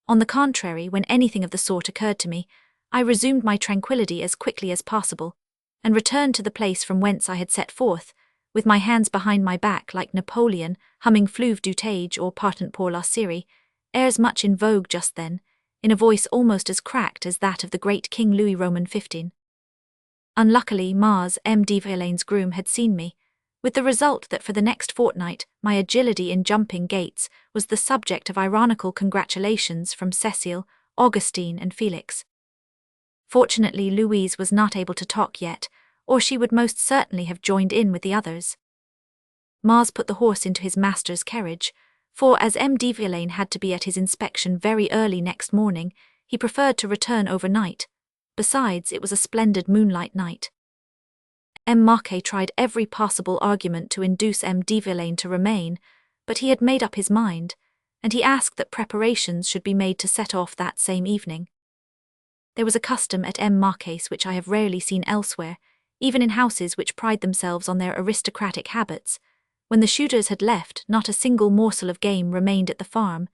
On the contrary, when anything of the sort occurred to me, I resumed my tranquillity as quickly as possible, and returned to the place from whence I had set forth, with my hands behind my back like Napoleon, humming Fleuve du Tage or Partant pour la Syrie, airs much in vogue just then, in a voice almost as cracked as that of the great King Louis Roman XV. Unluckily, Mars, M. de Verlaine's groom, had seen me, with the result that for the next fortnight my agility in jumping gates was the subject of ironical congratulations from Cecile, Augustine and Felix. Fortunately, Louise was not able to talk yet, or she would most certainly have joined in with the others. Mars put the horse into his master's carriage, for as M. de Verlaine had to be at his inspection very early next morning, he preferred to return overnight. Besides, it was a splendid moonlight night. M. Marquet tried every possible argument to induce M. de Verlaine to remain, but he had made up his mind, and he asked that preparations should be made to set off that same evening. There was a custom at M. Marquet's which I have rarely seen elsewhere, even in houses which pride themselves on their aristocratic habits. When the shooters had left, not a single morsel of game remained at the farm.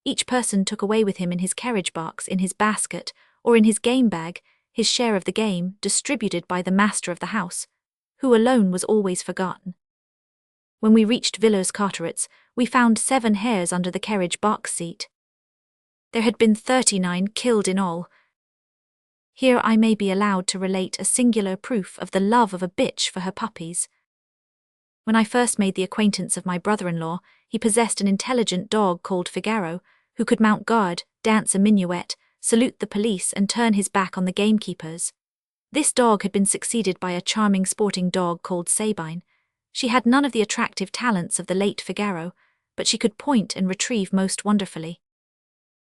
Each person took away with him in his carriage box, in his basket, or in his game bag, his share of the game, distributed by the master of the house, who alone was always forgotten. When we reached Villers-Cotterets, we found 7 hares under the carriage box seat. There had been 39 killed in all. Here I may be allowed to relate a singular proof of the love of a bitch for her puppies. When I first made the acquaintance of my brother-in-law, he possessed an intelligent dog called Figaro, who could mount guard, dance a minuet, salute the police and turn his back on the gamekeepers. This dog had been succeeded by a charming sporting dog called Sabine. She had none of the attractive talents of the late Figaro, but she could point and retrieve most wonderfully.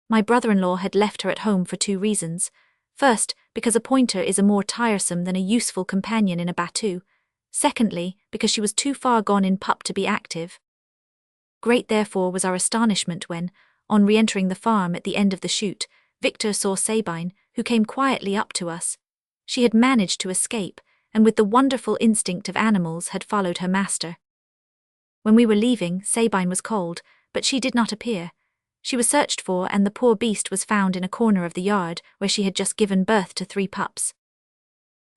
My brother-in-law had left her at home for 2 reasons. First, because a pointer is a more tiresome than a useful companion in a battue. Secondly, because she was too far gone in pup to be active. Great therefore was our astonishment when, on re-entering the farm at the end of the shoot, Victor saw Sabine, who came quietly up to us. She had managed to escape, and with the wonderful instinct of animals had followed her master. When we were leaving, Sabine was cold, but she did not appear. She was searched for, and the poor beast was found in a corner of the yard where she had just given birth to 3 pups.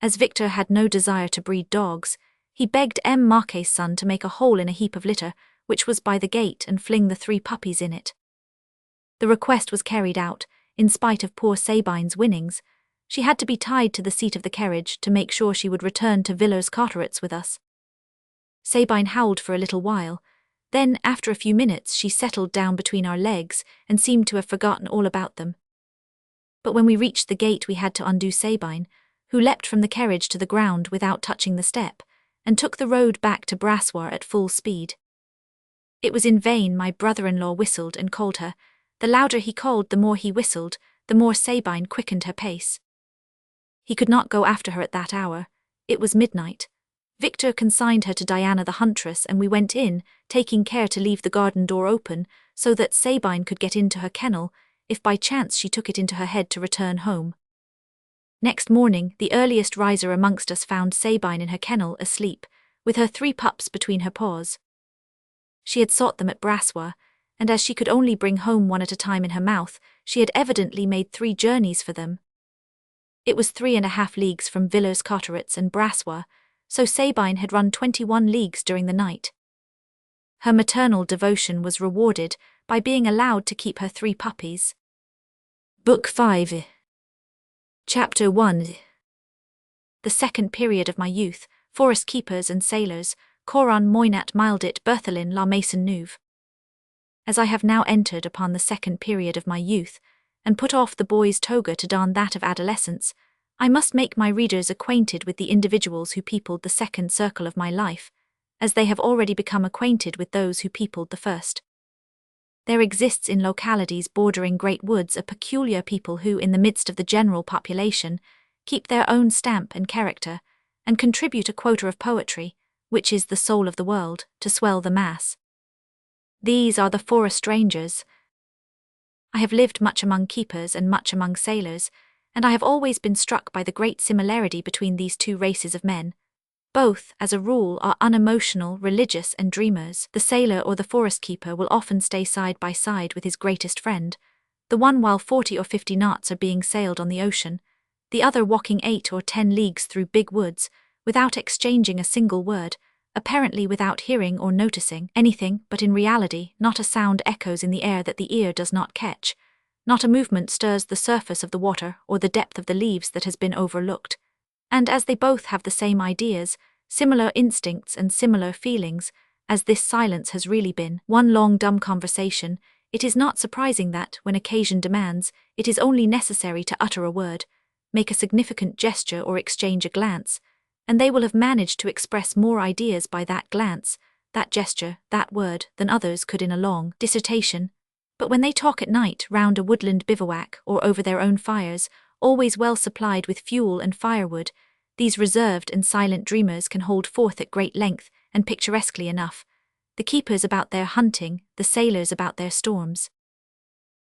As Victor had no desire to breed dogs, he begged M. Marquet's son to make a hole in a heap of litter, which was by the gate, and fling the 3 puppies in it. The request was carried out, in spite of poor Sabine's winnings. She had to be tied to the seat of the carriage to make sure she would return to Villers-Cotterets with us. Sabine howled for a little while. Then, after a few minutes, she settled down between our legs and seemed to have forgotten all about them. But when we reached the gate, we had to undo Sabine, who leapt from the carriage to the ground without touching the step, and took the road back to Brassoir at full speed. It was in vain my brother-in-law whistled and called her. The louder he called, the more he whistled, the more Sabine quickened her pace. He could not go after her at that hour. It was midnight. Victor consigned her to Diana the huntress, and we went in, taking care to leave the garden door open, so that Sabine could get into her kennel, if by chance she took it into her head to return home. Next morning, the earliest riser amongst us found Sabine in her kennel, asleep, with her 3 pups between her paws. She had sought them at Brassoir, and as she could only bring home 1 at a time in her mouth, she had evidently made 3 journeys for them. It was 3½ leagues from Villers-Cotterets and Brassoir, so Sabine had run 21 leagues during the night. Her maternal devotion was rewarded by being allowed to keep her 3 puppies. Book 5. Chapter 1. The second period of my youth, forest keepers and sailors, Coron Moynat Mildit Berthelin la Maison-Neuve. As I have now entered upon the second period of my youth, and put off the boy's toga to don that of adolescence, I must make my readers acquainted with the individuals who peopled the second circle of my life, as they have already become acquainted with those who peopled the first. There exists in localities bordering great woods a peculiar people who, in the midst of the general population, keep their own stamp and character, and contribute a quota of poetry, which is the soul of the world, to swell the mass. These are the forest rangers. I have lived much among keepers and much among sailors, and I have always been struck by the great similarity between these 2 races of men. Both, as a rule, are unemotional, religious, and dreamers. The sailor or the forest keeper will often stay side by side with his greatest friend, the one while 40 or 50 knots are being sailed on the ocean, the other walking 8 or 10 leagues through big woods, without exchanging a single word, apparently without hearing or noticing anything, but in reality, not a sound echoes in the air that the ear does not catch. Not a movement stirs the surface of the water or the depth of the leaves that has been overlooked. And as they both have the same ideas, similar instincts and similar feelings, as this silence has really been one long dumb conversation, it is not surprising that, when occasion demands, it is only necessary to utter a word, make a significant gesture or exchange a glance, and they will have managed to express more ideas by that glance, that gesture, that word, than others could in a long dissertation. But when they talk at night round a woodland bivouac or over their own fires, always well supplied with fuel and firewood, these reserved and silent dreamers can hold forth at great length and picturesquely enough, the keepers about their hunting, the sailors about their storms.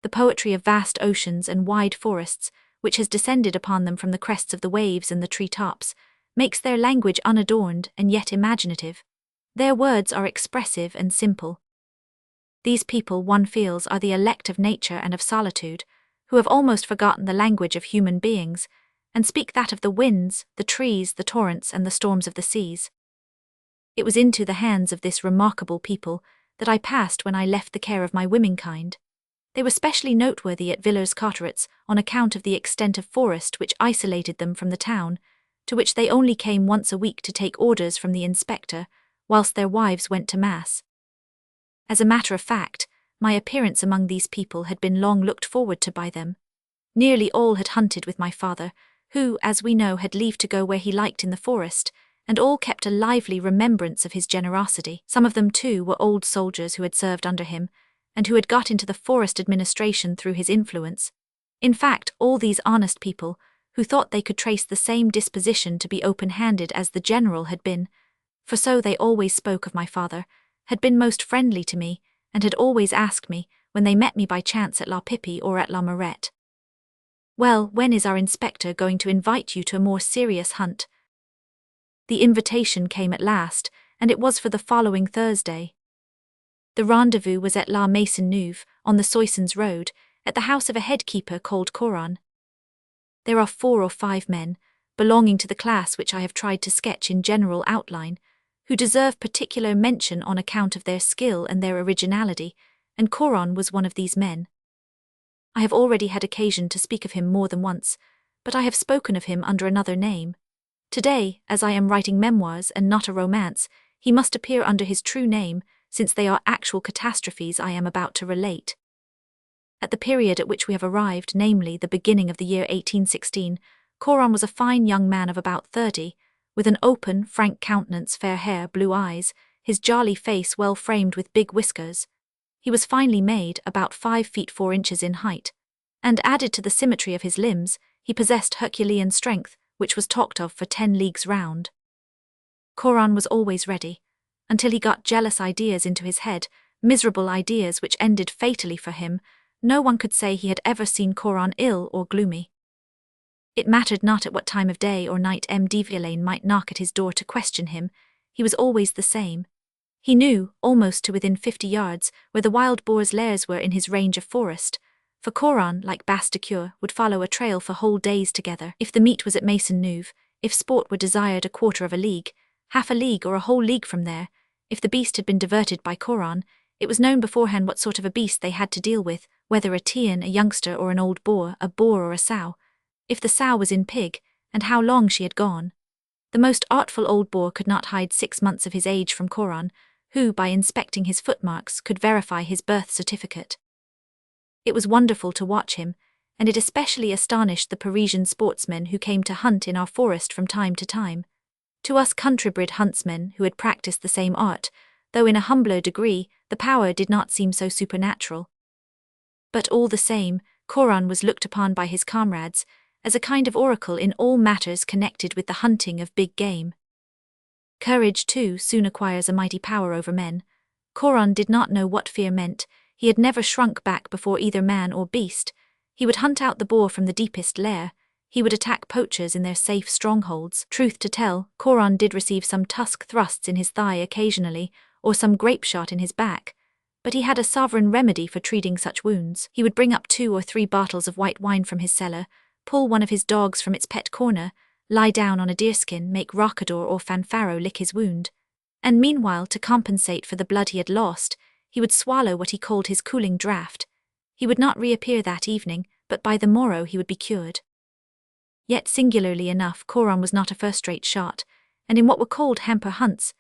The poetry of vast oceans and wide forests, which has descended upon them from the crests of the waves and the tree-tops, makes their language unadorned and yet imaginative. Their words are expressive and simple. These people, one feels, are the elect of nature and of solitude, who have almost forgotten the language of human beings, and speak that of the winds, the trees, the torrents, and the storms of the seas. It was into the hands of this remarkable people that I passed when I left the care of my womenkind. They were specially noteworthy at Villers-Cotteret's on account of the extent of forest which isolated them from the town, to which they only came once a week to take orders from the inspector, whilst their wives went to mass. As a matter of fact, my appearance among these people had been long looked forward to by them. Nearly all had hunted with my father, who, as we know, had leave to go where he liked in the forest, and all kept a lively remembrance of his generosity. Some of them, too, were old soldiers who had served under him, and who had got into the forest administration through his influence. In fact, all these honest people, who thought they could trace the same disposition to be open-handed as the general had been, for so they always spoke of my father, had been most friendly to me, and had always asked me, when they met me by chance at La Pippie or at La Mourette, "Well, when is our inspector going to invite you to a more serious hunt?" The invitation came at last, and it was for the following Thursday. The rendezvous was at La Maisonneuve, on the Soissons road, at the house of a head-keeper called Coron. There are 4 or 5 men, belonging to the class which I have tried to sketch in general outline, who deserve particular mention on account of their skill and their originality, and Coron was one of these men. I have already had occasion to speak of him more than once, but I have spoken of him under another name. Today, as I am writing memoirs and not a romance, he must appear under his true name, since they are actual catastrophes I am about to relate. At the period at which we have arrived, namely the beginning of the year 1816, Coron was a fine young man of about 30, with an open, frank countenance, fair hair, blue eyes, his jolly face well framed with big whiskers. He was finely made, about 5 feet 4 inches in height, and added to the symmetry of his limbs, he possessed Herculean strength, which was talked of for 10 leagues round. Coron was always ready, until he got jealous ideas into his head, miserable ideas which ended fatally for him. No one could say he had ever seen Coron ill or gloomy. It mattered not at what time of day or night M. de Villaine might knock at his door to question him, he was always the same. He knew, almost to within 50 yards, where the wild boars' lairs were in his range of forest, for Coron, like Bastacure, would follow a trail for whole days together, if the meet was at Maisonneuve, if sport were desired a quarter of a league, half a league or a whole league from there. If the beast had been diverted by Coron, it was known beforehand what sort of a beast they had to deal with, whether a Tian, a youngster, or an old boar, a boar or a sow. If the sow was in pig, and how long she had gone. The most artful old boar could not hide 6 months of his age from Coron, who, by inspecting his footmarks, could verify his birth certificate. It was wonderful to watch him, and it especially astonished the Parisian sportsmen who came to hunt in our forest from time to time. To us country-bred huntsmen who had practiced the same art, though in a humbler degree, the power did not seem so supernatural. But all the same, Coron was looked upon by his comrades as a kind of oracle in all matters connected with the hunting of big game. Courage, too, soon acquires a mighty power over men. Coron did not know what fear meant. He had never shrunk back before either man or beast. He would hunt out the boar from the deepest lair. He would attack poachers in their safe strongholds. Truth to tell, Coron did receive some tusk thrusts in his thigh occasionally, or some grape shot in his back, but he had a sovereign remedy for treating such wounds. He would bring up 2 or 3 bottles of white wine from his cellar, pull one of his dogs from its pet corner, lie down on a deerskin, make Rockador or Fanfaro lick his wound, And meanwhile, to compensate for the blood he had lost, he would swallow what he called his cooling draught. He would not reappear that evening, but by the morrow he would be cured. Yet singularly enough, Coron was not a first-rate shot, and in what were called hamper hunts,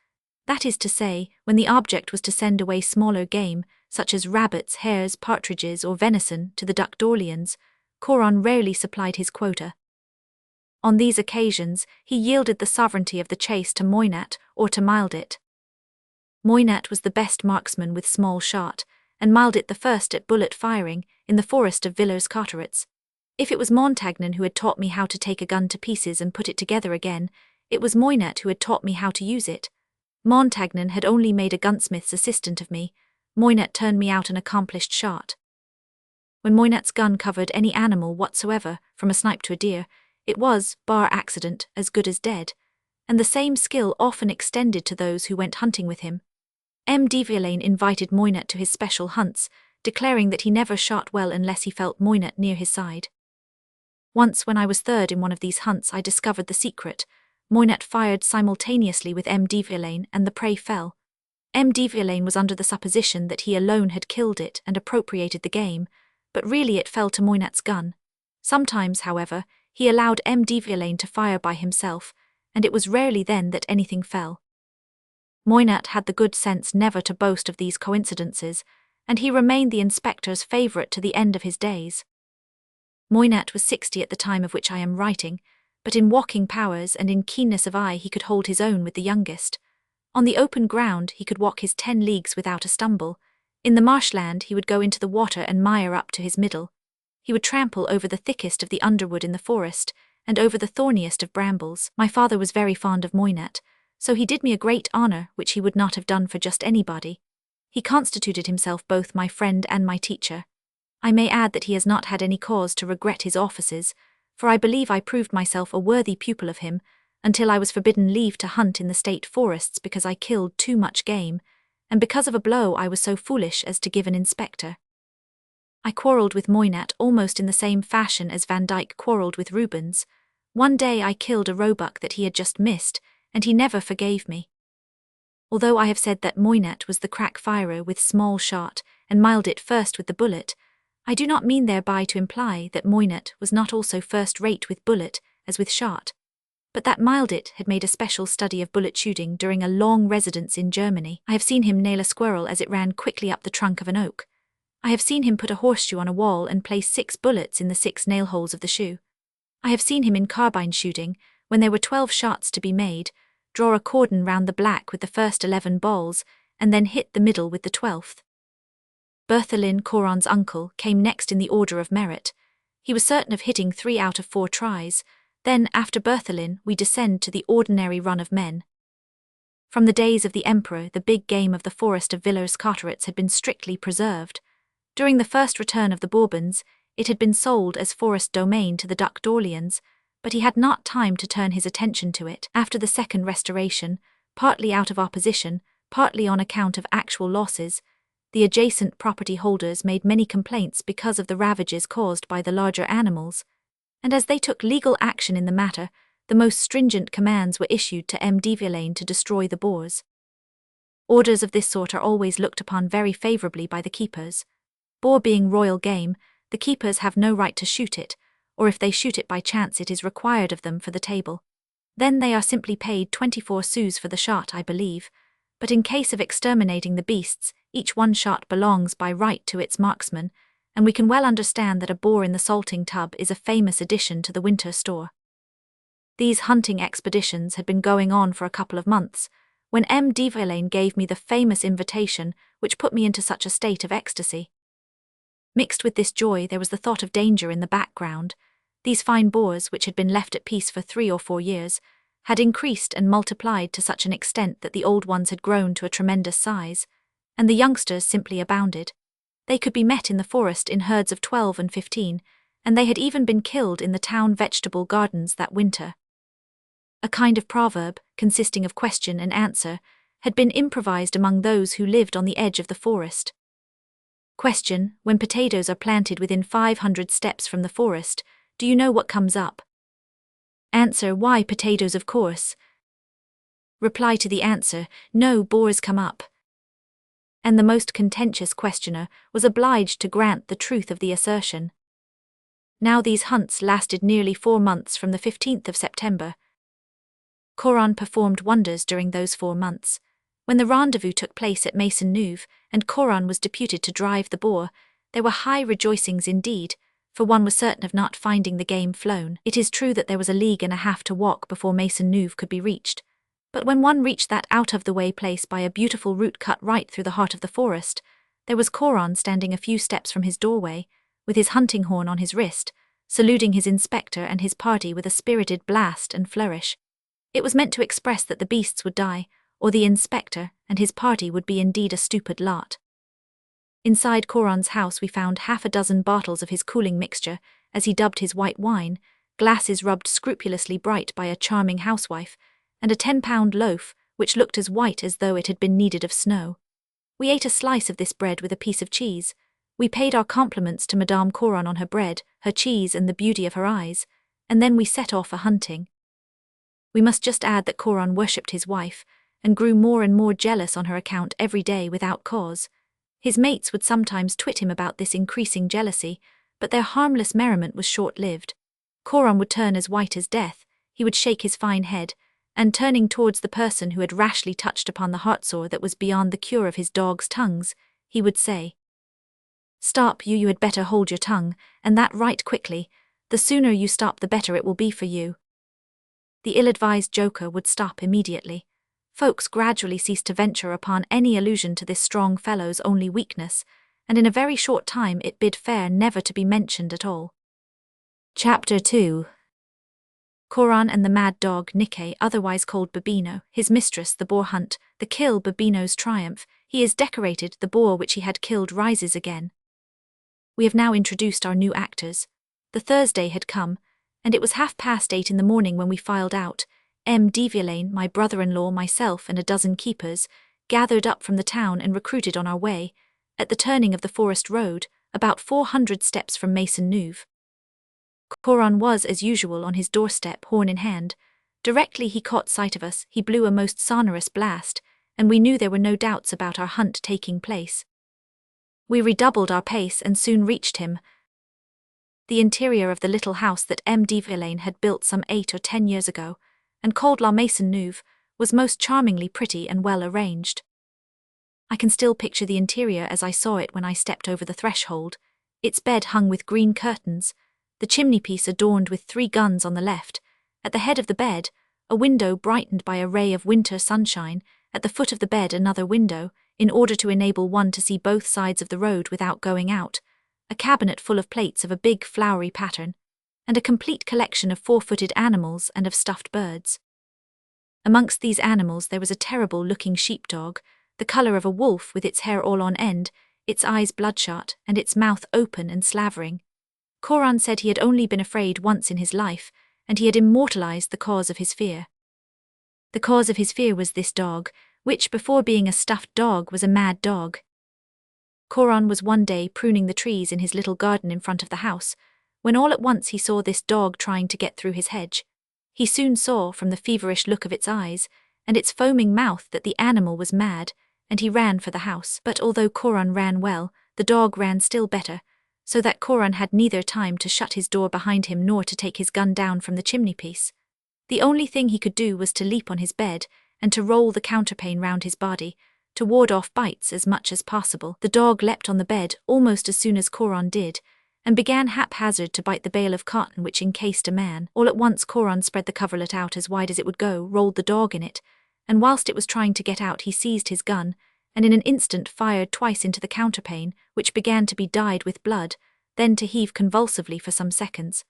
that is to say, when the object was to send away smaller game, such as rabbits, hares, partridges, or venison, to the duc d'Orléans, Coron rarely supplied his quota. On these occasions, he yielded the sovereignty of the chase to Moynat or to Mildit. Moynat was the best marksman with small shot, and Mildit the first at bullet firing, in the forest of Villers-Cotterets. If it was Montagnan who had taught me how to take a gun to pieces and put it together again, it was Moynat who had taught me how to use it. Montagnan had only made a gunsmith's assistant of me. Moynat turned me out an accomplished shot. When Moynat's gun covered any animal whatsoever, from a snipe to a deer, it was, bar accident, as good as dead, and the same skill often extended to those who went hunting with him. M. de Villaine invited Moynat to his special hunts, declaring that he never shot well unless he felt Moynat near his side. Once when I was third in one of these hunts I discovered the secret. Moynat fired simultaneously with M. de Villaine and the prey fell. M. de Villaine was under the supposition that he alone had killed it and appropriated the game, but really it fell to Moynat's gun. Sometimes, however, he allowed M. de Villaine to fire by himself, and it was rarely then that anything fell. Moynat had the good sense never to boast of these coincidences, and he remained the inspector's favourite to the end of his days. Moynat was 60 at the time of which I am writing, but in walking powers and in keenness of eye he could hold his own with the youngest. On the open ground he could walk his 10 leagues without a stumble. In the marshland he would go into the water and mire up to his middle. He would trample over the thickest of the underwood in the forest, and over the thorniest of brambles. My father was very fond of Moynat, so he did me a great honour which he would not have done for just anybody. He constituted himself both my friend and my teacher. I may add that he has not had any cause to regret his offices, for I believe I proved myself a worthy pupil of him, until I was forbidden leave to hunt in the state forests because I killed too much game, and because of a blow I was so foolish as to give an inspector. I quarrelled with Moynat almost in the same fashion as Van Dyck quarrelled with Rubens. One day I killed a roebuck that he had just missed, and he never forgave me. Although I have said that Moynat was the crack firer with small shot, and Mildit first with the bullet, I do not mean thereby to imply that Moynat was not also first-rate with bullet, as with shot, but that Mildit had made a special study of bullet shooting during a long residence in Germany. I have seen him nail a squirrel as it ran quickly up the trunk of an oak. I have seen him put a horseshoe on a wall and place 6 bullets in the 6 nail holes of the shoe. I have seen him in carbine shooting, when there were 12 shots to be made, draw a cordon round the black with the first 11 balls, and then hit the middle with the 12th. Berthelin, Coron's uncle, came next in the order of merit. He was certain of hitting 3 out of 4 tries. Then, after Berthelin, we descend to the ordinary run of men. From the days of the Emperor, the big game of the forest of Villers-Cotterets had been strictly preserved. During the first return of the Bourbons, it had been sold as forest domain to the Duc d'Orléans, but he had not time to turn his attention to it. After the Second Restoration, partly out of opposition, partly on account of actual losses, the adjacent property holders made many complaints because of the ravages caused by the larger animals, and as they took legal action in the matter, the most stringent commands were issued to M. de Villaine to destroy the boars. Orders of this sort are always looked upon very favourably by the keepers. Boar being royal game, the keepers have no right to shoot it, or if they shoot it by chance it is required of them for the table. Then they are simply paid 24 sous for the shot, I believe, but in case of exterminating the beasts, each one shot belongs by right to its marksman, and we can well understand that a boar in the salting tub is a famous addition to the winter store. These hunting expeditions had been going on for a couple of months, when M. de Villaine gave me the famous invitation which put me into such a state of ecstasy. Mixed with this joy there was the thought of danger in the background. These fine boars, which had been left at peace for 3 or 4 years, had increased and multiplied to such an extent that the old ones had grown to a tremendous size, and the youngsters simply abounded. They could be met in the forest in herds of 12 and 15, and they had even been killed in the town vegetable gardens that winter. A kind of proverb, consisting of question and answer, had been improvised among those who lived on the edge of the forest. Question: when potatoes are planted within 500 steps from the forest, do you know what comes up? Answer: why, potatoes, of course. reply to the answer, "No boars come up." And the most contentious questioner was obliged to grant the truth of the assertion. Now these hunts lasted nearly 4 months from the 15th of September. Coron performed wonders during those 4 months. When the rendezvous took place at Maisonneuve, and Coron was deputed to drive the boar, there were high rejoicings indeed, for one was certain of not finding the game flown. It is true that there was a league and a half to walk before Maisonneuve could be reached, but when one reached that out-of-the-way place by a beautiful route cut right through the heart of the forest, there was Coron standing a few steps from his doorway, with his hunting horn on his wrist, saluting his inspector and his party with a spirited blast and flourish. It was meant to express that the beasts would die, or the inspector and his party would be indeed a stupid lot. Inside Coron's house we found 6 bottles of his cooling mixture, as he dubbed his white wine, glasses rubbed scrupulously bright by a charming housewife, and a 10-pound loaf, which looked as white as though it had been kneaded of snow. We ate a slice of this bread with a piece of cheese. We paid our compliments to Madame Coron on her bread, her cheese and the beauty of her eyes, and then we set off a-hunting. We must just add that Coron worshipped his wife, and grew more and more jealous on her account every day without cause. His mates would sometimes twit him about this increasing jealousy, but their harmless merriment was short-lived. Coron would turn as white as death, he would shake his fine head, and turning towards the person who had rashly touched upon the heart-sore that was beyond the cure of his dogs' tongues, he would say, "Stop, you had better hold your tongue, and that right quickly. The sooner you stop the better it will be for you." The ill-advised joker would stop immediately. Folks gradually ceased to venture upon any allusion to this strong fellow's only weakness, and in a very short time it bid fair never to be mentioned at all. Chapter 2. Coron and the mad dog Nikke, otherwise called Babino, his mistress, the boar hunt, the kill Babino's triumph, he is decorated, the boar which he had killed rises again. We have now introduced our new actors. The Thursday had come, and it was 8:30 in the morning when we filed out. M. de Villaine, my brother-in-law, myself, and a dozen keepers, gathered up from the town and recruited on our way, at the turning of the forest road, about 400 steps from Maisonneuve. Coron was, as usual, on his doorstep, horn in hand. Directly he caught sight of us, he blew a most sonorous blast, and we knew there were no doubts about our hunt taking place. We redoubled our pace and soon reached him. The interior of the little house that M. de Villaine had built some 8 or 10 years ago, and called La Maisonneuve, was most charmingly pretty and well arranged. I can still picture the interior as I saw it when I stepped over the threshold, its bed hung with green curtains, the chimney-piece adorned with 3 guns on the left, at the head of the bed, a window brightened by a ray of winter sunshine, at the foot of the bed another window, in order to enable one to see both sides of the road without going out, a cabinet full of plates of a big flowery pattern, and a complete collection of 4-footed animals and of stuffed birds. Amongst these animals there was a terrible-looking sheepdog, the colour of a wolf, with its hair all on end, its eyes bloodshot, and its mouth open and slavering. Coron said he had only been afraid once in his life, and he had immortalized the cause of his fear. The cause of his fear was this dog, which before being a stuffed dog was a mad dog. Coron was one day pruning the trees in his little garden in front of the house, when all at once he saw this dog trying to get through his hedge. He soon saw, from the feverish look of its eyes, and its foaming mouth, that the animal was mad, and he ran for the house. But although Coron ran well, the dog ran still better, so that Coron had neither time to shut his door behind him nor to take his gun down from the chimney-piece. The only thing he could do was to leap on his bed, and to roll the counterpane round his body, to ward off bites as much as possible. The dog leapt on the bed almost as soon as Coron did, and began haphazard to bite the bale of cotton which encased a man. All at once Coron spread the coverlet out as wide as it would go, rolled the dog in it, and whilst it was trying to get out he seized his gun, and in an instant fired twice into the counterpane, which began to be dyed with blood, then to heave convulsively for some seconds.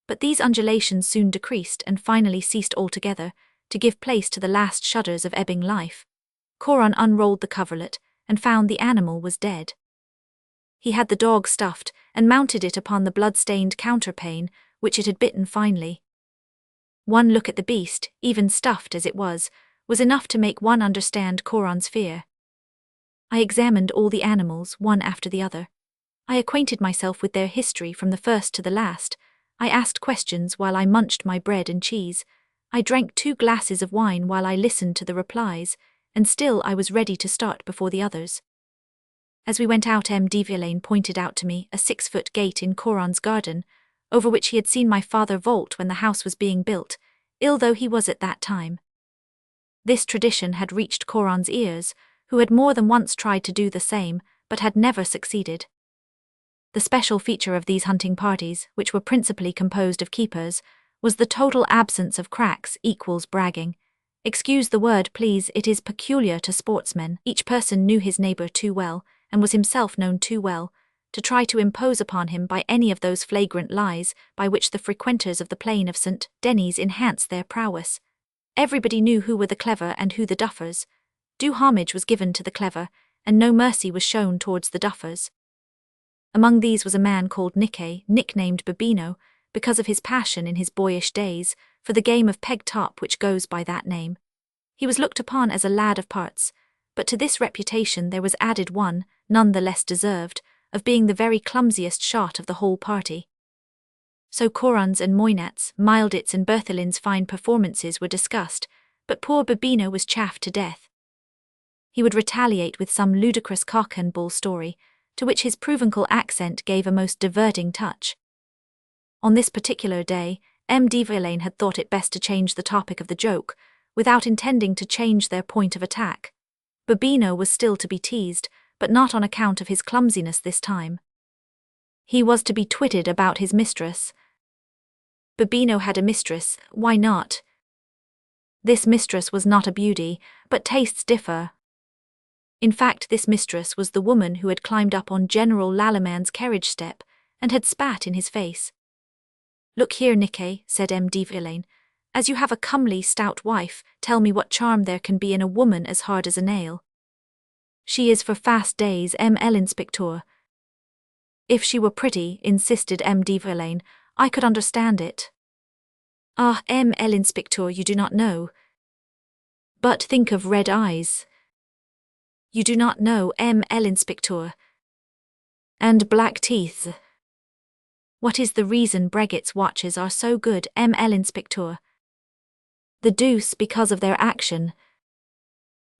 But these undulations soon decreased and finally ceased altogether, to give place to the last shudders of ebbing life. Coron unrolled the coverlet, and found the animal was dead. He had the dog stuffed, and mounted it upon the blood-stained counterpane, which it had bitten finely. One look at the beast, even stuffed as it was enough to make one understand Coron's fear. I examined all the animals, one after the other. I acquainted myself with their history from the first to the last. I asked questions while I munched my bread and cheese. I drank 2 glasses of wine while I listened to the replies, and still I was ready to start before the others. As we went out, M. de Villaine pointed out to me a 6-foot gate in Coron's garden, over which he had seen my father vault when the house was being built, ill though he was at that time. This tradition had reached Coron's ears, who had more than once tried to do the same, but had never succeeded. The special feature of these hunting parties, which were principally composed of keepers, was the total absence of cracks equals bragging. Excuse the word, please, it is peculiar to sportsmen. Each person knew his neighbour too well, and was himself known too well, to try to impose upon him by any of those flagrant lies by which the frequenters of the plain of St. Denis enhance their prowess. Everybody knew who were the clever and who the duffers. Due homage was given to the clever, and no mercy was shown towards the duffers. Among these was a man called Niquet, nicknamed Babino, because of his passion in his boyish days for the game of peg-top which goes by that name. He was looked upon as a lad of parts, but to this reputation there was added one, none the less deserved, of being the very clumsiest shot of the whole party. So Coron's and Moynat's, Mildit's and Berthelin's fine performances were discussed, but poor Babino was chaffed to death. He would retaliate with some ludicrous cock and bull story, to which his Provençal accent gave a most diverting touch. On this particular day, M. de Villaine had thought it best to change the topic of the joke, without intending to change their point of attack. Babino was still to be teased, but not on account of his clumsiness this time. He was to be twitted about his mistress. Babino had a mistress, why not? This mistress was not a beauty, but tastes differ. In fact, this mistress was the woman who had climbed up on General Lallemand's carriage step, and had spat in his face. Look here, Niquet, said M. de Villaine, as you have a comely, stout wife, tell me what charm there can be in a woman as hard as a nail. She is for fast days, l'inspecteur. If she were pretty, insisted M. de Villaine, I could understand it. Ah, l'inspecteur, you do not know. But think of red eyes. You do not know, l'inspecteur. And black teeth. What is the reason Breguet's watches are so good, l'inspecteur? The deuce, because of their action.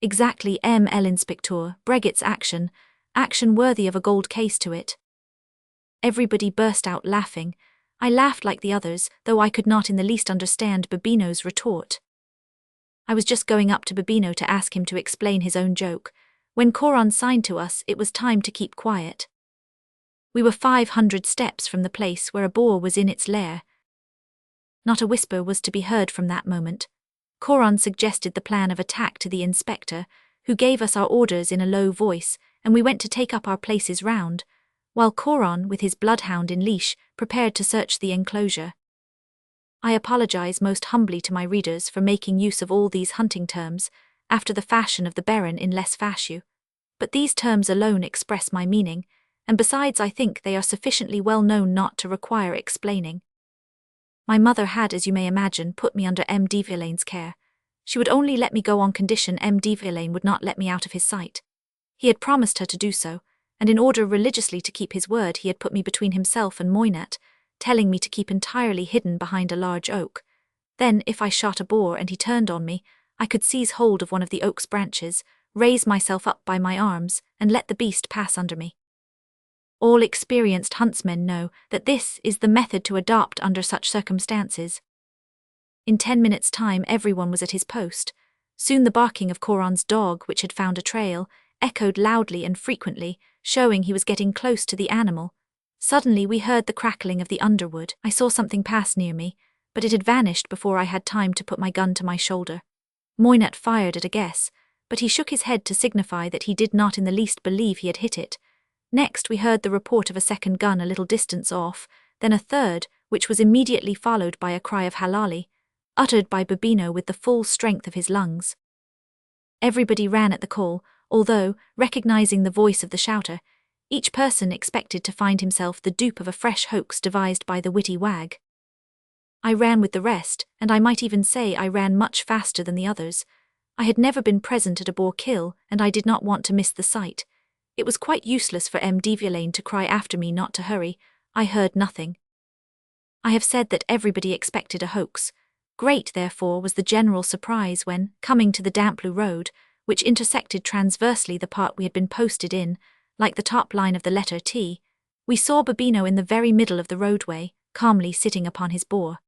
Exactly, l'inspecteur, Breguet's action, action worthy of a gold case to it. Everybody burst out laughing. I laughed like the others, though I could not in the least understand Babino's retort. I was just going up to Babino to ask him to explain his own joke. When Coron signed to us, it was time to keep quiet. We were 500 steps from the place where a boar was in its lair. Not a whisper was to be heard from that moment. Coron suggested the plan of attack to the inspector, who gave us our orders in a low voice, and we went to take up our places round, while Coron, with his bloodhound in leash, prepared to search the enclosure. I apologize most humbly to my readers for making use of all these hunting terms, after the fashion of the Baron in Les Fascieux, but these terms alone express my meaning, and besides I think they are sufficiently well known not to require explaining. My mother had, as you may imagine, put me under M. de Villaine's care. She would only let me go on condition M. de Villaine would not let me out of his sight. He had promised her to do so, and in order religiously to keep his word he had put me between himself and Moynat, telling me to keep entirely hidden behind a large oak. Then, if I shot a boar and he turned on me, I could seize hold of one of the oak's branches, raise myself up by my arms, and let the beast pass under me. All experienced huntsmen know that this is the method to adopt under such circumstances. In 10 minutes' time everyone was at his post. Soon the barking of Coron's dog, which had found a trail, echoed loudly and frequently, showing he was getting close to the animal. Suddenly we heard the crackling of the underwood. I saw something pass near me, but it had vanished before I had time to put my gun to my shoulder. Moynat fired at a guess, but he shook his head to signify that he did not in the least believe he had hit it. Next we heard the report of a second gun a little distance off, then a third, which was immediately followed by a cry of halali, uttered by Babino with the full strength of his lungs. Everybody ran at the call, although, recognizing the voice of the shouter, each person expected to find himself the dupe of a fresh hoax devised by the witty wag. I ran with the rest, and I might even say I ran much faster than the others. I had never been present at a boar kill, and I did not want to miss the sight. It was quite useless for M. de Villaine to cry after me not to hurry. I heard nothing. I have said that everybody expected a hoax. Great, therefore, was the general surprise when, coming to the Damplu road, which intersected transversely the part we had been posted in, like the top line of the letter T, we saw Babino in the very middle of the roadway, calmly sitting upon his boar.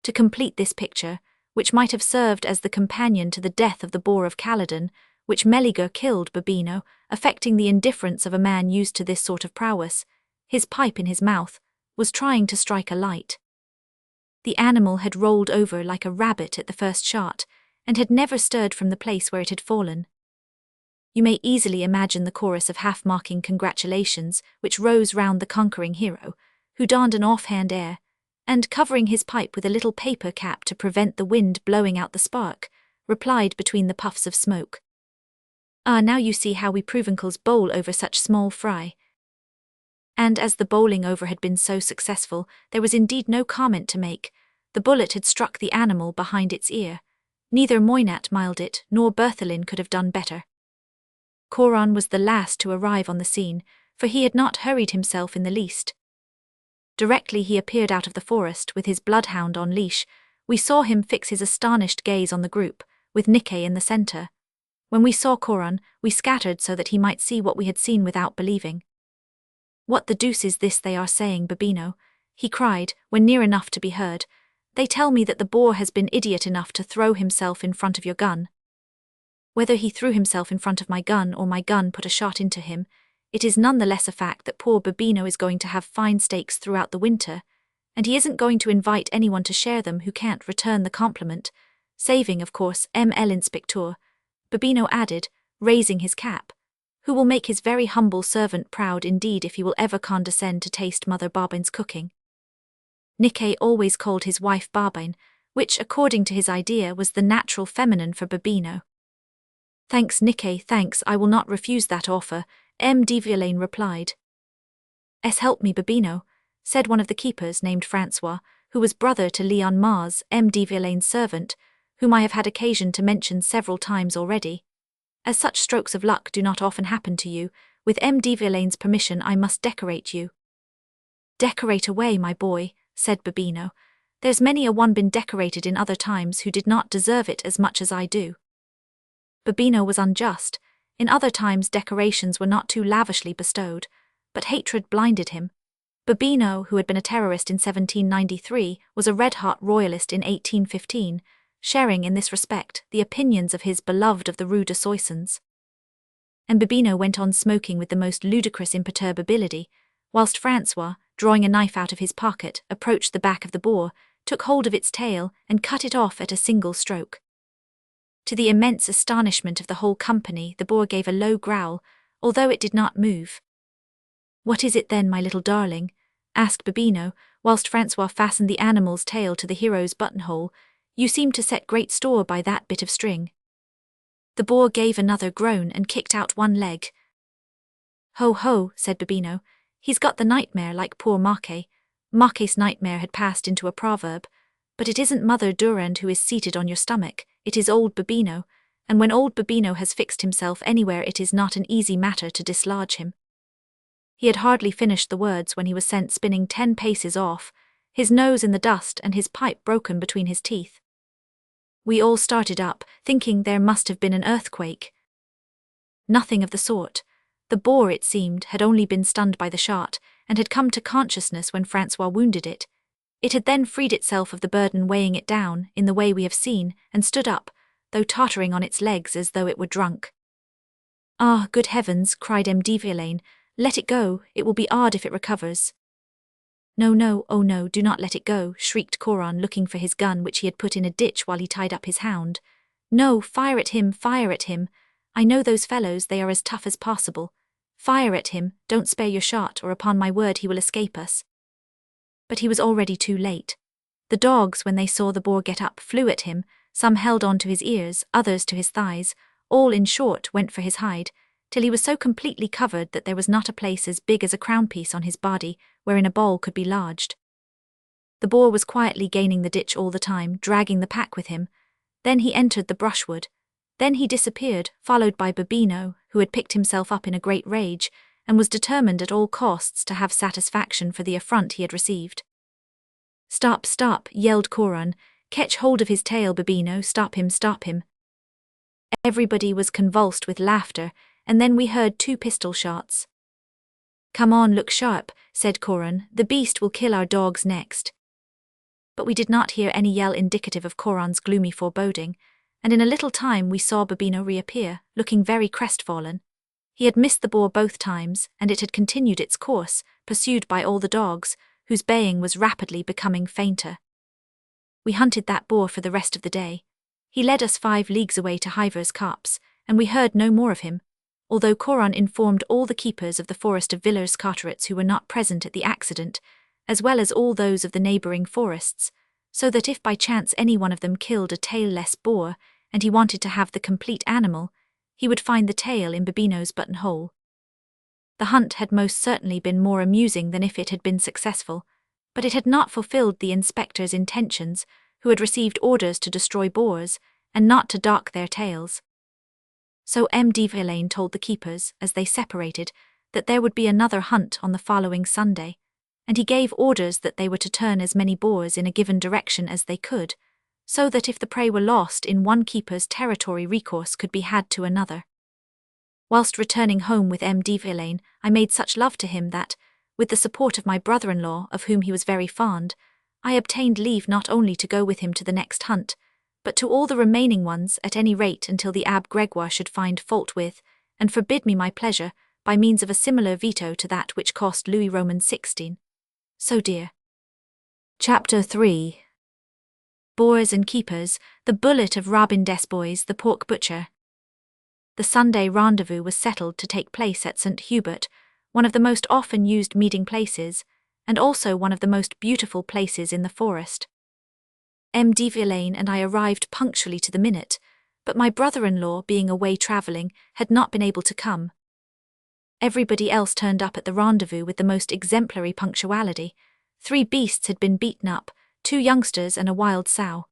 To complete this picture, which might have served as the companion to the death of the boar of Caledon, which Meleager killed Babino, affecting the indifference of a man used to this sort of prowess, his pipe in his mouth, was trying to strike a light. The animal had rolled over like a rabbit at the first shot, and had never stirred from the place where it had fallen. You may easily imagine the chorus of half-mocking congratulations which rose round the conquering hero, who donned an offhand air, and, covering his pipe with a little paper cap to prevent the wind blowing out the spark, replied between the puffs of smoke, "Ah, now you see how we provincials bowl over such small fry." And as the bowling over had been so successful, there was indeed no comment to make. The bullet had struck the animal behind its ear. Neither Moynat miled it, nor Berthelin could have done better. Coron was the last to arrive on the scene, for he had not hurried himself in the least. Directly he appeared out of the forest with his bloodhound on leash, we saw him fix his astonished gaze on the group, with Nikkei in the centre. When we saw Coron, we scattered so that he might see what we had seen without believing. "What the deuce is this they are saying, Babino?" he cried, when near enough to be heard. "They tell me that the boar has been idiot enough to throw himself in front of your gun." Whether he threw himself in front of my gun or my gun put a shot into him, it is none the less a fact that poor Babino is going to have fine steaks throughout the winter, and he isn't going to invite anyone to share them who can't return the compliment, saving, of course, L'inspecteur, Babino added, raising his cap, who will make his very humble servant proud indeed if he will ever condescend to taste Mother Barbine's cooking. Nikkei always called his wife Barbine, which, according to his idea, was the natural feminine for Babino. "Thanks, Nikkei, thanks, I will not refuse that offer," de Villaine replied. "Help me, Babino," said one of the keepers named Francois, who was brother to Leon Mars, de Villaine's servant, whom I have had occasion to mention several times already. "As such strokes of luck do not often happen to you, with de Villaine's permission I must decorate you." "Decorate away, my boy," said Babino. "There's many a one been decorated in other times who did not deserve it as much as I do." Babino was unjust. In other times decorations were not too lavishly bestowed, but hatred blinded him. Babino, who had been a terrorist in 1793, was a red-hot royalist in 1815, sharing in this respect the opinions of his beloved of the Rue de Soissons. And Babino went on smoking with the most ludicrous imperturbability, whilst Francois, drawing a knife out of his pocket, approached the back of the boar, took hold of its tail, and cut it off at a single stroke. To the immense astonishment of the whole company, the boar gave a low growl, although it did not move. "What is it then, my little darling?" asked Babino, whilst Francois fastened the animal's tail to the hero's buttonhole. "You seem to set great store by that bit of string." The boar gave another groan and kicked out one leg. "Ho ho," said Babino, "he's got the nightmare like poor Marquet." Marquet's nightmare had passed into a proverb. "But it isn't Mother Durand who is seated on your stomach, it is old Babino, and when old Babino has fixed himself anywhere it is not an easy matter to dislodge him." He had hardly finished the words when he was sent spinning 10 paces off, his nose in the dust and his pipe broken between his teeth. We all started up, thinking there must have been an earthquake. Nothing of the sort. The boar, it seemed, had only been stunned by the shot, and had come to consciousness when Francois wounded it. It had then freed itself of the burden weighing it down, in the way we have seen, and stood up, though tottering on its legs as though it were drunk. "Ah, good heavens," cried de Villaine, "let it go, it will be odd if it recovers." "No, no, oh no, do not let it go," shrieked Coron, looking for his gun which he had put in a ditch while he tied up his hound. "No, fire at him, fire at him. I know those fellows, they are as tough as possible. Fire at him, don't spare your shot, or upon my word he will escape us." But he was already too late. The dogs, when they saw the boar get up, flew at him, some held on to his ears, others to his thighs, all, in short, went for his hide, till he was so completely covered that there was not a place as big as a crown-piece on his body wherein a ball could be lodged. The boar was quietly gaining the ditch all the time, dragging the pack with him. Then he entered the brushwood. Then he disappeared, followed by Babino, who had picked himself up in a great rage, and was determined at all costs to have satisfaction for the affront he had received. "Stop, stop," yelled Coron, "Catch hold of his tail, Babino, stop him, stop him." Everybody was convulsed with laughter, and then we heard 2 pistol shots. "Come on, look sharp," said Coron, "the beast will kill our dogs next." But we did not hear any yell indicative of Coron's gloomy foreboding, and in a little time we saw Babino reappear, looking very crestfallen. He had missed the boar both times, and it had continued its course, pursued by all the dogs, whose baying was rapidly becoming fainter. We hunted that boar for the rest of the day. He led us 5 leagues away to Hiver's copse, and we heard no more of him, although Coron informed all the keepers of the forest of Villers Carterets who were not present at the accident, as well as all those of the neighbouring forests, so that if by chance any one of them killed a tailless boar, and he wanted to have the complete animal, he would find the tail in Babino's buttonhole. The hunt had most certainly been more amusing than if it had been successful, but it had not fulfilled the inspector's intentions, who had received orders to destroy boars, and not to dock their tails. So M. de Villaine told the keepers, as they separated, that there would be another hunt on the following Sunday, and he gave orders that they were to turn as many boars in a given direction as they could, so that if the prey were lost in one keeper's territory, recourse could be had to another. Whilst returning home with M. de Villaine, I made such love to him that, with the support of my brother-in-law, of whom he was very fond, I obtained leave not only to go with him to the next hunt, but to all the remaining ones, at any rate until the Abbé Gregoire should find fault with, and forbid me my pleasure, by means of a similar veto to that which cost Louis Roman XVI. So dear. Chapter 3. Boars and keepers, the bullet of Robin Desbois, the pork butcher. The Sunday rendezvous was settled to take place at St. Hubert, one of the most often used meeting places, and also one of the most beautiful places in the forest. M. de Villaine and I arrived punctually to the minute, but my brother-in-law, being away travelling, had not been able to come. Everybody else turned up at the rendezvous with the most exemplary punctuality. 3 beasts had been beaten up, 2 youngsters and a wild sow.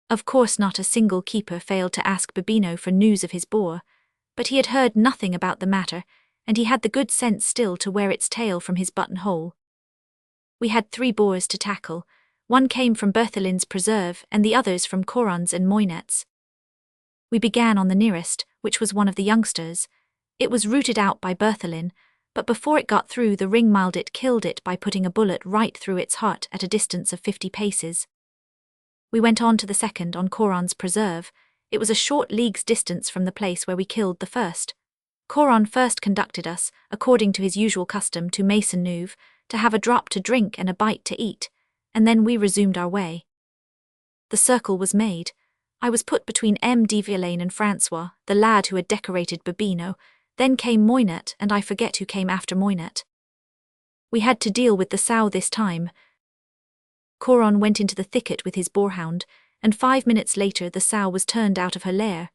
Of course not a single keeper failed to ask Babino for news of his boar, but he had heard nothing about the matter, and he had the good sense still to wear its tail from his buttonhole. We had 3 boars to tackle. One came from Berthelin's preserve and the others from Coron's and Moynet's. We began on the nearest, which was one of the youngsters. It was rooted out by Berthelin, but before it got through, the ring-mailed it killed it by putting a bullet right through its heart at a distance of 50 paces. We went on to the second on Coron's preserve. It was a short league's distance from the place where we killed the first. Coron first conducted us, according to his usual custom, to Maisonneuve, to have a drop to drink and a bite to eat, and then we resumed our way. The circle was made. I was put between M. de Villaine and Francois, the lad who had decorated Babino. Then came Moynet, and I forget who came after Moynet. We had to deal with the sow this time. Coron went into the thicket with his boarhound, and 5 minutes later the sow was turned out of her lair.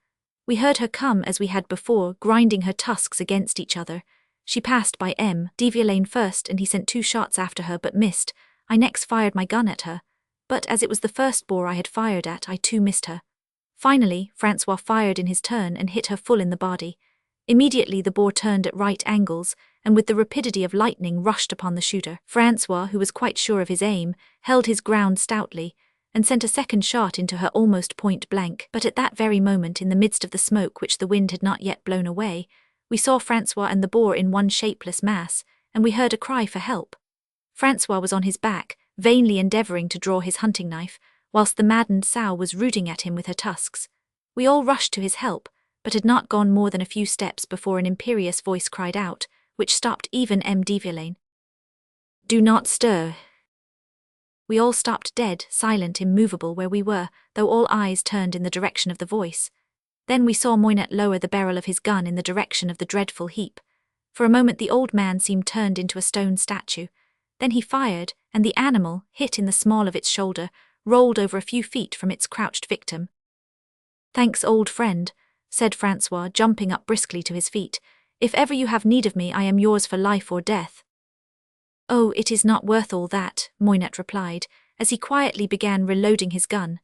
We heard her come as we had before, grinding her tusks against each other. She passed by M. de Villaine first, and he sent 2 shots after her but missed. I next fired my gun at her, but as it was the first boar I had fired at, I too missed her. Finally, Francois fired in his turn and hit her full in the body. Immediately the boar turned at right angles, and with the rapidity of lightning rushed upon the shooter. Francois, who was quite sure of his aim, held his ground stoutly, and sent a second shot into her almost point blank. But at that very moment, in the midst of the smoke which the wind had not yet blown away, we saw Francois and the boar in one shapeless mass, and we heard a cry for help. Francois was on his back, vainly endeavouring to draw his hunting knife, whilst the maddened sow was rooting at him with her tusks. We all rushed to his help, but had not gone more than a few steps before an imperious voice cried out, which stopped even M. de Villaine. "Do not stir." We all stopped dead, silent, immovable where we were, though all eyes turned in the direction of the voice. Then we saw Moynet lower the barrel of his gun in the direction of the dreadful heap. For a moment the old man seemed turned into a stone statue. Then he fired, and the animal, hit in the small of its shoulder, rolled over a few feet from its crouched victim. "Thanks, old friend," said Francois, jumping up briskly to his feet. "If ever you have need of me, I am yours for life or death." "Oh, it is not worth all that," Moynet replied, as he quietly began reloading his gun.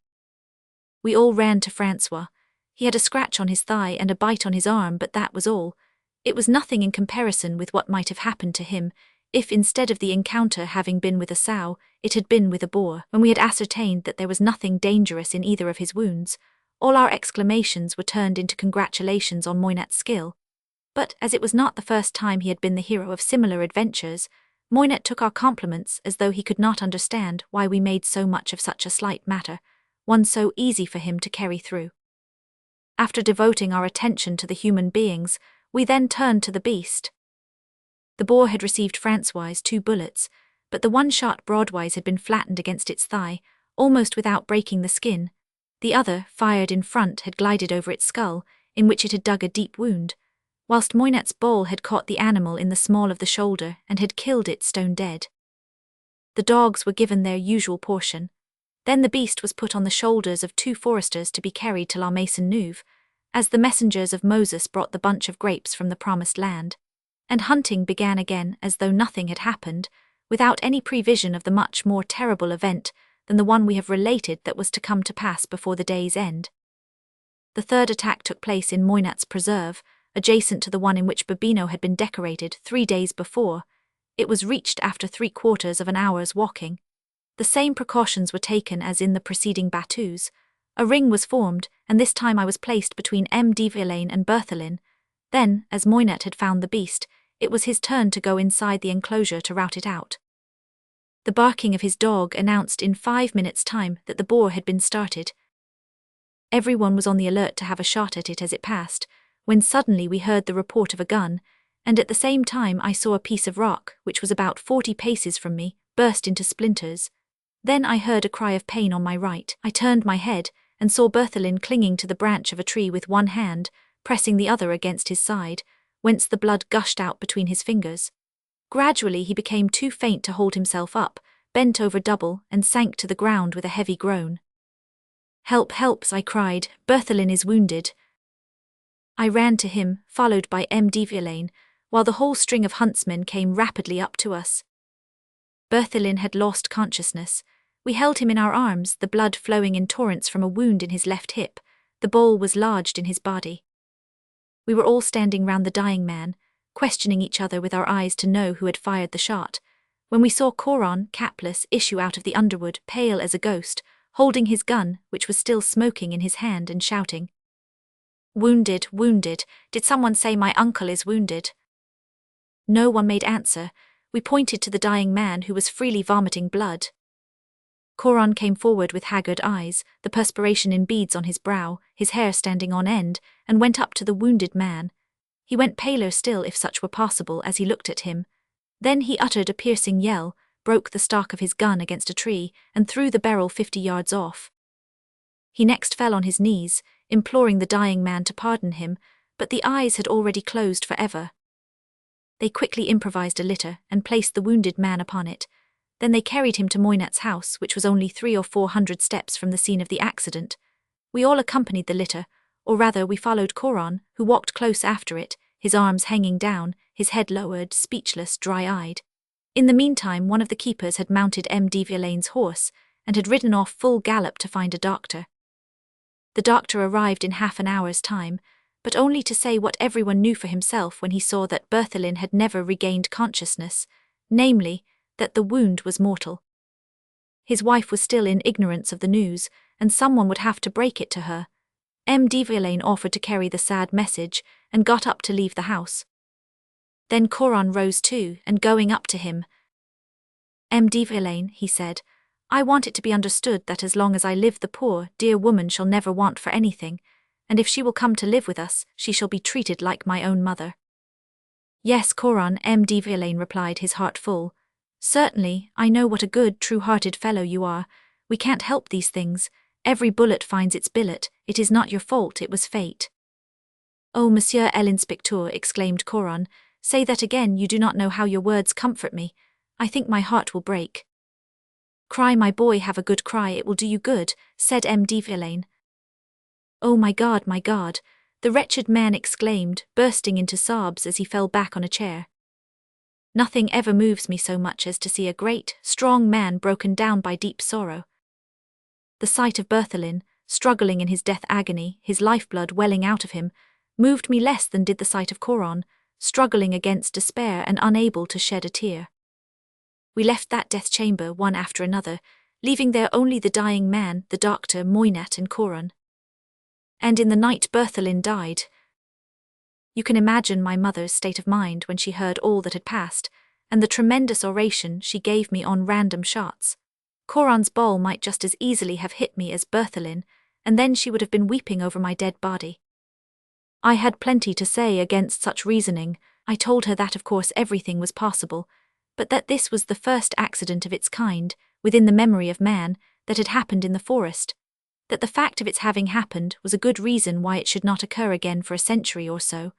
We all ran to Francois. He had a scratch on his thigh and a bite on his arm, but that was all. It was nothing in comparison with what might have happened to him. if instead of the encounter having been with a sow, it had been with a boar. When we had ascertained that there was nothing dangerous in either of his wounds, all our exclamations were turned into congratulations on Moynat's skill. But as it was not the first time he had been the hero of similar adventures, Moynat took our compliments as though he could not understand why we made so much of such a slight matter, one so easy for him to carry through. After devoting our attention to the human beings, we then turned to the beast. The boar had received Francois 2 bullets, but the one shot broadwise had been flattened against its thigh, almost without breaking the skin. The other, fired in front, had glided over its skull, in which it had dug a deep wound, whilst Moynat's ball had caught the animal in the small of the shoulder and had killed it stone dead. The dogs were given their usual portion. Then the beast was put on the shoulders of 2 foresters to be carried to La Maisonneuve, as the messengers of Moses brought the bunch of grapes from the promised land, and hunting began again as though nothing had happened, without any prevision of the much more terrible event than the one we have related that was to come to pass before the day's end. The third attack took place in Moynat's preserve, adjacent to the one in which Babino had been decorated 3 days before. It was reached after 3/4 of an hour's walking. The same precautions were taken as in the preceding battues. A ring was formed, and this time I was placed between M. de Villaine and Berthelin. Then, as Moynat had found the beast, it was his turn to go inside the enclosure to rout it out. The barking of his dog announced in 5 minutes' time that the boar had been started. Everyone was on the alert to have a shot at it as it passed, when suddenly we heard the report of a gun, and at the same time I saw a piece of rock, which was about 40 paces from me, burst into splinters. Then I heard a cry of pain on my right. I turned my head, and saw Berthelin clinging to the branch of a tree with one hand, pressing the other against his side, whence the blood gushed out between his fingers. Gradually he became too faint to hold himself up, bent over double, and sank to the ground with a heavy groan. "Help, help," I cried, "Berthelin is wounded." I ran to him, followed by M. de Villaine, while the whole string of huntsmen came rapidly up to us. Berthelin had lost consciousness. We held him in our arms, the blood flowing in torrents from a wound in his left hip. The ball was lodged in his body. We were all standing round the dying man, questioning each other with our eyes to know who had fired the shot, when we saw Coron, capless, issue out of the underwood, pale as a ghost, holding his gun, which was still smoking, in his hand, and shouting, "Wounded, wounded, did someone say my uncle is wounded?" No one made answer. We pointed to the dying man, who was freely vomiting blood. Coron came forward with haggard eyes, the perspiration in beads on his brow, his hair standing on end, and went up to the wounded man. He went paler still, if such were possible, as he looked at him. Then he uttered a piercing yell, broke the stock of his gun against a tree, and threw the barrel 50 yards off. He next fell on his knees, imploring the dying man to pardon him, but the eyes had already closed for ever. They quickly improvised a litter, and placed the wounded man upon it. Then they carried him to Moynat's house, which was only 300 or 400 steps from the scene of the accident. We all accompanied the litter, or rather we followed Coron, who walked close after it, his arms hanging down, his head lowered, speechless, dry-eyed. In the meantime, one of the keepers had mounted M. de Villaine's horse, and had ridden off full gallop to find a doctor. The doctor arrived in half an hour's time, but only to say what everyone knew for himself when he saw that Berthelin had never regained consciousness, namely, that the wound was mortal. His wife was still in ignorance of the news, and someone would have to break it to her. M. de Villaine offered to carry the sad message, and got up to leave the house. Then Coron rose too, and going up to him, "M. de Villaine," he said, "I want it to be understood that as long as I live the poor, dear woman shall never want for anything, and if she will come to live with us, she shall be treated like my own mother." "Yes, Coron," M. de Villaine replied, his heart full. "Certainly, I know what a good, true-hearted fellow you are. We can't help these things. Every bullet finds its billet. It is not your fault, it was fate." "Oh, Monsieur l'Inspecteur," exclaimed Coron, "say that again. You do not know how your words comfort me. I think my heart will break." "Cry, my boy, have a good cry, it will do you good," said M. de Villaine. "Oh, my God," the wretched man exclaimed, bursting into sobs as he fell back on a chair. Nothing ever moves me so much as to see a great, strong man broken down by deep sorrow. The sight of Berthelin, struggling in his death agony, his lifeblood welling out of him, moved me less than did the sight of Coron, struggling against despair and unable to shed a tear. We left that death chamber one after another, leaving there only the dying man, the doctor, Moynat and Coron. And in the night Berthelin died. You can imagine my mother's state of mind when she heard all that had passed, and the tremendous oration she gave me on random shots. Coron's ball might just as easily have hit me as Berthelin, and then she would have been weeping over my dead body. I had plenty to say against such reasoning. I told her that of course everything was possible, but that this was the first accident of its kind, within the memory of man, that had happened in the forest, that the fact of its having happened was a good reason why it should not occur again for a century or so,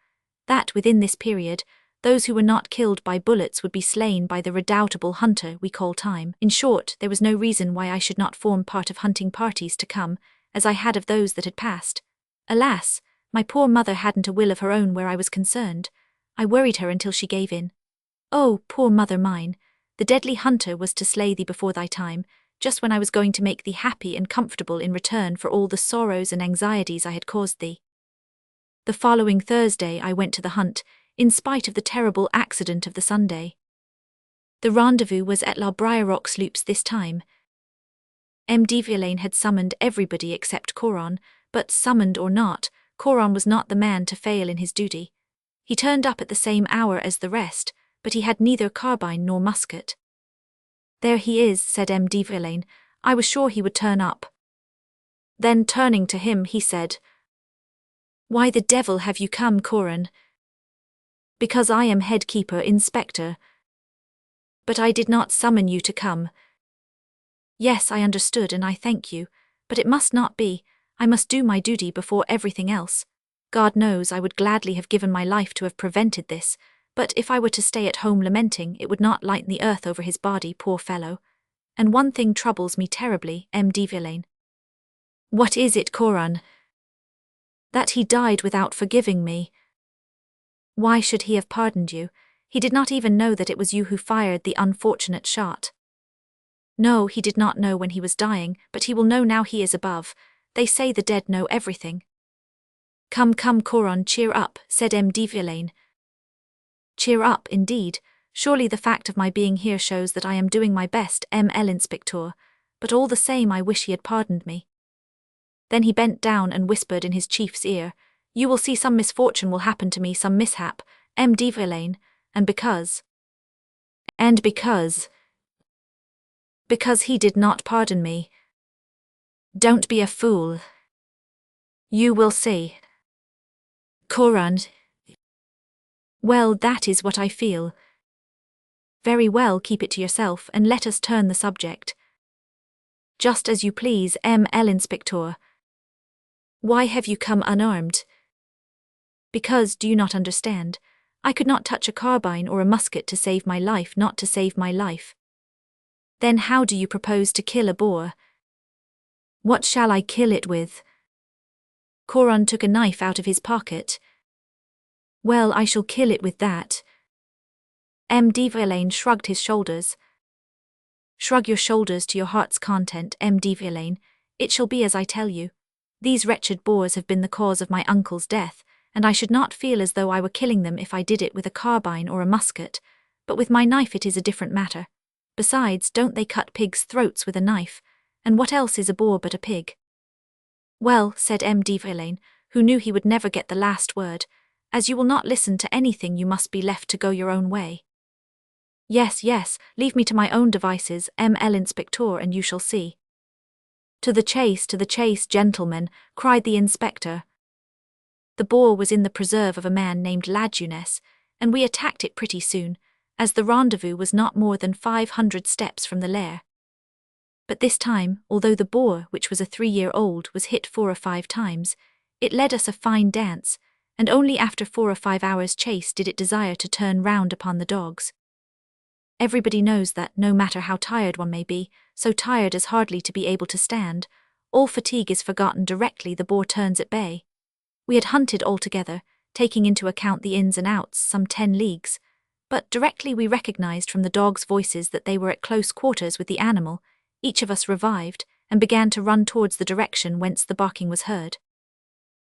that within this period, those who were not killed by bullets would be slain by the redoubtable hunter we call time. In short, there was no reason why I should not form part of hunting parties to come, as I had of those that had passed. Alas, my poor mother hadn't a will of her own where I was concerned. I worried her until she gave in. Oh, poor mother mine, the deadly hunter was to slay thee before thy time, just when I was going to make thee happy and comfortable in return for all the sorrows and anxieties I had caused thee. The following Thursday I went to the hunt, in spite of the terrible accident of the Sunday. The rendezvous was at La Brieroc sloops this time. M. de Villaine had summoned everybody except Coron, but summoned or not, Coron was not the man to fail in his duty. He turned up at the same hour as the rest, but he had neither carbine nor musket. There he is, said M. de Villaine. I was sure he would turn up. Then turning to him, he said, Why the devil have you come, Coron? Because I am head keeper inspector. But I did not summon you to come. Yes, I understood and I thank you, but it must not be. I must do my duty before everything else. God knows I would gladly have given my life to have prevented this, but if I were to stay at home lamenting, it would not lighten the earth over his body, poor fellow. And one thing troubles me terribly, M. de Villaine. What is it, Coron? That he died without forgiving me. Why should he have pardoned you? He did not even know that it was you who fired the unfortunate shot. No, he did not know when he was dying, but he will know now he is above. They say the dead know everything. Come, come, Coron, cheer up, said M. de Villaine. Cheer up, indeed. Surely the fact of my being here shows that I am doing my best, M. l'Inspecteur, but all the same I wish he had pardoned me. Then he bent down and whispered in his chief's ear, You will see some misfortune will happen to me, some mishap, M. de Villaine, and because he did not pardon me. Don't be a fool. You will see. Coron. Well, that is what I feel. Very well, keep it to yourself and let us turn the subject. Just as you please, M. l'Inspecteur. Why have you come unarmed? Because, do you not understand? I could not touch a carbine or a musket to save my life, not to save my life. Then how do you propose to kill a boar? What shall I kill it with? Coron took a knife out of his pocket. Well, I shall kill it with that. M. de Villaine shrugged his shoulders. Shrug your shoulders to your heart's content, M. de Villaine. It shall be as I tell you. These wretched boars have been the cause of my uncle's death, and I should not feel as though I were killing them if I did it with a carbine or a musket, but with my knife it is a different matter. Besides, don't they cut pigs' throats with a knife, and what else is a boar but a pig? Well, said M. de Villaine, who knew he would never get the last word, as you will not listen to anything you must be left to go your own way. Yes, yes, leave me to my own devices, M. l'Inspecteur, and you shall see. To the chase, gentlemen, cried the inspector. The boar was in the preserve of a man named Lajeunesse, and we attacked it pretty soon, as the rendezvous was not more than 500 steps from the lair. But this time, although the boar, which was a 3-year-old, was hit 4 or 5 times, it led us a fine dance, and only after 4 or 5 hours' chase did it desire to turn round upon the dogs. Everybody knows that, no matter how tired one may be, so tired as hardly to be able to stand, all fatigue is forgotten directly the boar turns at bay. We had hunted all together, taking into account the ins and outs, some 10 leagues, but directly we recognized from the dogs' voices that they were at close quarters with the animal, each of us revived, and began to run towards the direction whence the barking was heard.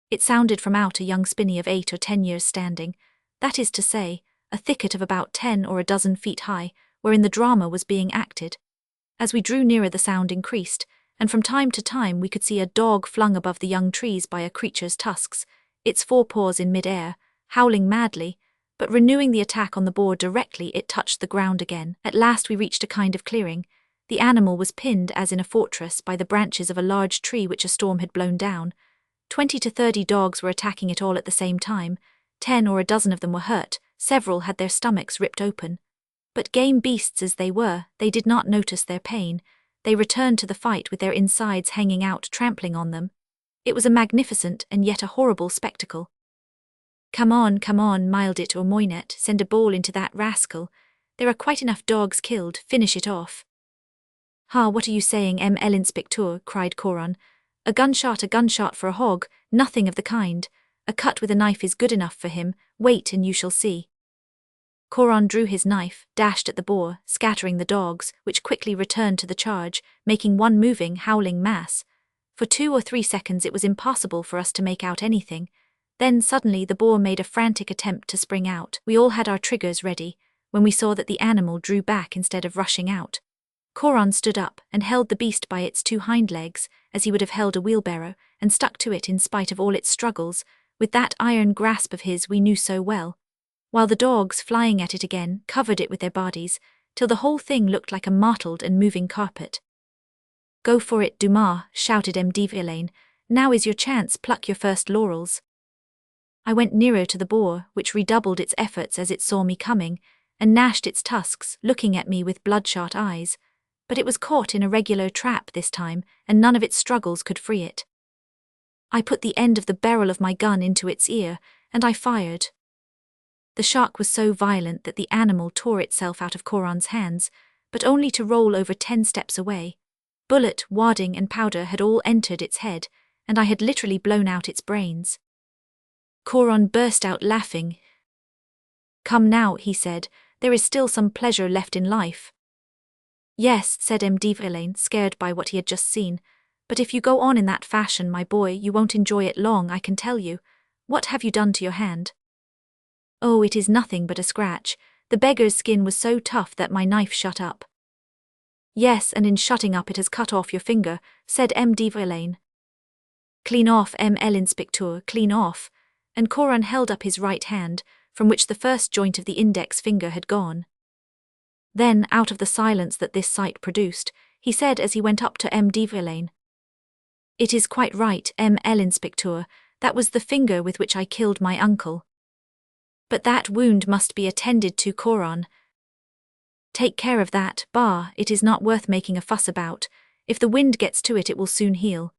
It sounded from out a young spinney of 8 or 10 years standing, that is to say, a thicket of about 10 or a dozen feet high, wherein the drama was being acted. As we drew nearer, the sound increased, and from time to time we could see a dog flung above the young trees by a creature's tusks, its forepaws in mid-air, howling madly, but renewing the attack on the boar directly it touched the ground again. At last we reached a kind of clearing. The animal was pinned, as in a fortress, by the branches of a large tree which a storm had blown down. 20 to 30 dogs were attacking it all at the same time. 10 or a dozen of them were hurt, several had their stomachs ripped open. But game beasts as they were, they did not notice their pain. They returned to the fight with their insides hanging out, trampling on them. It was a magnificent and yet a horrible spectacle. Come on, Mildit or Moynet, send a ball into that rascal. There are quite enough dogs killed, finish it off. Ha, what are you saying, l'inspecteur, cried Coron. A gunshot for a hog, nothing of the kind. A cut with a knife is good enough for him, wait and you shall see. Coron drew his knife, dashed at the boar, scattering the dogs, which quickly returned to the charge, making one moving, howling mass. For 2 or 3 seconds it was impossible for us to make out anything. Then suddenly the boar made a frantic attempt to spring out. We all had our triggers ready, when we saw that the animal drew back instead of rushing out. Coron stood up and held the beast by its 2 hind legs, as he would have held a wheelbarrow, and stuck to it in spite of all its struggles, with that iron grasp of his we knew so well, while the dogs, flying at it again, covered it with their bodies, till the whole thing looked like a mottled and moving carpet. Go for it, Dumas, shouted Verlaine. Now is your chance, pluck your first laurels. I went nearer to the boar, which redoubled its efforts as it saw me coming, and gnashed its tusks, looking at me with bloodshot eyes. But it was caught in a regular trap this time, and none of its struggles could free it. I put the end of the barrel of my gun into its ear, and I fired. The shock was so violent that the animal tore itself out of Coron's hands, but only to roll over 10 steps away. Bullet, wadding, and powder had all entered its head, and I had literally blown out its brains. Coron burst out laughing. Come now, he said, there is still some pleasure left in life. Yes, said Verlaine, scared by what he had just seen, but if you go on in that fashion, my boy, you won't enjoy it long, I can tell you. What have you done to your hand? Oh, it is nothing but a scratch. The beggar's skin was so tough that my knife shut up. Yes, and in shutting up it has cut off your finger, said Verlaine. Clean off, l'inspecteur, clean off. And Coron held up his right hand, from which the first joint of the index finger had gone. Then, out of the silence that this sight produced, he said as he went up to Verlaine. It is quite right, l'inspecteur, that was the finger with which I killed my uncle. But that wound must be attended to, Coron. Take care of that, bah, it is not worth making a fuss about. If the wind gets to it, it will soon heal.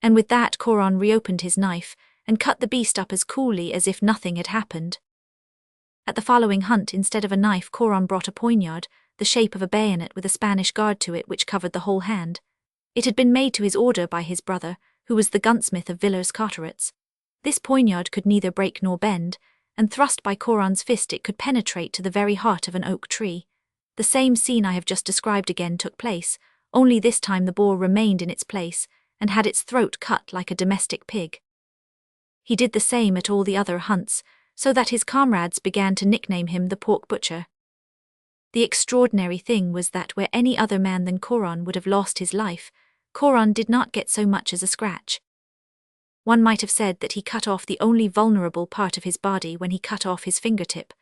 And with that Coron reopened his knife, and cut the beast up as coolly as if nothing had happened. At the following hunt, instead of a knife, Coron brought a poignard, the shape of a bayonet with a Spanish guard to it which covered the whole hand. It had been made to his order by his brother, who was the gunsmith of Villers-Cotterets. This poignard could neither break nor bend, and thrust by Coron's fist it could penetrate to the very heart of an oak tree. The same scene I have just described again took place, only this time the boar remained in its place, and had its throat cut like a domestic pig. He did the same at all the other hunts, so that his comrades began to nickname him the pork butcher. The extraordinary thing was that where any other man than Coron would have lost his life, Coron did not get so much as a scratch. One might have said that he cut off the only vulnerable part of his body when he cut off his fingertip,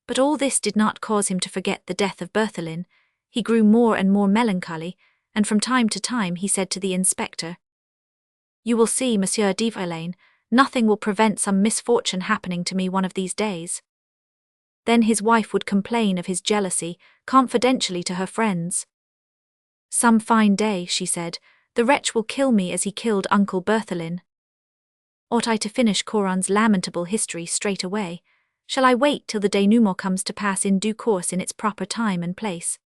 but all this did not cause him to forget the death of Berthelin. He grew more and more melancholy, and from time to time he said to the inspector, You will see, Monsieur Verlaine, nothing will prevent some misfortune happening to me one of these days. Then his wife would complain of his jealousy, confidentially to her friends. Some fine day, she said, the wretch will kill me as he killed Uncle Berthelin. Ought I to finish Coron's lamentable history straight away? Shall I wait till the denouement comes to pass in due course in its proper time and place?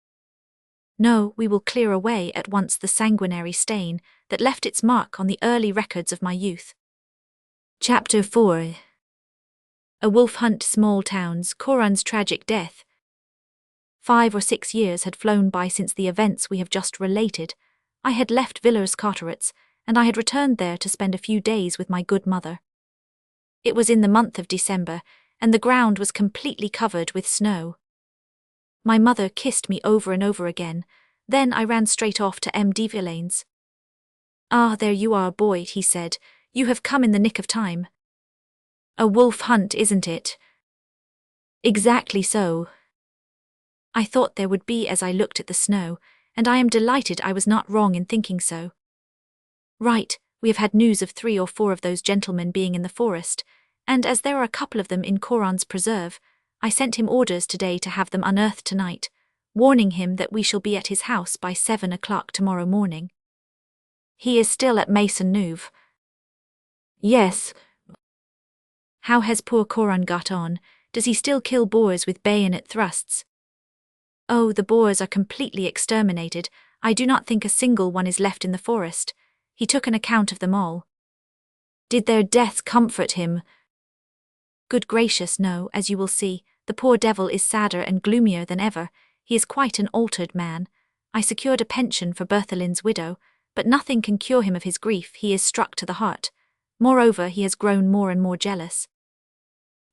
No, we will clear away at once the sanguinary stain that left its mark on the early records of my youth. Chapter 4. A wolf hunt, small towns, Coron's tragic death. 5 or 6 years had flown by since the events we have just related. I had left Villers-Cotterets, and I had returned there to spend a few days with my good mother. It was in the month of December, and the ground was completely covered with snow. My mother kissed me over and over again. Then I ran straight off to M. de Villain's. "Ah, there you are, Boyd," he said. "You have come in the nick of time." "A wolf hunt, isn't it?" "Exactly so. I thought there would be as I looked at the snow, and I am delighted I was not wrong in thinking so." "Right, we have had news of 3 or 4 of those gentlemen being in the forest, and as there are a couple of them in Coron's preserve, I sent him orders today to have them unearthed tonight, warning him that we shall be at his house by 7 o'clock tomorrow morning." "He is still at Maisonneuve?" "Yes." "How has poor Coron got on? Does he still kill boars with bayonet thrusts?" "Oh, the boars are completely exterminated. I do not think a single one is left in the forest. He took an account of them all." "Did their deaths comfort him?" "Good gracious, no, as you will see. The poor devil is sadder and gloomier than ever. He is quite an altered man. I secured a pension for Bertholin's widow, but nothing can cure him of his grief. He is struck to the heart. Moreover, he has grown more and more jealous.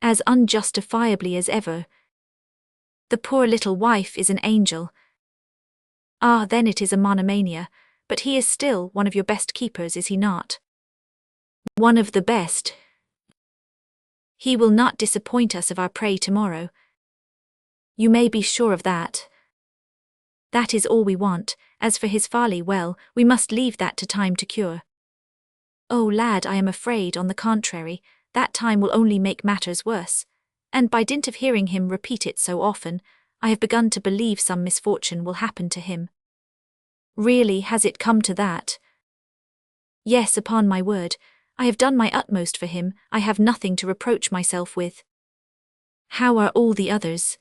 As unjustifiably as ever. The poor little wife is an angel." "Ah, then it is a monomania. But he is still one of your best keepers, is he not?" "One of the best." "He will not disappoint us of our prey tomorrow." "You may be sure of that." "That is all we want. As for his folly, well, we must leave that to time to cure." "Oh, lad, I am afraid, on the contrary, that time will only make matters worse. And by dint of hearing him repeat it so often, I have begun to believe some misfortune will happen to him." "Really, has it come to that?" "Yes, upon my word. I have done my utmost for him. I have nothing to reproach myself with." "How are all the others?"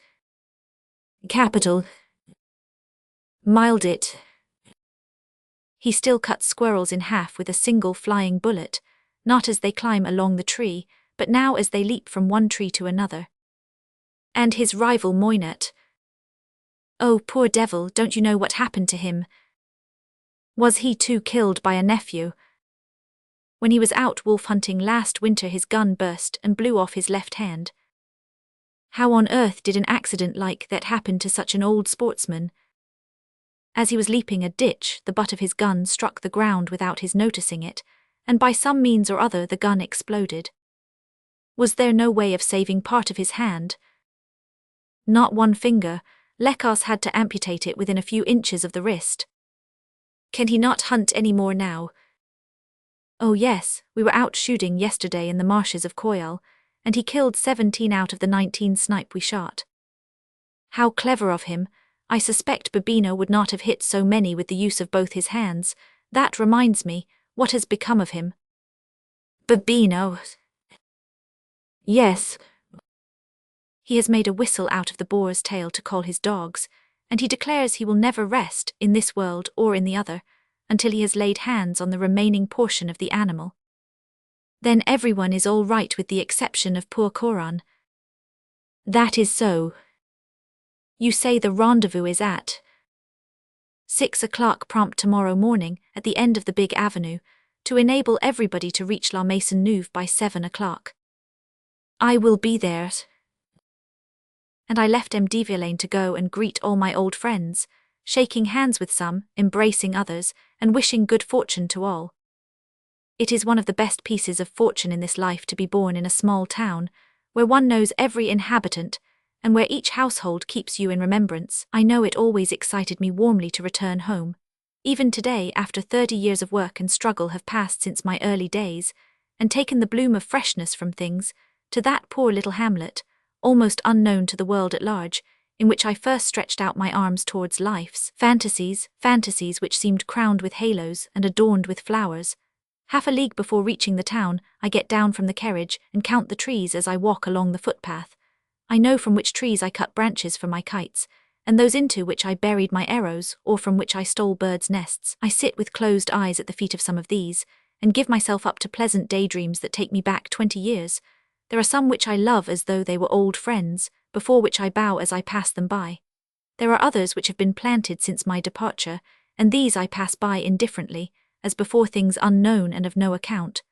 "Capital." "Mild it." "He still cuts squirrels in half with a single flying bullet, not as they climb along the tree, but now as they leap from one tree to another." "And his rival Moynette?" "Oh, poor devil, don't you know what happened to him?" "Was he too killed by a nephew?" "When he was out wolf hunting last winter his gun burst and blew off his left hand." "How on earth did an accident like that happen to such an old sportsman?" "As he was leaping a ditch, the butt of his gun struck the ground without his noticing it, and by some means or other the gun exploded." "Was there no way of saving part of his hand?" "Not one finger. Lecas had to amputate it within a few inches of the wrist." "Can he not hunt any more now?" "Oh yes, we were out shooting yesterday in the marshes of Coyal, and he killed 17 out of the 19 snipe we shot." "How clever of him. I suspect Babino would not have hit so many with the use of both his hands. That reminds me, what has become of him?" "Babino?" "Yes." "He has made a whistle out of the boar's tail to call his dogs, and he declares he will never rest, in this world or in the other, until he has laid hands on the remaining portion of the animal." "Then everyone is all right with the exception of poor Coron?" "That is so." "You say the rendezvous is at 6 o'clock prompt tomorrow morning at the end of the big avenue, to enable everybody to reach La Maisonneuve by 7 o'clock. "I will be there." And I left M. de Villain to go and greet all my old friends, shaking hands with some, embracing others, and wishing good fortune to all. It is one of the best pieces of fortune in this life to be born in a small town, where one knows every inhabitant, and where each household keeps you in remembrance. I know it always excited me warmly to return home. Even today, after 30 years of work and struggle have passed since my early days, and taken the bloom of freshness from things, to that poor little hamlet, almost unknown to the world at large, in which I first stretched out my arms towards life's fantasies which seemed crowned with halos and adorned with flowers. Half a league before reaching the town, I get down from the carriage and count the trees as I walk along the footpath. I know from which trees I cut branches for my kites, and those into which I buried my arrows or from which I stole birds' nests. I sit with closed eyes at the feet of some of these, and give myself up to pleasant daydreams that take me back 20 years. There are some which I love as though they were old friends, before which I bow as I pass them by. There are others which have been planted since my departure, and these I pass by indifferently, as before things unknown and of no account.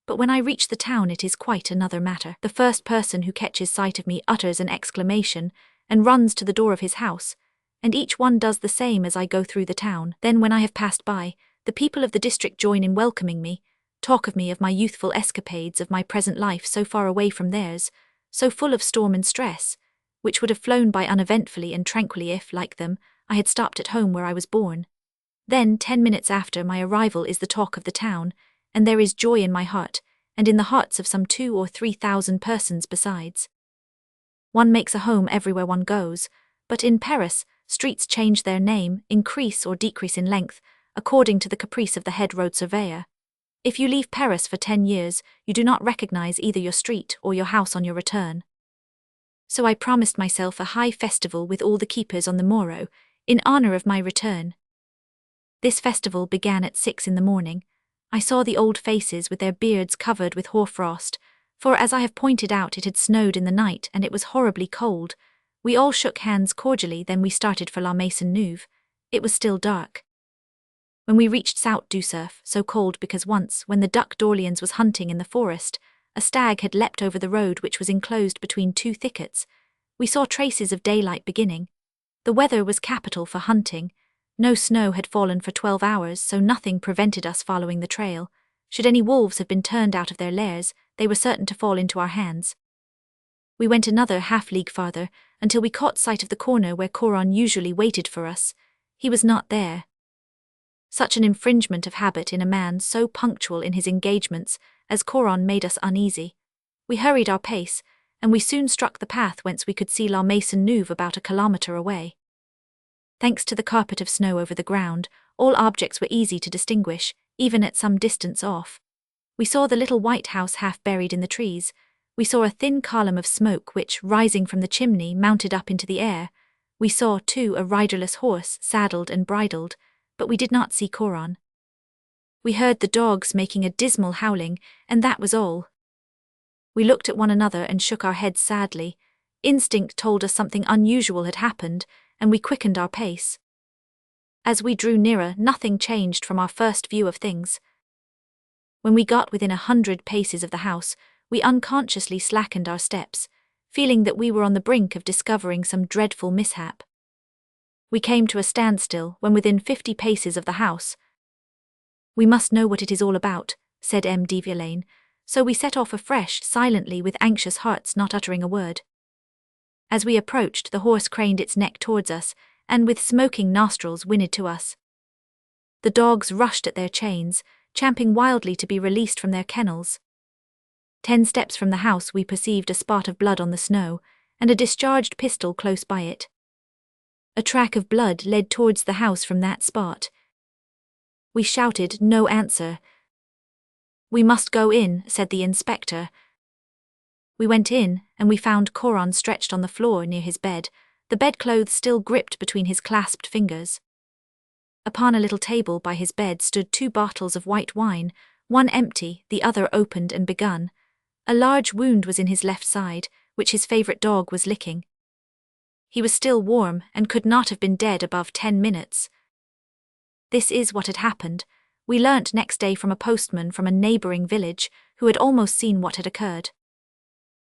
But when I reach the town it is quite another matter. The first person who catches sight of me utters an exclamation, and runs to the door of his house, and each one does the same as I go through the town. Then when I have passed by, the people of the district join in welcoming me, talk of me, of my youthful escapades, of my present life so far away from theirs, so full of storm and stress, which would have flown by uneventfully and tranquilly if, like them, I had stopped at home where I was born. Then, 10 minutes after my arrival, is the talk of the town, and there is joy in my heart, and in the hearts of some 2,000 or 3,000 persons besides. One makes a home everywhere one goes, but in Paris, streets change their name, increase or decrease in length, according to the caprice of the head road surveyor. If you leave Paris for 10 years, you do not recognize either your street or your house on your return. So I promised myself a high festival with all the keepers on the morrow, in honor of my return. This festival began at 6 in the morning. I saw the old faces with their beards covered with hoarfrost, for as I have pointed out it had snowed in the night and it was horribly cold. We all shook hands cordially, then we started for La Maisonneuve. It was still dark. When we reached Saut du Cerf, so called because once, when the Duc d'Orléans was hunting in the forest, a stag had leapt over the road which was enclosed between two thickets, we saw traces of daylight beginning. The weather was capital for hunting. No snow had fallen for 12 hours, so nothing prevented us following the trail. Should any wolves have been turned out of their lairs, they were certain to fall into our hands. We went another half-league farther, until we caught sight of the corner where Coron usually waited for us. He was not there. Such an infringement of habit in a man so punctual in his engagements as Coron made us uneasy. We hurried our pace, and we soon struck the path whence we could see La Maisonneuve about a kilometre away. Thanks to the carpet of snow over the ground, all objects were easy to distinguish, even at some distance off. We saw the little white house half buried in the trees. We saw a thin column of smoke which, rising from the chimney, mounted up into the air. We saw, too, a riderless horse, saddled and bridled, but we did not see Coron. We heard the dogs making a dismal howling, and that was all. We looked at one another and shook our heads sadly. Instinct told us something unusual had happened, and we quickened our pace. As we drew nearer, nothing changed from our first view of things. When we got within 100 paces of the house, we unconsciously slackened our steps, feeling that we were on the brink of discovering some dreadful mishap. We came to a standstill when within 50 paces of the house. "We must know what it is all about," said M. de Villaine, so we set off afresh, silently, with anxious hearts, not uttering a word. As we approached, the horse craned its neck towards us, and with smoking nostrils whinnied to us. The dogs rushed at their chains, champing wildly to be released from their kennels. 10 steps from the house we perceived a spot of blood on the snow, and a discharged pistol close by it. A track of blood led towards the house from that spot. We shouted, no answer. "We must go in," said the inspector. We went in, and we found Coron stretched on the floor near his bed, the bedclothes still gripped between his clasped fingers. Upon a little table by his bed stood 2 bottles of white wine, one empty, the other opened and begun. A large wound was in his left side, which his favourite dog was licking. He was still warm, and could not have been dead above 10 minutes. This is what had happened. We learnt next day from a postman from a neighbouring village, who had almost seen what had occurred.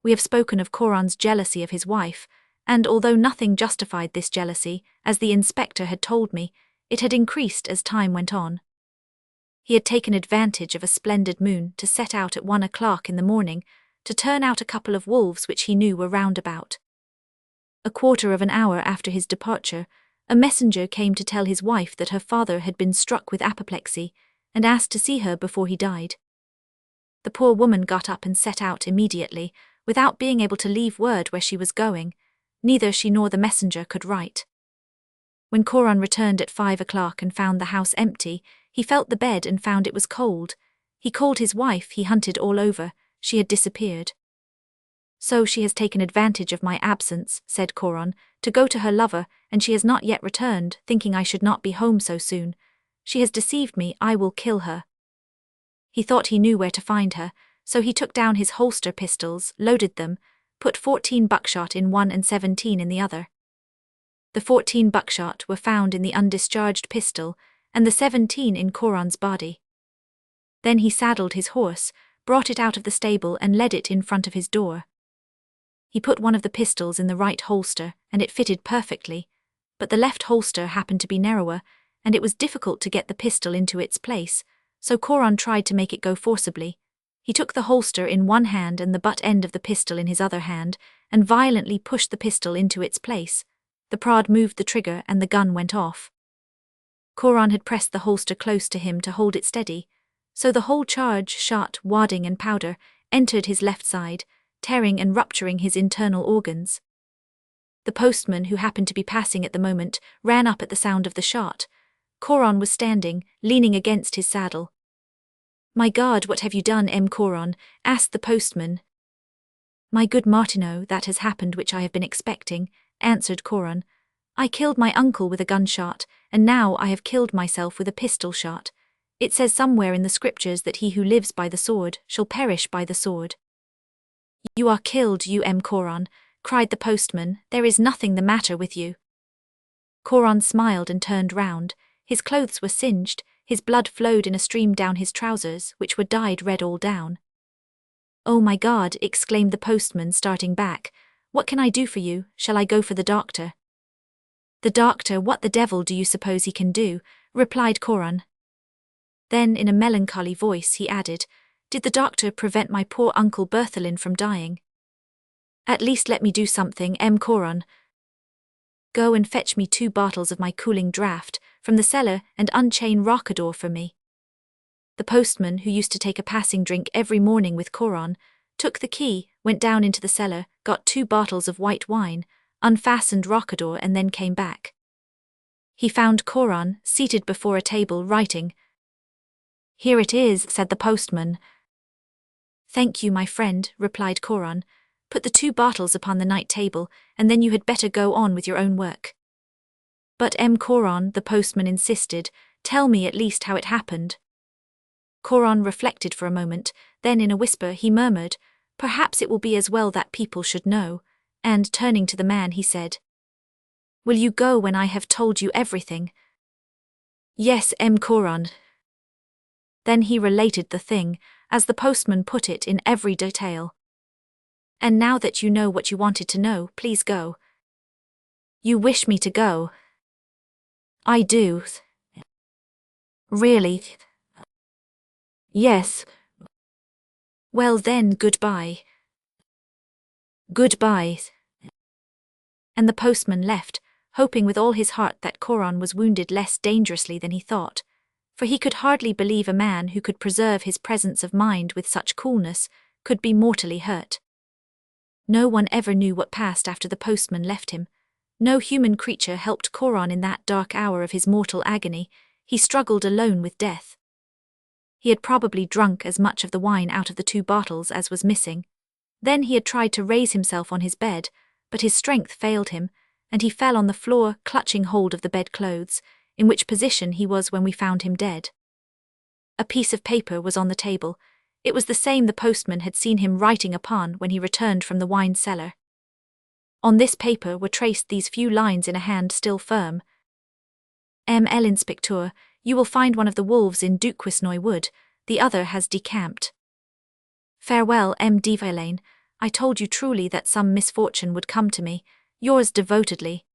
We have spoken of Coron's jealousy of his wife, and although nothing justified this jealousy, as the inspector had told me, it had increased as time went on. He had taken advantage of a splendid moon to set out at 1 o'clock in the morning, to turn out a couple of wolves which he knew were round about. A quarter of an hour after his departure, a messenger came to tell his wife that her father had been struck with apoplexy, and asked to see her before he died. The poor woman got up and set out immediately, without being able to leave word where she was going. Neither she nor the messenger could write. When Coron returned at 5 o'clock and found the house empty, he felt the bed and found it was cold. He called his wife, he hunted all over, she had disappeared. "So she has taken advantage of my absence," said Coron, "to go to her lover, and she has not yet returned, thinking I should not be home so soon. She has deceived me, I will kill her." He thought he knew where to find her, so he took down his holster pistols, loaded them, put 14 buckshot in one and 17 in the other. The 14 buckshot were found in the undischarged pistol, and the 17 in Coron's body. Then he saddled his horse, brought it out of the stable and led it in front of his door. He put one of the pistols in the right holster, and it fitted perfectly, but the left holster happened to be narrower, and it was difficult to get the pistol into its place, so Coron tried to make it go forcibly. He took the holster in one hand and the butt end of the pistol in his other hand, and violently pushed the pistol into its place. The prod moved the trigger and the gun went off. Coron had pressed the holster close to him to hold it steady, so the whole charge, shot, wadding and powder, entered his left side, tearing and rupturing his internal organs. The postman, who happened to be passing at the moment, ran up at the sound of the shot. Coron was standing, leaning against his saddle. "My God, what have you done, Coron?" asked the postman. "My good Martineau, that has happened which I have been expecting," answered Coron. "I killed my uncle with a gunshot, and now I have killed myself with a pistol shot. It says somewhere in the scriptures that he who lives by the sword shall perish by the sword." "You are killed, you Coron," cried the postman. "There is nothing the matter with you." Coron smiled and turned round. His clothes were singed, his blood flowed in a stream down his trousers, which were dyed red all down. "Oh my God," exclaimed the postman, starting back. "What can I do for you? Shall I go for the doctor?" "The doctor, what the devil do you suppose he can do?" replied Coron. Then, in a melancholy voice, he added, "Did the doctor prevent my poor uncle Berthelin from dying?" "At least let me do something, Coron. Go and fetch me 2 bottles of my cooling draught from the cellar and unchain Rockador for me." The postman, who used to take a passing drink every morning with Coron, took the key, went down into the cellar, got 2 bottles of white wine, unfastened Rockador and then came back. He found Coron seated before a table writing. "Here it is," said the postman. "Thank you, my friend," replied Coron. "Put the 2 bottles upon the night table, and then you had better go on with your own work." "But Coron," the postman insisted, "tell me at least how it happened." Coron reflected for a moment, then in a whisper he murmured, "Perhaps it will be as well that people should know," and turning to the man he said, "Will you go when I have told you everything?" "Yes, Coron." Then he related the thing, as the postman put it, in every detail. "And now that you know what you wanted to know, please go." "You wish me to go?" "I do." "Really?" "Yes." "Well then, goodbye." "Goodbye." And the postman left, hoping with all his heart that Coron was wounded less dangerously than he thought, for he could hardly believe a man who could preserve his presence of mind with such coolness could be mortally hurt. No one ever knew what passed after the postman left him. No human creature helped Coron in that dark hour of his mortal agony. He struggled alone with death. He had probably drunk as much of the wine out of the 2 bottles as was missing. Then he had tried to raise himself on his bed, but his strength failed him, and he fell on the floor, clutching hold of the bedclothes, in which position he was when we found him dead. A piece of paper was on the table. It was the same the postman had seen him writing upon when he returned from the wine cellar. On this paper were traced these few lines in a hand still firm. "L'inspecteur, you will find one of the wolves in Duquesnoy Wood, the other has decamped. Farewell, de Villaine, I told you truly that some misfortune would come to me. Yours devotedly,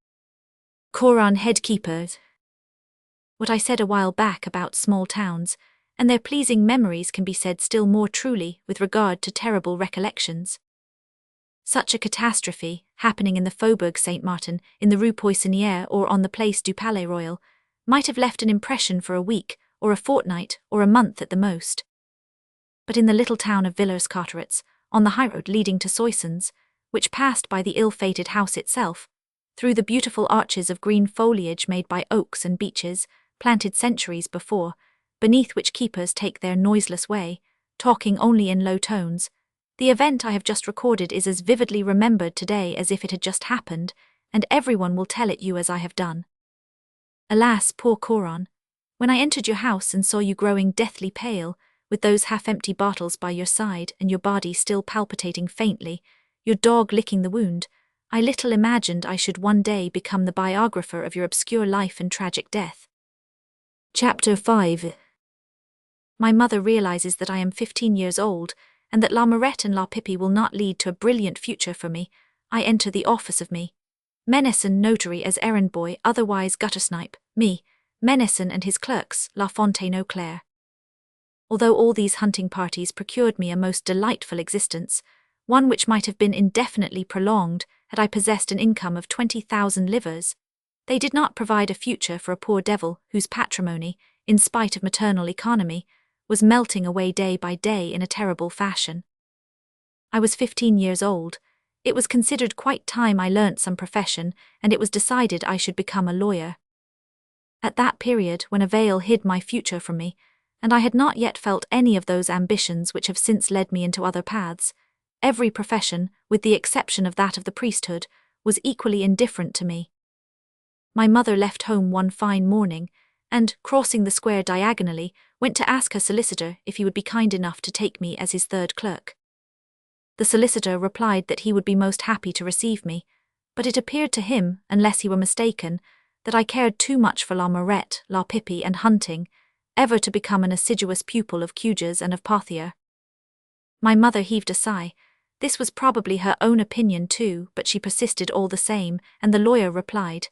Coron, headkeeper." What I said a while back about small towns, and their pleasing memories, can be said still more truly with regard to terrible recollections. Such a catastrophe, happening in the Faubourg Saint-Martin, in the Rue Poissonnière, or on the Place du Palais Royal, might have left an impression for a week, or a fortnight, or a month at the most. But in the little town of Villers-Cotterets, on the highroad leading to Soissons, which passed by the ill-fated house itself, through the beautiful arches of green foliage made by oaks and beeches, planted centuries before, beneath which keepers take their noiseless way, talking only in low tones, the event I have just recorded is as vividly remembered today as if it had just happened, and everyone will tell it you as I have done. Alas, poor Coron, when I entered your house and saw you growing deathly pale, with those half-empty bottles by your side and your body still palpitating faintly, your dog licking the wound, I little imagined I should one day become the biographer of your obscure life and tragic death. Chapter 5. My mother realizes that I am 15 years old, and that La Mirette and La Pippi will not lead to a brilliant future for me, I enter the office of me, Menesson notary as errand boy, otherwise guttersnipe, me, Menesson and his clerks, La Fontaine Eau Claire. Although all these hunting parties procured me a most delightful existence, one which might have been indefinitely prolonged had I possessed an income of 20,000 livres, they did not provide a future for a poor devil whose patrimony, in spite of maternal economy, was melting away day by day in a terrible fashion. I was 15 years old. It was considered quite time I learnt some profession, and it was decided I should become a lawyer. At that period, when a veil hid my future from me, and I had not yet felt any of those ambitions which have since led me into other paths, every profession, with the exception of that of the priesthood, was equally indifferent to me. My mother left home one fine morning, and, crossing the square diagonally, went to ask her solicitor if he would be kind enough to take me as his third clerk. The solicitor replied that he would be most happy to receive me, but it appeared to him, unless he were mistaken, that I cared too much for la Morette, la Pippi, and hunting, ever to become an assiduous pupil of Cujas and of Pothier. My mother heaved a sigh. This was probably her own opinion too, but she persisted all the same, and the lawyer replied,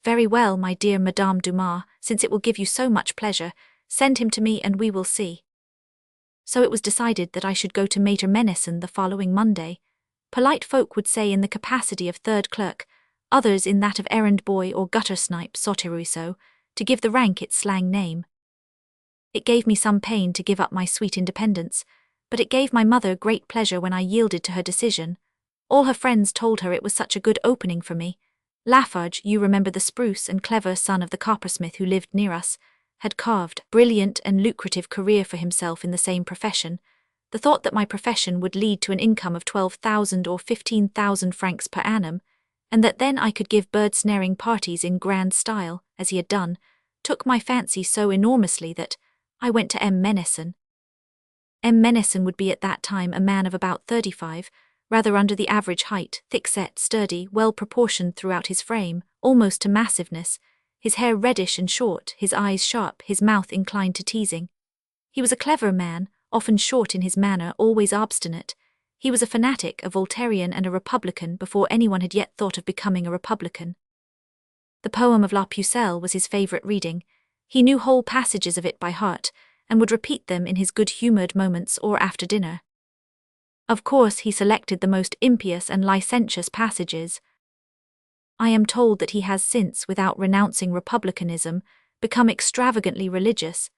"Very well, my dear Madame Dumas, since it will give you so much pleasure, send him to me and we will see." So it was decided that I should go to Maître Menesson the following Monday. Polite folk would say in the capacity of third clerk, others in that of errand boy or gutter snipe sauteruisseau, to give the rank its slang name. It gave me some pain to give up my sweet independence, but it gave my mother great pleasure when I yielded to her decision. All her friends told her it was such a good opening for me. Lafarge, you remember the spruce and clever son of the coppersmith who lived near us, had carved brilliant and lucrative career for himself in the same profession. The thought that my profession would lead to an income of 12,000 or 15,000 francs per annum, and that then I could give bird-snaring parties in grand style, as he had done, took my fancy so enormously that I went to M. Menesson. M. Menesson would be at that time a man of about 35, rather under the average height, thick-set, sturdy, well-proportioned throughout his frame, almost to massiveness, his hair reddish and short, his eyes sharp, his mouth inclined to teasing. He was a clever man, often short in his manner, always obstinate. He was a fanatic, a Voltairian and a Republican before anyone had yet thought of becoming a Republican. The poem of La Pucelle was his favourite reading. He knew whole passages of it by heart, and would repeat them in his good-humoured moments or after dinner. Of course he selected the most impious and licentious passages. I am told that he has since, without renouncing republicanism, become extravagantly religious,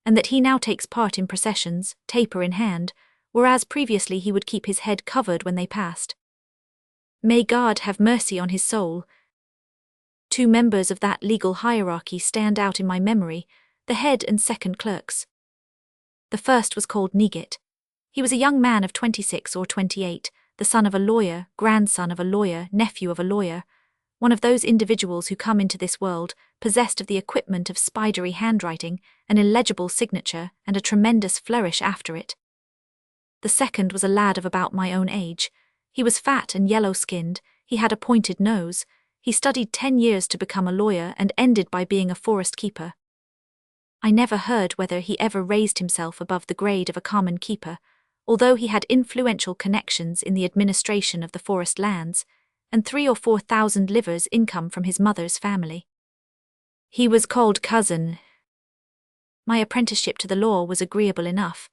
and that he now takes part in processions, taper in hand, whereas previously he would keep his head covered when they passed. May God have mercy on his soul. Two members of that legal hierarchy stand out in my memory, the head and second clerks. The first was called Nigit. He was a young man of 26 or 28, the son of a lawyer, grandson of a lawyer, nephew of a lawyer, one of those individuals who come into this world possessed of the equipment of spidery handwriting, an illegible signature, and a tremendous flourish after it. The second was a lad of about my own age. He was fat and yellow-skinned, he had a pointed nose, he studied 10 years to become a lawyer and ended by being a forest keeper. I never heard whether he ever raised himself above the grade of a common keeper, although he had influential connections in the administration of the forest lands, and 3,000 or 4,000 livres income from his mother's family. He was called cousin. My apprenticeship to the law was agreeable enough.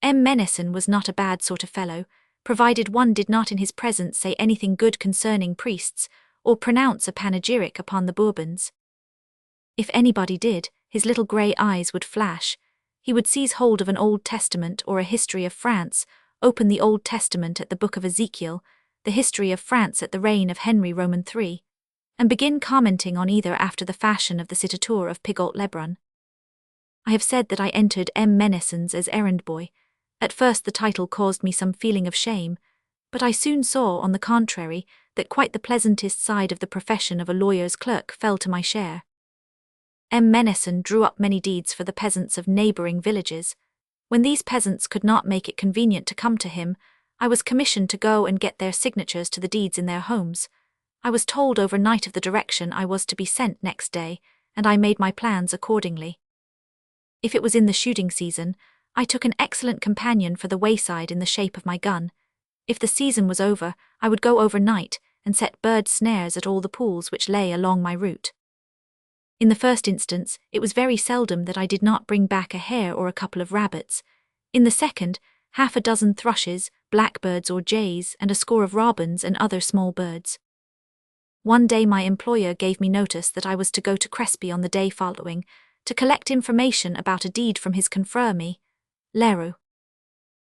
M. Menesson was not a bad sort of fellow, provided one did not in his presence say anything good concerning priests, or pronounce a panegyric upon the Bourbons. If anybody did, his little grey eyes would flash. He would seize hold of an Old Testament or a history of France, open the Old Testament at the book of Ezekiel, the history of France at the reign of Henry Roman III, and begin commenting on either after the fashion of the citateur of Pigault Lebrun. I have said that I entered M. Menesson's as errand boy. At first the title caused me some feeling of shame, but I soon saw, on the contrary, that quite the pleasantest side of the profession of a lawyer's clerk fell to my share. M. Menesson drew up many deeds for the peasants of neighbouring villages. When these peasants could not make it convenient to come to him, I was commissioned to go and get their signatures to the deeds in their homes. I was told overnight of the direction I was to be sent next day, and I made my plans accordingly. If it was in the shooting season, I took an excellent companion for the wayside in the shape of my gun. If the season was over, I would go overnight and set bird snares at all the pools which lay along my route. In the first instance, it was very seldom that I did not bring back a hare or a couple of rabbits. In the second, half a dozen thrushes, blackbirds or jays, and a score of robins and other small birds. One day my employer gave me notice that I was to go to Crespi on the day following to collect information about a deed from his confrere, Leroux.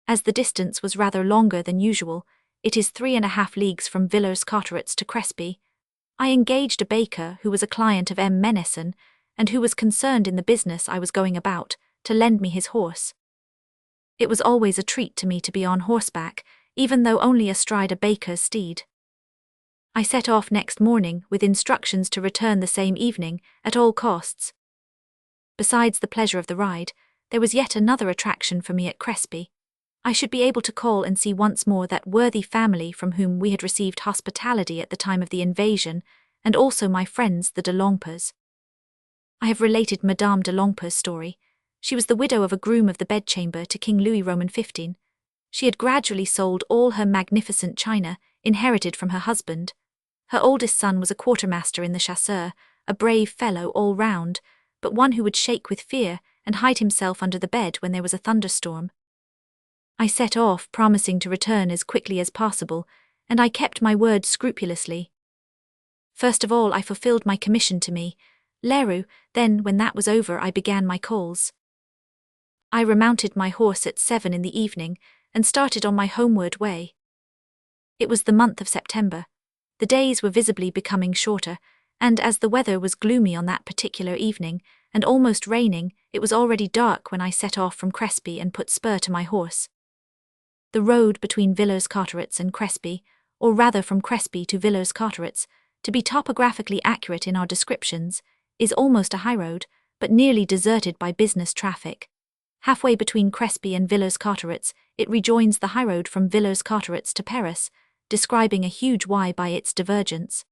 As the distance was rather longer than usual, it is 3.5 leagues from Villers-Cotterets to Crespi, I engaged a baker who was a client of M. Menesson, and who was concerned in the business I was going about, to lend me his horse. It was always a treat to me to be on horseback, even though only astride a baker's steed. I set off next morning with instructions to return the same evening, at all costs. Besides the pleasure of the ride, there was yet another attraction for me at Crespi. I should be able to call and see once more that worthy family from whom we had received hospitality at the time of the invasion, and also my friends the de Longpers. I have related Madame de Longper's story. She was the widow of a groom of the bedchamber to King Louis Roman XV. She had gradually sold all her magnificent china, inherited from her husband. Her oldest son was a quartermaster in the chasseurs, a brave fellow all round, but one who would shake with fear and hide himself under the bed when there was a thunderstorm. I set off, promising to return as quickly as possible, and I kept my word scrupulously. First of all I fulfilled my commission to me, Leroux, then when that was over I began my calls. I remounted my horse at 7 in the evening, and started on my homeward way. It was the month of September. The days were visibly becoming shorter, and as the weather was gloomy on that particular evening, and almost raining, it was already dark when I set off from Crespi and put spur to my horse. The road between Villers-Cotterets and Crespi, or rather from Crespi to Villers-Cotterets, to be topographically accurate in our descriptions, is almost a highroad, but nearly deserted by business traffic. Halfway between Crespi and Villers-Cotterets, it rejoins the highroad from Villers-Cotterets to Paris, describing a huge Y by its divergence.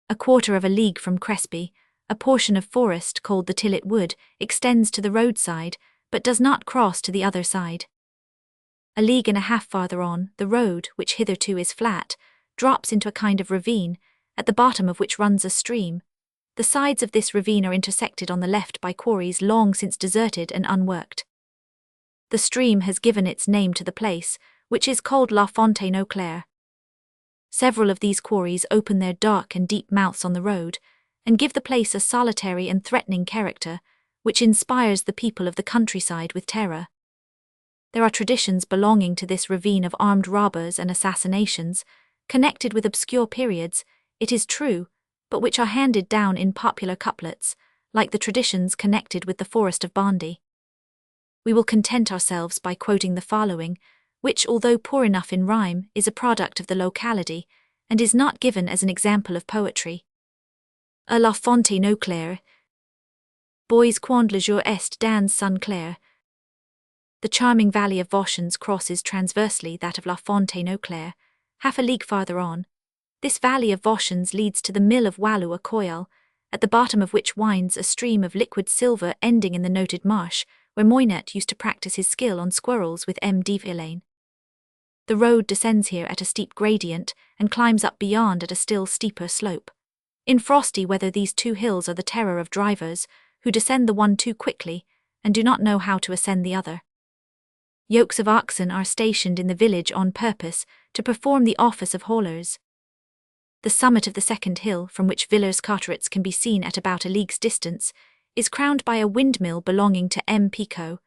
A quarter of a league from Crespi, a portion of forest called the Tillet Wood extends to the roadside, but does not cross to the other side. A league and a half farther on, the road, which hitherto is flat, drops into a kind of ravine, at the bottom of which runs a stream. The sides of this ravine are intersected on the left by quarries long since deserted and unworked. The stream has given its name to the place, which is called La Fontaine aux Clairs. Several of these quarries open their dark and deep mouths on the road, and give the place a solitary and threatening character, which inspires the people of the countryside with terror. There are traditions belonging to this ravine of armed robbers and assassinations, connected with obscure periods, it is true, but which are handed down in popular couplets, like the traditions connected with the forest of Bondy. We will content ourselves by quoting the following, which, although poor enough in rhyme, is a product of the locality, and is not given as an example of poetry. À la Fontaine aux Clairs. Boys quand le jour est dans sun clair. The charming valley of Vauchons crosses transversely that of La Fontaine aux Clairs, half a league farther on. This valley of Vauchons leads to the mill of Wallou à Coil, at the bottom of which winds a stream of liquid silver ending in the noted marsh, where Moynet used to practice his skill on squirrels with M. d'Yveline. The road descends here at a steep gradient and climbs up beyond at a still steeper slope. In frosty weather these two hills are the terror of drivers, who descend the one too quickly and do not know how to ascend the other. Yokes of oxen are stationed in the village on purpose to perform the office of haulers. The summit of the second hill, from which Villers-Cotterets can be seen at about a league's distance, is crowned by a windmill belonging to M. Picot,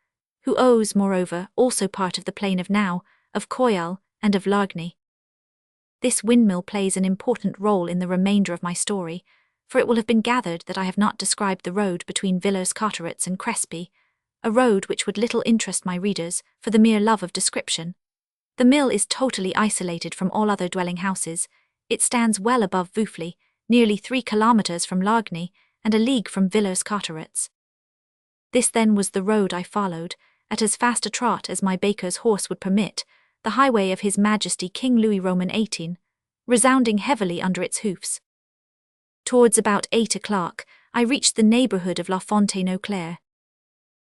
who owes, moreover, also part of the plain of Nau, of Coyal, and of Largny. This windmill plays an important role in the remainder of my story, for it will have been gathered that I have not described the road between Villers-Cotterets and Crespi, a road which would little interest my readers for the mere love of description. The mill is totally isolated from all other dwelling houses. It stands well above Voufly, nearly 3 kilometres from Largny, and a league from Villers-Cotterets. This then was the road I followed, at as fast a trot as my baker's horse would permit, the highway of His Majesty King Louis Roman XVIII, resounding heavily under its hoofs. Towards about 8 o'clock, I reached the neighbourhood of La Fontaine aux Clairs.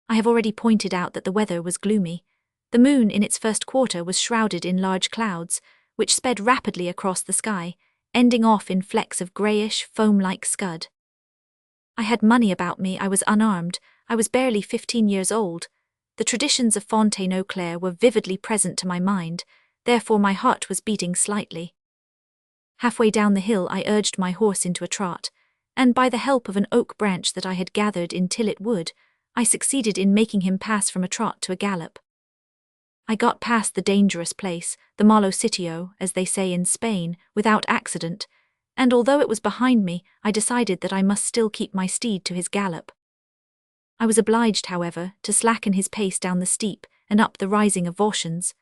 I have already pointed out that the weather was gloomy. The moon in its first quarter was shrouded in large clouds, which sped rapidly across the sky, ending off in flecks of greyish, foam-like scud. I had money about me, I was unarmed, I was barely 15 years old. The traditions of Fontaine-Au-Clair were vividly present to my mind, therefore my heart was beating slightly. Halfway down the hill I urged my horse into a trot, and by the help of an oak branch that I had gathered in Tillet Wood, I succeeded in making him pass from a trot to a gallop. I got past the dangerous place, the malo sitio, as they say in Spain, without accident, and although it was behind me, I decided that I must still keep my steed to his gallop. I was obliged, however, to slacken his pace down the steep and up the rising of Vauchons,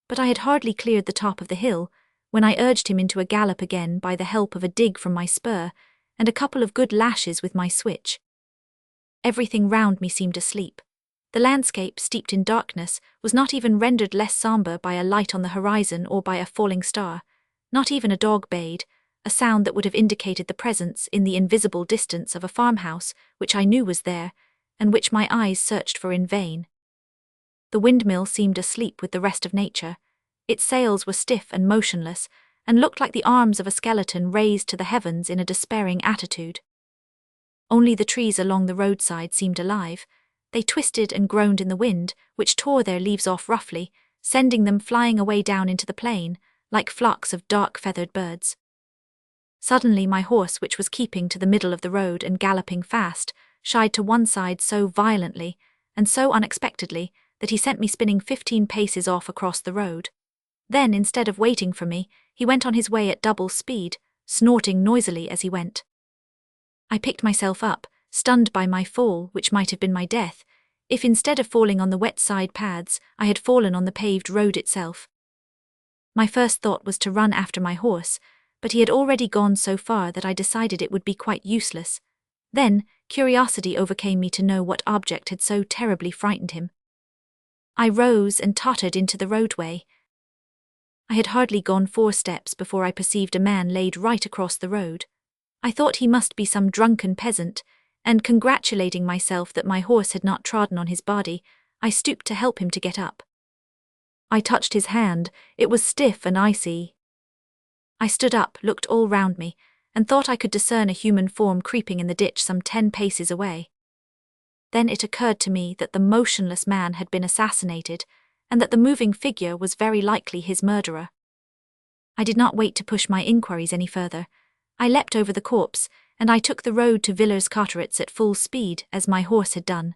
but I had hardly cleared the top of the hill when I urged him into a gallop again by the help of a dig from my spur and a couple of good lashes with my switch. Everything round me seemed asleep. The landscape, steeped in darkness, was not even rendered less sombre by a light on the horizon or by a falling star. Not even a dog bayed, a sound that would have indicated the presence in the invisible distance of a farmhouse which I knew was there, and which my eyes searched for in vain. The windmill seemed asleep with the rest of nature. Its sails were stiff and motionless, and looked like the arms of a skeleton raised to the heavens in a despairing attitude. Only the trees along the roadside seemed alive. They twisted and groaned in the wind, which tore their leaves off roughly, sending them flying away down into the plain, like flocks of dark-feathered birds. Suddenly my horse, which was keeping to the middle of the road and galloping fast, shied to one side so violently, and so unexpectedly, that he sent me spinning 15 paces off across the road. Then, instead of waiting for me, he went on his way at double speed, snorting noisily as he went. I picked myself up, stunned by my fall, which might have been my death, if instead of falling on the wet side paths, I had fallen on the paved road itself. My first thought was to run after my horse, but he had already gone so far that I decided it would be quite useless. Then, curiosity overcame me to know what object had so terribly frightened him. I rose and tottered into the roadway. I had hardly gone 4 steps before I perceived a man laid right across the road. I thought he must be some drunken peasant, and congratulating myself that my horse had not trodden on his body, I stooped to help him to get up. I touched his hand, it was stiff and icy. I stood up, looked all round me, and thought I could discern a human form creeping in the ditch some 10 paces away. Then it occurred to me that the motionless man had been assassinated, and that the moving figure was very likely his murderer. I did not wait to push my inquiries any further. I leapt over the corpse, and I took the road to Villers-Cotterets at full speed, as my horse had done.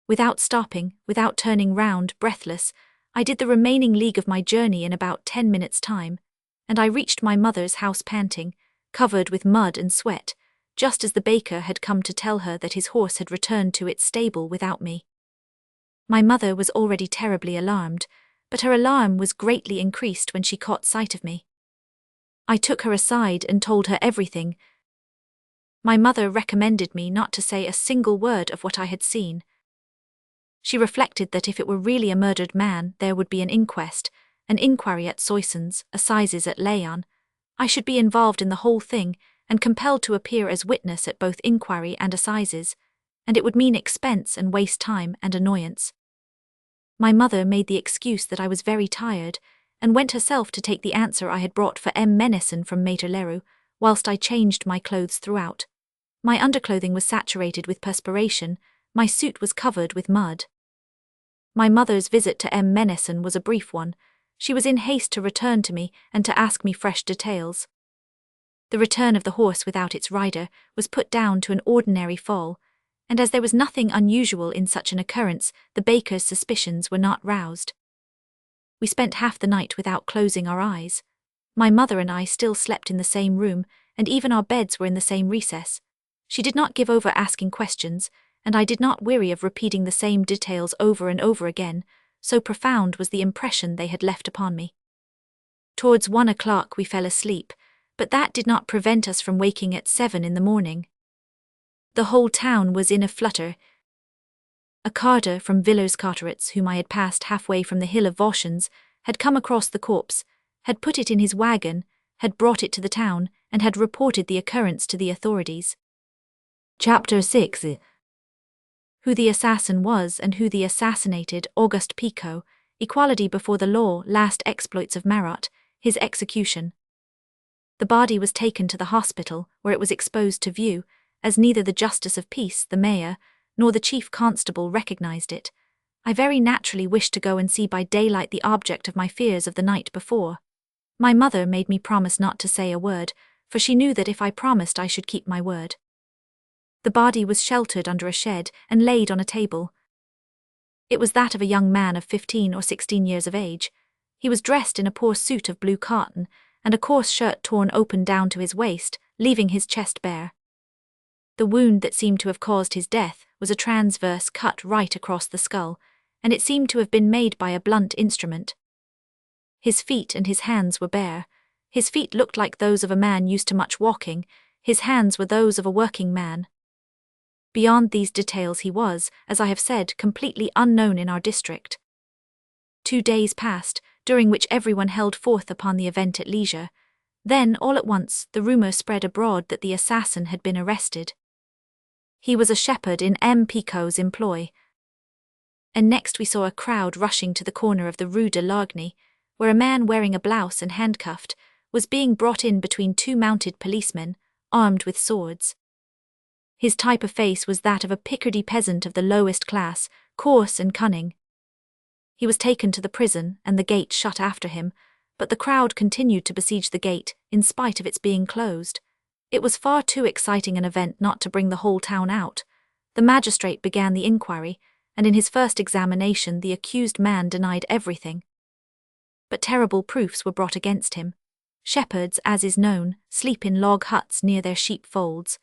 Without stopping, without turning round, breathless, I did the remaining league of my journey in about 10 minutes' time, and I reached my mother's house panting, covered with mud and sweat, just as the baker had come to tell her that his horse had returned to its stable without me. My mother was already terribly alarmed, but her alarm was greatly increased when she caught sight of me. I took her aside and told her everything. My mother recommended me not to say a single word of what I had seen. She reflected that if it were really a murdered man, there would be an inquest, an inquiry at Soissons, assizes at Laon. I should be involved in the whole thing and compelled to appear as witness at both inquiry and assizes, and it would mean expense and waste time and annoyance. My mother made the excuse that I was very tired, and went herself to take the answer I had brought for M. Menesson from Maître Leroux, whilst I changed my clothes throughout. My underclothing was saturated with perspiration, my suit was covered with mud. My mother's visit to M. Menesson was a brief one. She was in haste to return to me and to ask me fresh details. The return of the horse without its rider was put down to an ordinary fall, and as there was nothing unusual in such an occurrence, the baker's suspicions were not roused. We spent half the night without closing our eyes. My mother and I still slept in the same room, and even our beds were in the same recess. She did not give over asking questions, and I did not weary of repeating the same details over and over again, so profound was the impression they had left upon me. Towards 1 o'clock we fell asleep, but that did not prevent us from waking at 7 in the morning. The whole town was in a flutter. A carter from Villers-Cotterets, whom I had passed halfway from the hill of Vauchons, had come across the corpse, had put it in his wagon, had brought it to the town, and had reported the occurrence to the authorities. Chapter 6. Who the assassin was and who the assassinated Auguste Picot Equality before the law, last exploits of Marat, his execution. The body was taken to the hospital, where it was exposed to view, as neither the justice of peace, the mayor, nor the chief constable recognized it. I very naturally wished to go and see by daylight the object of my fears of the night before. My mother made me promise not to say a word, for she knew that if I promised I should keep my word. The body was sheltered under a shed and laid on a table. It was that of a young man of 15 or 16 years of age. He was dressed in a poor suit of blue cotton, and a coarse shirt torn open down to his waist, leaving his chest bare. The wound that seemed to have caused his death was a transverse cut right across the skull, and it seemed to have been made by a blunt instrument. His feet and his hands were bare. His feet looked like those of a man used to much walking, his hands were those of a working man. Beyond these details he was, as I have said, completely unknown in our district. 2 days passed, during which everyone held forth upon the event at leisure. Then, all at once, the rumour spread abroad that the assassin had been arrested. He was a shepherd in M. Picot's employ. And next we saw a crowd rushing to the corner of the Rue de l'Argny, where a man wearing a blouse and handcuffed was being brought in between 2 mounted policemen, armed with swords. His type of face was that of a Picardy peasant of the lowest class, coarse and cunning. He was taken to the prison and the gate shut after him, but the crowd continued to besiege the gate, in spite of its being closed. It was far too exciting an event not to bring the whole town out. The magistrate began the inquiry, and in his first examination the accused man denied everything. But terrible proofs were brought against him. Shepherds, as is known, sleep in log huts near their sheep folds.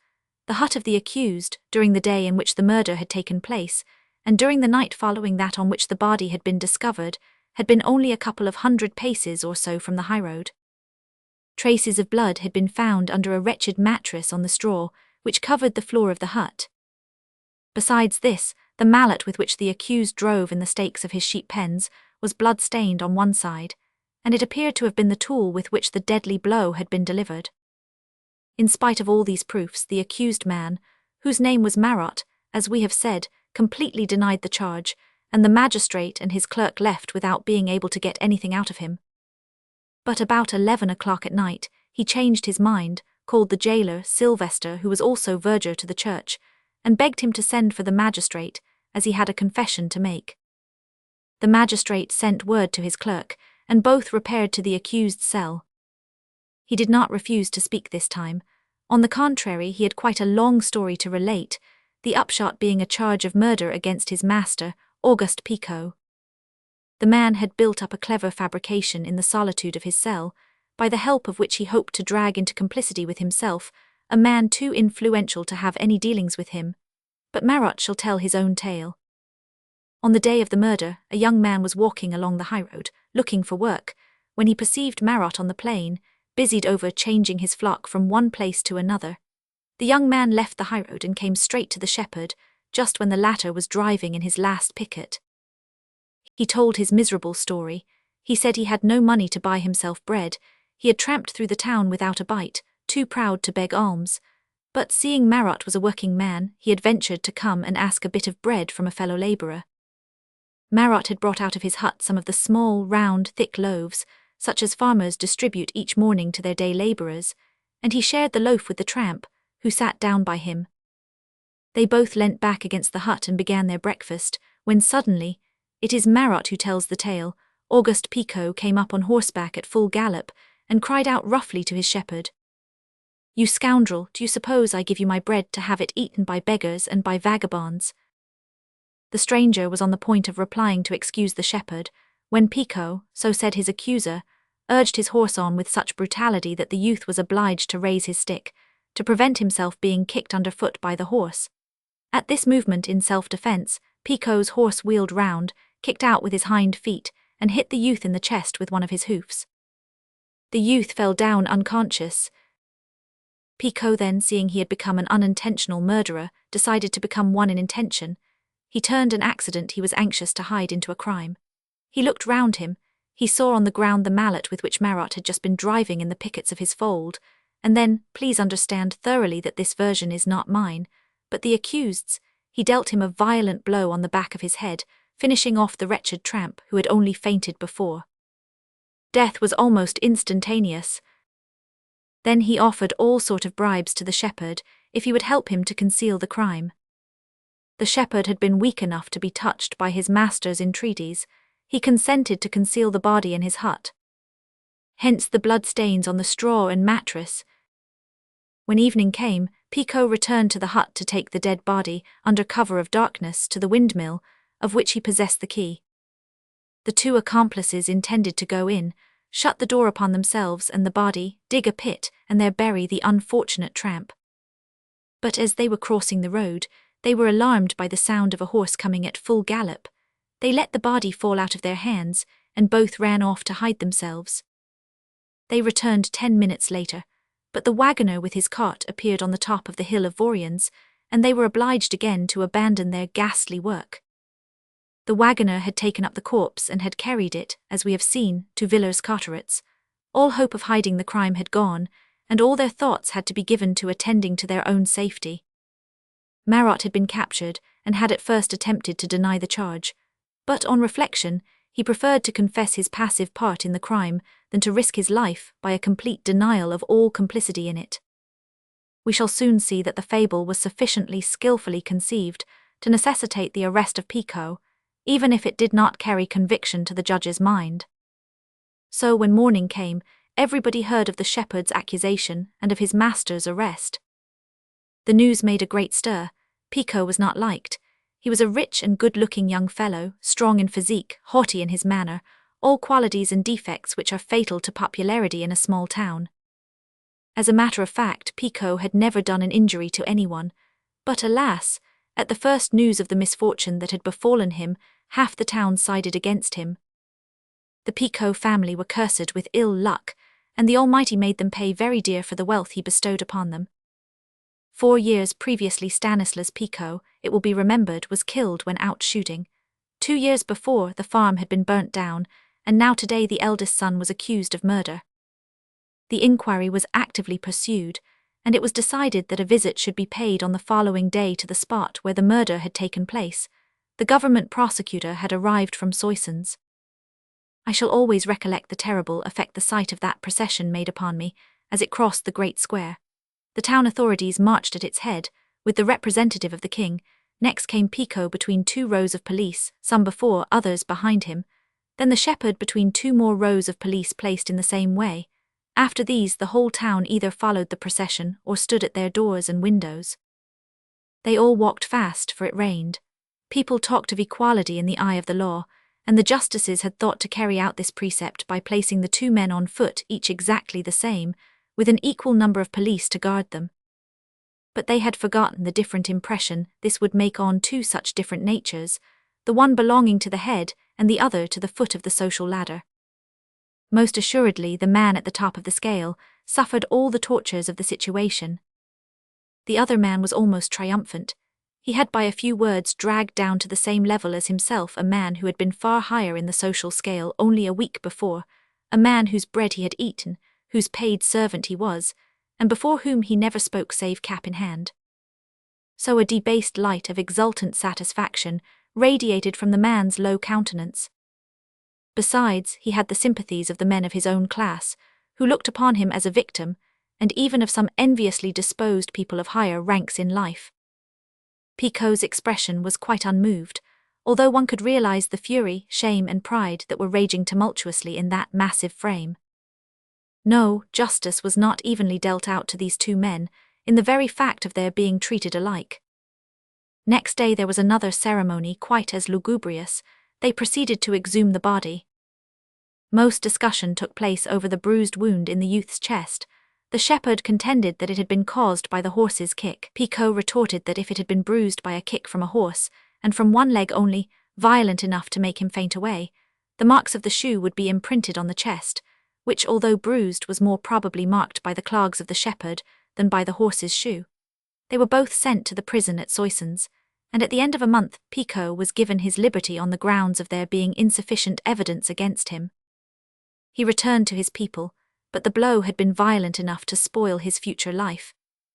The hut of the accused, during the day in which the murder had taken place, and during the night following that on which the body had been discovered, had been only a couple of 100 paces or so from the highroad. Traces of blood had been found under a wretched mattress on the straw, which covered the floor of the hut. Besides this, the mallet with which the accused drove in the stakes of his sheep pens was blood-stained on one side, and it appeared to have been the tool with which the deadly blow had been delivered. In spite of all these proofs, the accused man, whose name was Marat, as we have said, completely denied the charge, and the magistrate and his clerk left without being able to get anything out of him. But about 11 o'clock at night, he changed his mind, called the jailer, Sylvester, who was also verger to the church, and begged him to send for the magistrate, as he had a confession to make. The magistrate sent word to his clerk, and both repaired to the accused's cell. He did not refuse to speak this time. On the contrary, he had quite a long story to relate, the upshot being a charge of murder against his master, Auguste Picot. The man had built up a clever fabrication in the solitude of his cell, by the help of which he hoped to drag into complicity with himself a man too influential to have any dealings with him. But Marat shall tell his own tale. On the day of the murder, a young man was walking along the highroad, looking for work, when he perceived Marat on the plain, busied over changing his flock from one place to another. The young man left the highroad and came straight to the shepherd, just when the latter was driving in his last picket. He told his miserable story. He said he had no money to buy himself bread. He had tramped through the town without a bite, too proud to beg alms. But seeing Marat was a working man, he had ventured to come and ask a bit of bread from a fellow labourer. Marat had brought out of his hut some of the small, round, thick loaves, such as farmers distribute each morning to their day labourers, and he shared the loaf with the tramp, who sat down by him. They both leant back against the hut and began their breakfast, when suddenly, it is Marat who tells the tale, Auguste Picot came up on horseback at full gallop, and cried out roughly to his shepherd, "You scoundrel, do you suppose I give you my bread to have it eaten by beggars and by vagabonds?" The stranger was on the point of replying to excuse the shepherd, when Picot, so said his accuser, urged his horse on with such brutality that the youth was obliged to raise his stick, to prevent himself being kicked underfoot by the horse. At this movement in self-defence, Picot's horse wheeled round, kicked out with his hind feet, and hit the youth in the chest with one of his hoofs. The youth fell down unconscious. Picot then, seeing he had become an unintentional murderer, decided to become one in intention. He turned an accident he was anxious to hide into a crime. He looked round him. He saw on the ground the mallet with which Marat had just been driving in the pickets of his fold, and then, please understand thoroughly that this version is not mine, but the accused's. He dealt him a violent blow on the back of his head, finishing off the wretched tramp who had only fainted before. Death was almost instantaneous. Then he offered all sort of bribes to the shepherd if he would help him to conceal the crime. The shepherd had been weak enough to be touched by his master's entreaties. He consented to conceal the body in his hut. Hence the blood-stains on the straw and mattress. When evening came, Picot returned to the hut to take the dead body, under cover of darkness, to the windmill, of which he possessed the key. The two accomplices intended to go in, shut the door upon themselves and the body, dig a pit, and there bury the unfortunate tramp. But as they were crossing the road, they were alarmed by the sound of a horse coming at full gallop. They let the body fall out of their hands, and both ran off to hide themselves. They returned 10 minutes later, but the wagoner with his cart appeared on the top of the hill of Vorians, and they were obliged again to abandon their ghastly work. The wagoner had taken up the corpse and had carried it, as we have seen, to Villers-Cotterets. All hope of hiding the crime had gone, and all their thoughts had to be given to attending to their own safety. Marat had been captured, and had at first attempted to deny the charge, but on reflection, he preferred to confess his passive part in the crime than to risk his life by a complete denial of all complicity in it. We shall soon see that the fable was sufficiently skillfully conceived to necessitate the arrest of Picot, even if it did not carry conviction to the judge's mind. So when morning came, everybody heard of the shepherd's accusation and of his master's arrest. The news made a great stir. Picot was not liked. He was a rich and good-looking young fellow, strong in physique, haughty in his manner, all qualities and defects which are fatal to popularity in a small town. As a matter of fact, Picot had never done an injury to anyone, but alas, at the first news of the misfortune that had befallen him, half the town sided against him. The Picot family were cursed with ill luck, and the Almighty made them pay very dear for the wealth he bestowed upon them. 4 years previously Stanislas Picot, it will be remembered, was killed when out shooting. 2 years before, the farm had been burnt down, and now today the eldest son was accused of murder. The inquiry was actively pursued, and it was decided that a visit should be paid on the following day to the spot where the murder had taken place. The government prosecutor had arrived from Soissons. I shall always recollect the terrible effect the sight of that procession made upon me, as it crossed the great square. The town authorities marched at its head, with the representative of the king. Next came Picot between 2 rows of police, some before, others behind him. Then the shepherd between 2 more rows of police placed in the same way. After these, the whole town either followed the procession or stood at their doors and windows. They all walked fast, for it rained. People talked of equality in the eye of the law, and the justices had thought to carry out this precept by placing the 2 men on foot, each exactly the same, with an equal number of police to guard them. But they had forgotten the different impression this would make on 2 such different natures, the one belonging to the head and the other to the foot of the social ladder. Most assuredly, the man at the top of the scale suffered all the tortures of the situation. The other man was almost triumphant. He had by a few words dragged down to the same level as himself a man who had been far higher in the social scale only a week before, a man whose bread he had eaten, whose paid servant he was, and before whom he never spoke save cap in hand. So a debased light of exultant satisfaction radiated from the man's low countenance. Besides, he had the sympathies of the men of his own class, who looked upon him as a victim, and even of some enviously disposed people of higher ranks in life. Picot's expression was quite unmoved, although one could realize the fury, shame, and pride that were raging tumultuously in that massive frame. No, justice was not evenly dealt out to these 2 men, in the very fact of their being treated alike. Next day there was another ceremony quite as lugubrious. They proceeded to exhume the body. Most discussion took place over the bruised wound in the youth's chest. The shepherd contended that it had been caused by the horse's kick. Picot retorted that if it had been bruised by a kick from a horse, and from one leg only, violent enough to make him faint away, the marks of the shoe would be imprinted on the chest, which, although bruised, was more probably marked by the clogs of the shepherd than by the horse's shoe. They were both sent to the prison at Soissons, and at the end of a month Picot was given his liberty on the grounds of there being insufficient evidence against him. He returned to his people, but the blow had been violent enough to spoil his future life.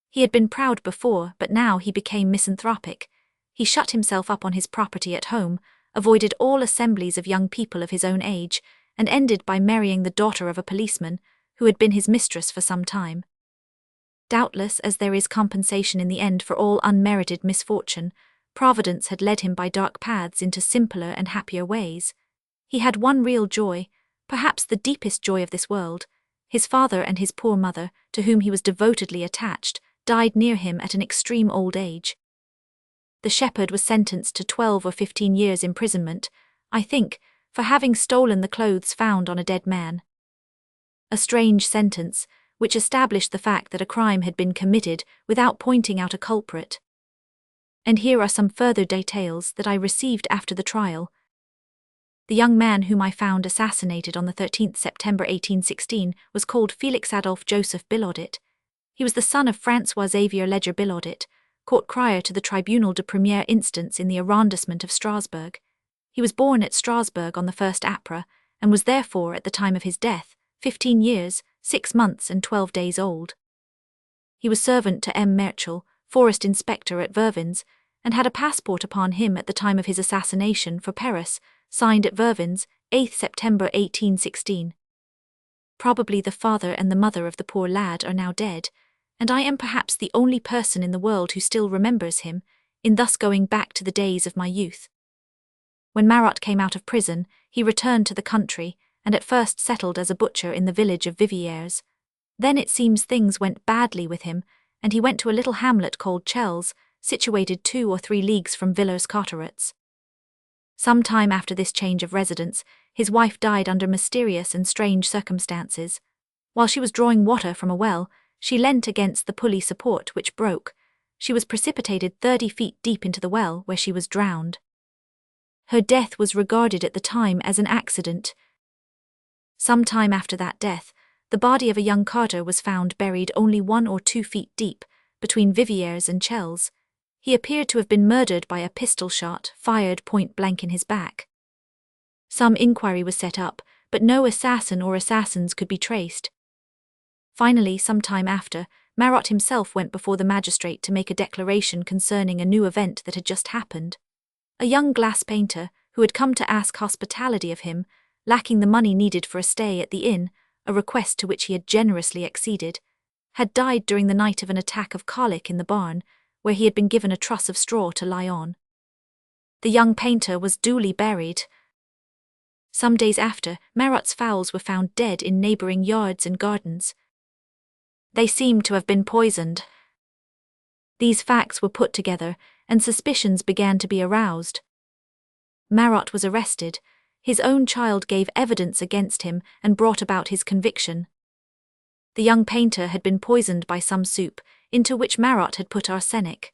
He had been proud before, but now he became misanthropic. He shut himself up on his property at home, avoided all assemblies of young people of his own age, and ended by marrying the daughter of a policeman who had been his mistress for some time. Doubtless, as there is compensation in the end for all unmerited misfortune, Providence had led him by dark paths into simpler and happier ways. He had one real joy, perhaps the deepest joy of this world. His father and his poor mother, to whom he was devotedly attached, died near him at an extreme old age. The shepherd was sentenced to 12 or 15 years imprisonment, I think, for having stolen the clothes found on a dead man. A strange sentence, which established the fact that a crime had been committed without pointing out a culprit. And here are some further details that I received after the trial. The young man whom I found assassinated on the 13th September 1816 was called Félix Adolphe Joseph Billaudit. He was the son of François Xavier Leger Billaudit, court crier to the Tribunal de Première Instance in the arrondissement of Strasbourg. He was born at Strasbourg on the 1st April, and was therefore, at the time of his death, 15 years, 6 months and 12 days old. He was servant to M. Merchel, forest inspector at Vervins, and had a passport upon him at the time of his assassination for Paris, signed at Vervins, 8th September 1816. Probably the father and the mother of the poor lad are now dead, and I am perhaps the only person in the world who still remembers him, in thus going back to the days of my youth. When Marat came out of prison, he returned to the country, and at first settled as a butcher in the village of Viviers. Then it seems things went badly with him, and he went to a little hamlet called Chelles, situated 2 or 3 leagues from Villers-Cotterets. Some time after this change of residence, his wife died under mysterious and strange circumstances. While she was drawing water from a well, she leant against the pulley support, which broke. She was precipitated 30 feet deep into the well, where she was drowned. Her death was regarded at the time as an accident. Some time after that death, the body of a young carter was found buried only 1 or 2 feet deep, between Viviers and Chelles. He appeared to have been murdered by a pistol shot fired point blank in his back. Some inquiry was set up, but no assassin or assassins could be traced. Finally, some time after, Marat himself went before the magistrate to make a declaration concerning a new event that had just happened. A young glass painter, who had come to ask hospitality of him, lacking the money needed for a stay at the inn, a request to which he had generously acceded, had died during the night of an attack of colic in the barn, where he had been given a truss of straw to lie on. The young painter was duly buried. Some days after, Marat's fowls were found dead in neighbouring yards and gardens. They seemed to have been poisoned. These facts were put together, and suspicions began to be aroused. Marat was arrested. His own child gave evidence against him and brought about his conviction. The young painter had been poisoned by some soup, into which Marat had put arsenic.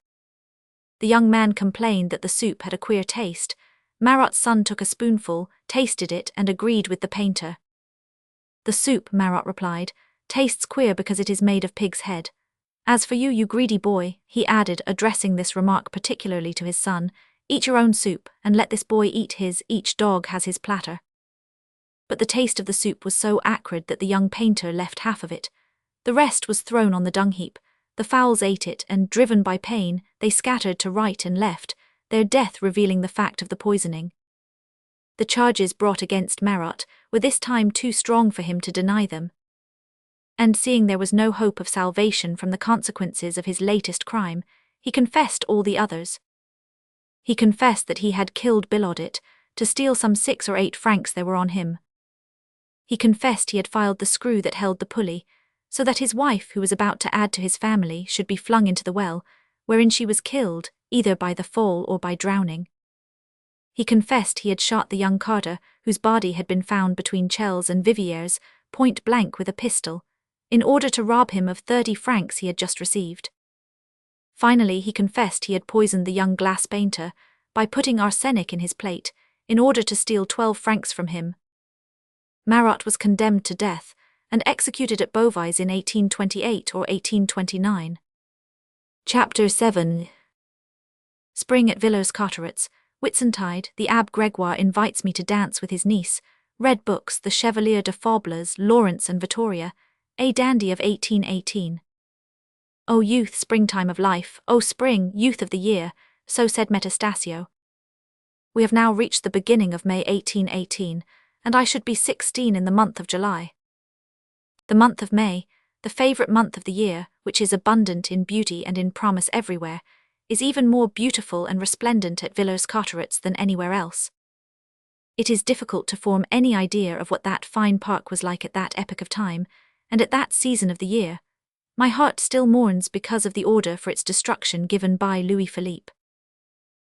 The young man complained that the soup had a queer taste. Marat's son took a spoonful, tasted it, and agreed with the painter. "The soup," Marat replied, "tastes queer because it is made of pig's head. As for you, you greedy boy," he added, addressing this remark particularly to his son, "eat your own soup, and let this boy eat his, each dog has his platter." But the taste of the soup was so acrid that the young painter left half of it. The rest was thrown on the dung heap. The fowls ate it, and, driven by pain, they scattered to right and left, their death revealing the fact of the poisoning. The charges brought against Marat were this time too strong for him to deny them. And seeing there was no hope of salvation from the consequences of his latest crime, he confessed all the others. He confessed that he had killed Billaudit, to steal some 6 or 8 francs there were on him. He confessed he had filed the screw that held the pulley, so that his wife, who was about to add to his family, should be flung into the well, wherein she was killed, either by the fall or by drowning. He confessed he had shot the young carter, whose body had been found between Chelles and Viviers, point blank with a pistol, in order to rob him of 30 francs he had just received. Finally, he confessed he had poisoned the young glass painter by putting arsenic in his plate, in order to steal 12 francs from him. Marat was condemned to death, and executed at Beauvais in 1828 or 1829. Chapter 7. Spring at Villers-Cotterets. Whitsuntide, the Abbé Grégoire invites me to dance with his niece. Read books, The Chevalier de Fables, Lawrence and Vittoria, a dandy of 1818. O youth, springtime of life, O spring, youth of the year, so said Metastasio. We have now reached the beginning of May 1818, and I should be 16 in the month of July. The month of May, the favourite month of the year, which is abundant in beauty and in promise everywhere, is even more beautiful and resplendent at Villers-Cotteret's than anywhere else. It is difficult to form any idea of what that fine park was like at that epoch of time, and at that season of the year. My heart still mourns because of the order for its destruction given by Louis Philippe.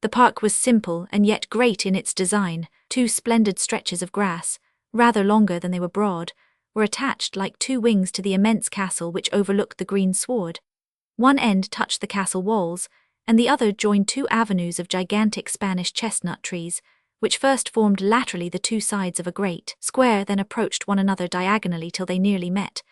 The park was simple and yet great in its design. 2 splendid stretches of grass, rather longer than they were broad, were attached like 2 wings to the immense castle which overlooked the green sward. One end touched the castle walls, and the other joined 2 avenues of gigantic Spanish chestnut trees, which first formed laterally the 2 sides of a great square, then approached one another diagonally till they nearly met,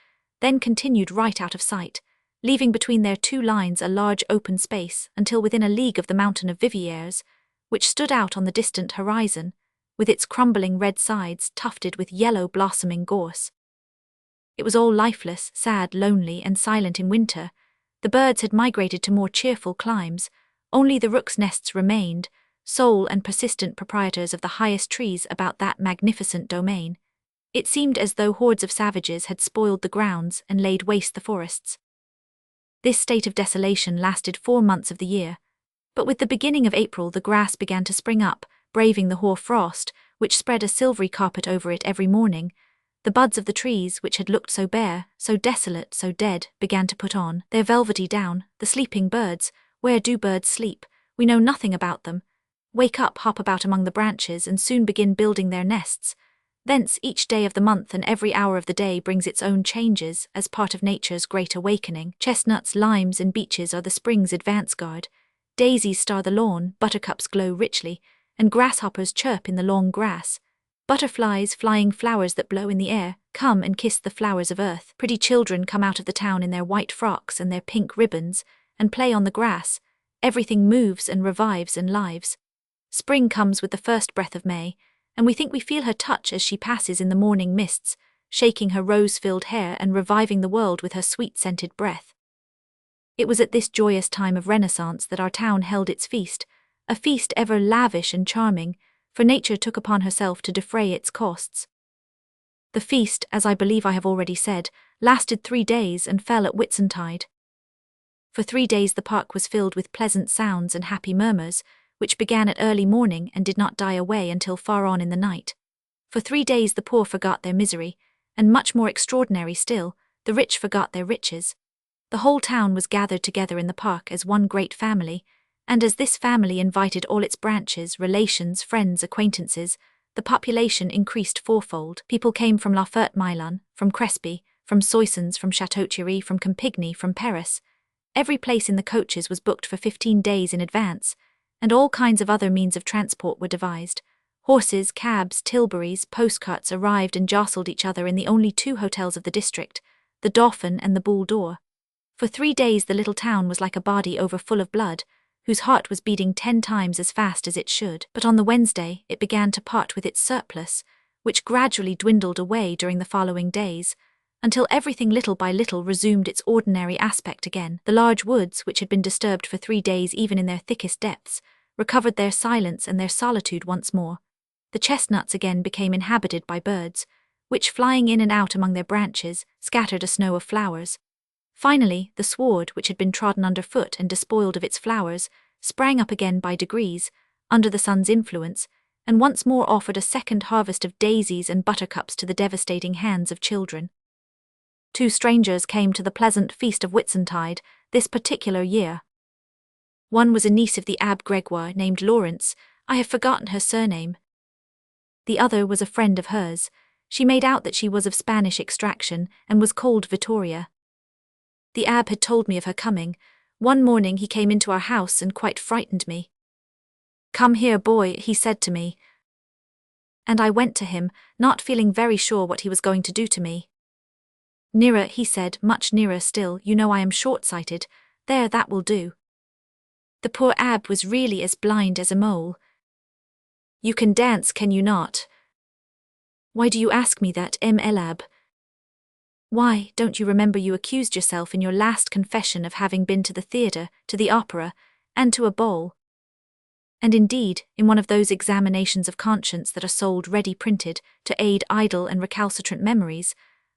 then continued right out of sight, leaving between their 2 lines a large open space until within a league of the mountain of Viviers, which stood out on the distant horizon, with its crumbling red sides tufted with yellow blossoming gorse. It was all lifeless, sad, lonely, and silent in winter. The birds had migrated to more cheerful climes, only the rooks' nests remained, sole and persistent proprietors of the highest trees about that magnificent domain. It seemed as though hordes of savages had spoiled the grounds and laid waste the forests. This state of desolation lasted 4 months of the year, but with the beginning of April the grass began to spring up, braving the hoar frost, which spread a silvery carpet over it every morning. The buds of the trees, which had looked so bare, so desolate, so dead, began to put on their velvety down. The sleeping birds, where do birds sleep? We know nothing about them. Wake up, hop about among the branches, and soon begin building their nests. Thence each day of the month and every hour of the day brings its own changes, as part of nature's great awakening. Chestnuts, limes, and beeches are the spring's advance guard. Daisies star the lawn, buttercups glow richly, and grasshoppers chirp in the long grass. Butterflies, flying flowers that blow in the air, come and kiss the flowers of earth. Pretty children come out of the town in their white frocks and their pink ribbons, and play on the grass. Everything moves and revives and lives. Spring comes with the first breath of May, and we think we feel her touch as she passes in the morning mists, shaking her rose-filled hair and reviving the world with her sweet-scented breath. It was at this joyous time of Renaissance that our town held its feast, a feast ever lavish and charming, for nature took upon herself to defray its costs. The feast, as I believe I have already said, lasted 3 days and fell at Whitsuntide. For 3 days the park was filled with pleasant sounds and happy murmurs, which began at early morning and did not die away until far on in the night. For 3 days the poor forgot their misery, and much more extraordinary still, the rich forgot their riches. The whole town was gathered together in the park as one great family, and as this family invited all its branches, relations, friends, acquaintances, the population increased fourfold. People came from La Ferté-Milon, from Crespy, from Soissons, from Château-Thierry, from Campigny, from Paris. Every place in the coaches was booked for 15 days in advance, and all kinds of other means of transport were devised. Horses, cabs, tilburys, postcarts arrived and jostled each other in the only 2 hotels of the district, the Dauphin and the Boule d'Or. For 3 days the little town was like a body overfull of blood, whose heart was beating 10 times as fast as it should. But on the Wednesday it began to part with its surplus, which gradually dwindled away during the following days, until everything little by little resumed its ordinary aspect again. The large woods, which had been disturbed for 3 days even in their thickest depths, recovered their silence and their solitude once more. The chestnuts again became inhabited by birds, which, flying in and out among their branches, scattered a snow of flowers. Finally, the sward, which had been trodden underfoot and despoiled of its flowers, sprang up again by degrees, under the sun's influence, and once more offered a second harvest of daisies and buttercups to the devastating hands of children. 2 strangers came to the pleasant feast of Whitsuntide this particular year. One was a niece of the Abbé Gregoire named Laurence. I have forgotten her surname. The other was a friend of hers. She made out that she was of Spanish extraction and was called Vittoria. The abbé had told me of her coming. One morning he came into our house and quite frightened me. "Come here, boy," he said to me. And I went to him, not feeling very sure what he was going to do to me. "Nearer," he said, "much nearer still, you know I am short-sighted. There, that will do." The poor abbé was really as blind as a mole. "You can dance, can you not?" "Why do you ask me that, abbé?" "Why, don't you remember you accused yourself in your last confession of having been to the theatre, to the opera, and to a ball?" And indeed, in one of those examinations of conscience that are sold ready-printed to aid idle and recalcitrant memories,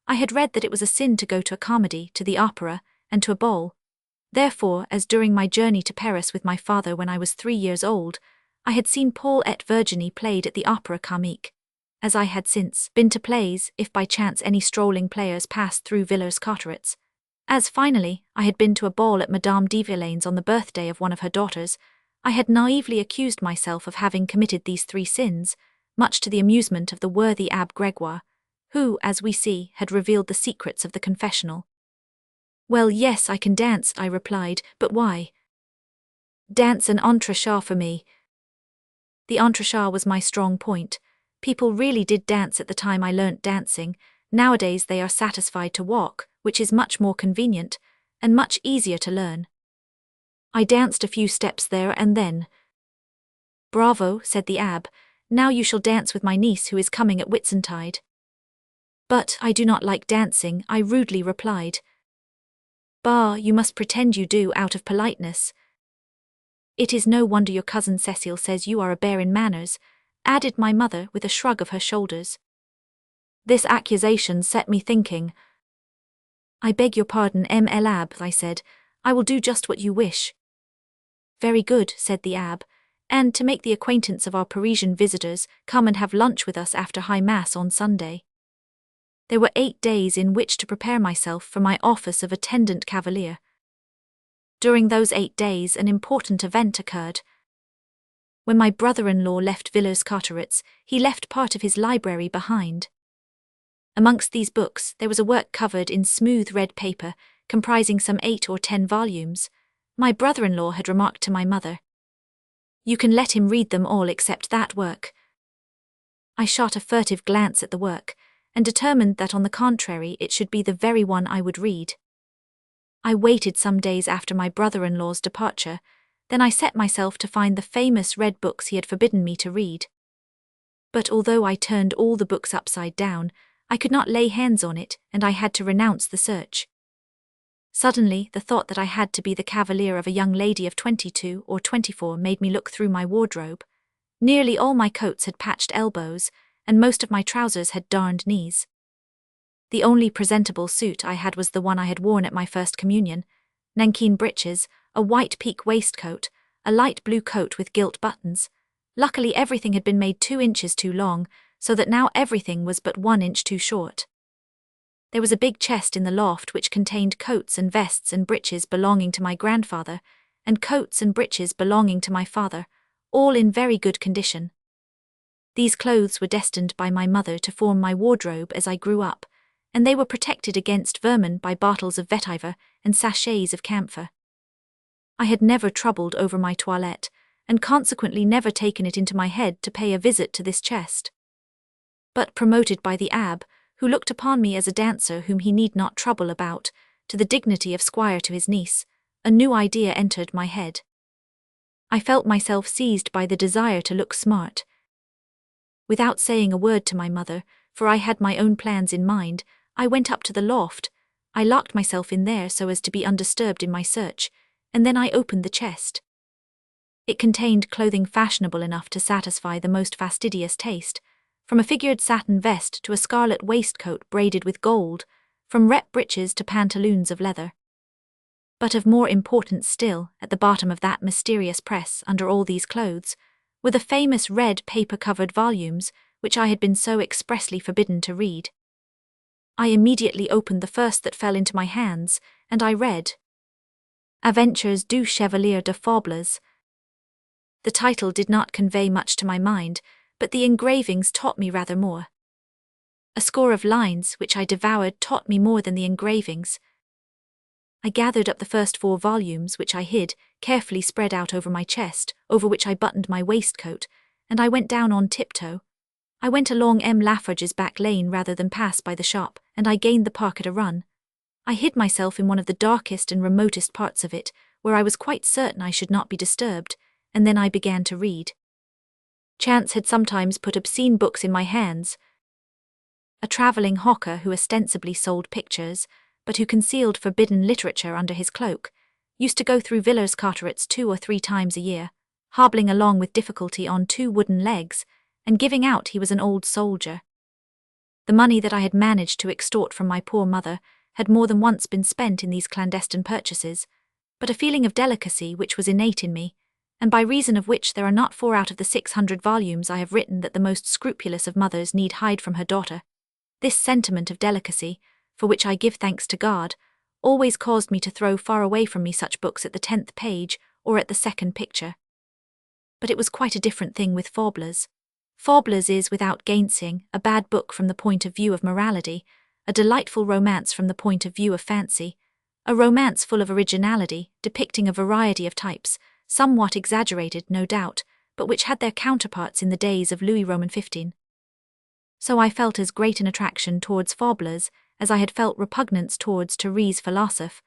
I had read that it was a sin to go to a comedy, to the opera, and to a ball. Therefore, as during my journey to Paris with my father when I was 3 years old, I had seen Paul et Virginie played at the Opera Comique, as I had since been to plays, if by chance any strolling players passed through Villers-Cotteret's. As finally, I had been to a ball at Madame de Villain's on the birthday of one of her daughters, I had naively accused myself of having committed these 3 sins, much to the amusement of the worthy Abbe Gregoire, who, as we see, had revealed the secrets of the confessional. "Well, yes, I can dance," I replied, "but why?" "Dance an entrechat for me." The entrechat was my strong point. People really did dance at the time I learnt dancing. Nowadays they are satisfied to walk, which is much more convenient, and much easier to learn. I danced a few steps there and then. "Bravo," said the abbe, "now you shall dance with my niece who is coming at Whitsuntide." "But I do not like dancing," I rudely replied. "Bah, you must pretend you do out of politeness." "It is no wonder your cousin Cecile says you are a bear in manners," added my mother with a shrug of her shoulders. This accusation set me thinking. "I beg your pardon, l'abbe," I said. "I will do just what you wish." "Very good," said the abbe, "and to make the acquaintance of our Parisian visitors, come and have lunch with us after High Mass on Sunday." There were 8 days in which to prepare myself for my office of attendant cavalier. During those 8 days an important event occurred. When my brother-in-law left Villers-Cotteret's, he left part of his library behind. Amongst these books there was a work covered in smooth red paper, comprising some 8 or 10 volumes. My brother-in-law had remarked to my mother, "You can let him read them all except that work." I shot a furtive glance at the work, and determined that on the contrary it should be the very one I would read. I waited some days after my brother-in-law's departure, then I set myself to find the famous red books he had forbidden me to read. But although I turned all the books upside down, I could not lay hands on it, and I had to renounce the search. Suddenly, the thought that I had to be the cavalier of a young lady of 22 or 24 made me look through my wardrobe. Nearly all my coats had patched elbows, and most of my trousers had darned knees. The only presentable suit I had was the one I had worn at my first communion: nankeen breeches, a white pique waistcoat, a light blue coat with gilt buttons. Luckily everything had been made 2 inches too long, so that now everything was but 1 inch too short. There was a big chest in the loft which contained coats and vests and breeches belonging to my grandfather, and coats and breeches belonging to my father, all in very good condition. These clothes were destined by my mother to form my wardrobe as I grew up, and they were protected against vermin by bottles of vetiver and sachets of camphor. I had never troubled over my toilette, and consequently never taken it into my head to pay a visit to this chest. But promoted by the abbe, who looked upon me as a dancer whom he need not trouble about, to the dignity of squire to his niece, a new idea entered my head. I felt myself seized by the desire to look smart. Without saying a word to my mother, for I had my own plans in mind, I went up to the loft. I locked myself in there so as to be undisturbed in my search, and then I opened the chest. It contained clothing fashionable enough to satisfy the most fastidious taste, from a figured satin vest to a scarlet waistcoat braided with gold, from rep breeches to pantaloons of leather. But of more importance still, at the bottom of that mysterious press, under all these clothes, were the famous red paper-covered volumes which I had been so expressly forbidden to read. I immediately opened the first that fell into my hands, and I read, "Aventures du Chevalier de Fables." The title did not convey much to my mind, but the engravings taught me rather more. A score of lines, which I devoured, taught me more than the engravings. I gathered up the first 4 volumes, which I hid, carefully spread out over my chest, over which I buttoned my waistcoat, and I went down on tiptoe. I went along M. Lafarge's back lane rather than pass by the shop, and I gained the park at a run. I hid myself in one of the darkest and remotest parts of it, where I was quite certain I should not be disturbed, and then I began to read. Chance had sometimes put obscene books in my hands. A travelling hawker who ostensibly sold pictures, but who concealed forbidden literature under his cloak, used to go through Villers-Cotteret's 2 or 3 times a year, hobbling along with difficulty on 2 wooden legs, and giving out he was an old soldier. The money that I had managed to extort from my poor mother had more than once been spent in these clandestine purchases, but a feeling of delicacy which was innate in me, and by reason of which there are not 4 out of the 600 volumes I have written that the most scrupulous of mothers need hide from her daughter, this sentiment of delicacy, for which I give thanks to God, always caused me to throw far away from me such books at the 10th page or at the 2nd picture. But it was quite a different thing with Faublers. Faublers is, without gainsaying, a bad book from the point of view of morality, a delightful romance from the point of view of fancy, a romance full of originality, depicting a variety of types, somewhat exaggerated, no doubt, but which had their counterparts in the days of Louis Roman XV. So I felt as great an attraction towards Faublers as I had felt repugnance towards Therese Philosophe,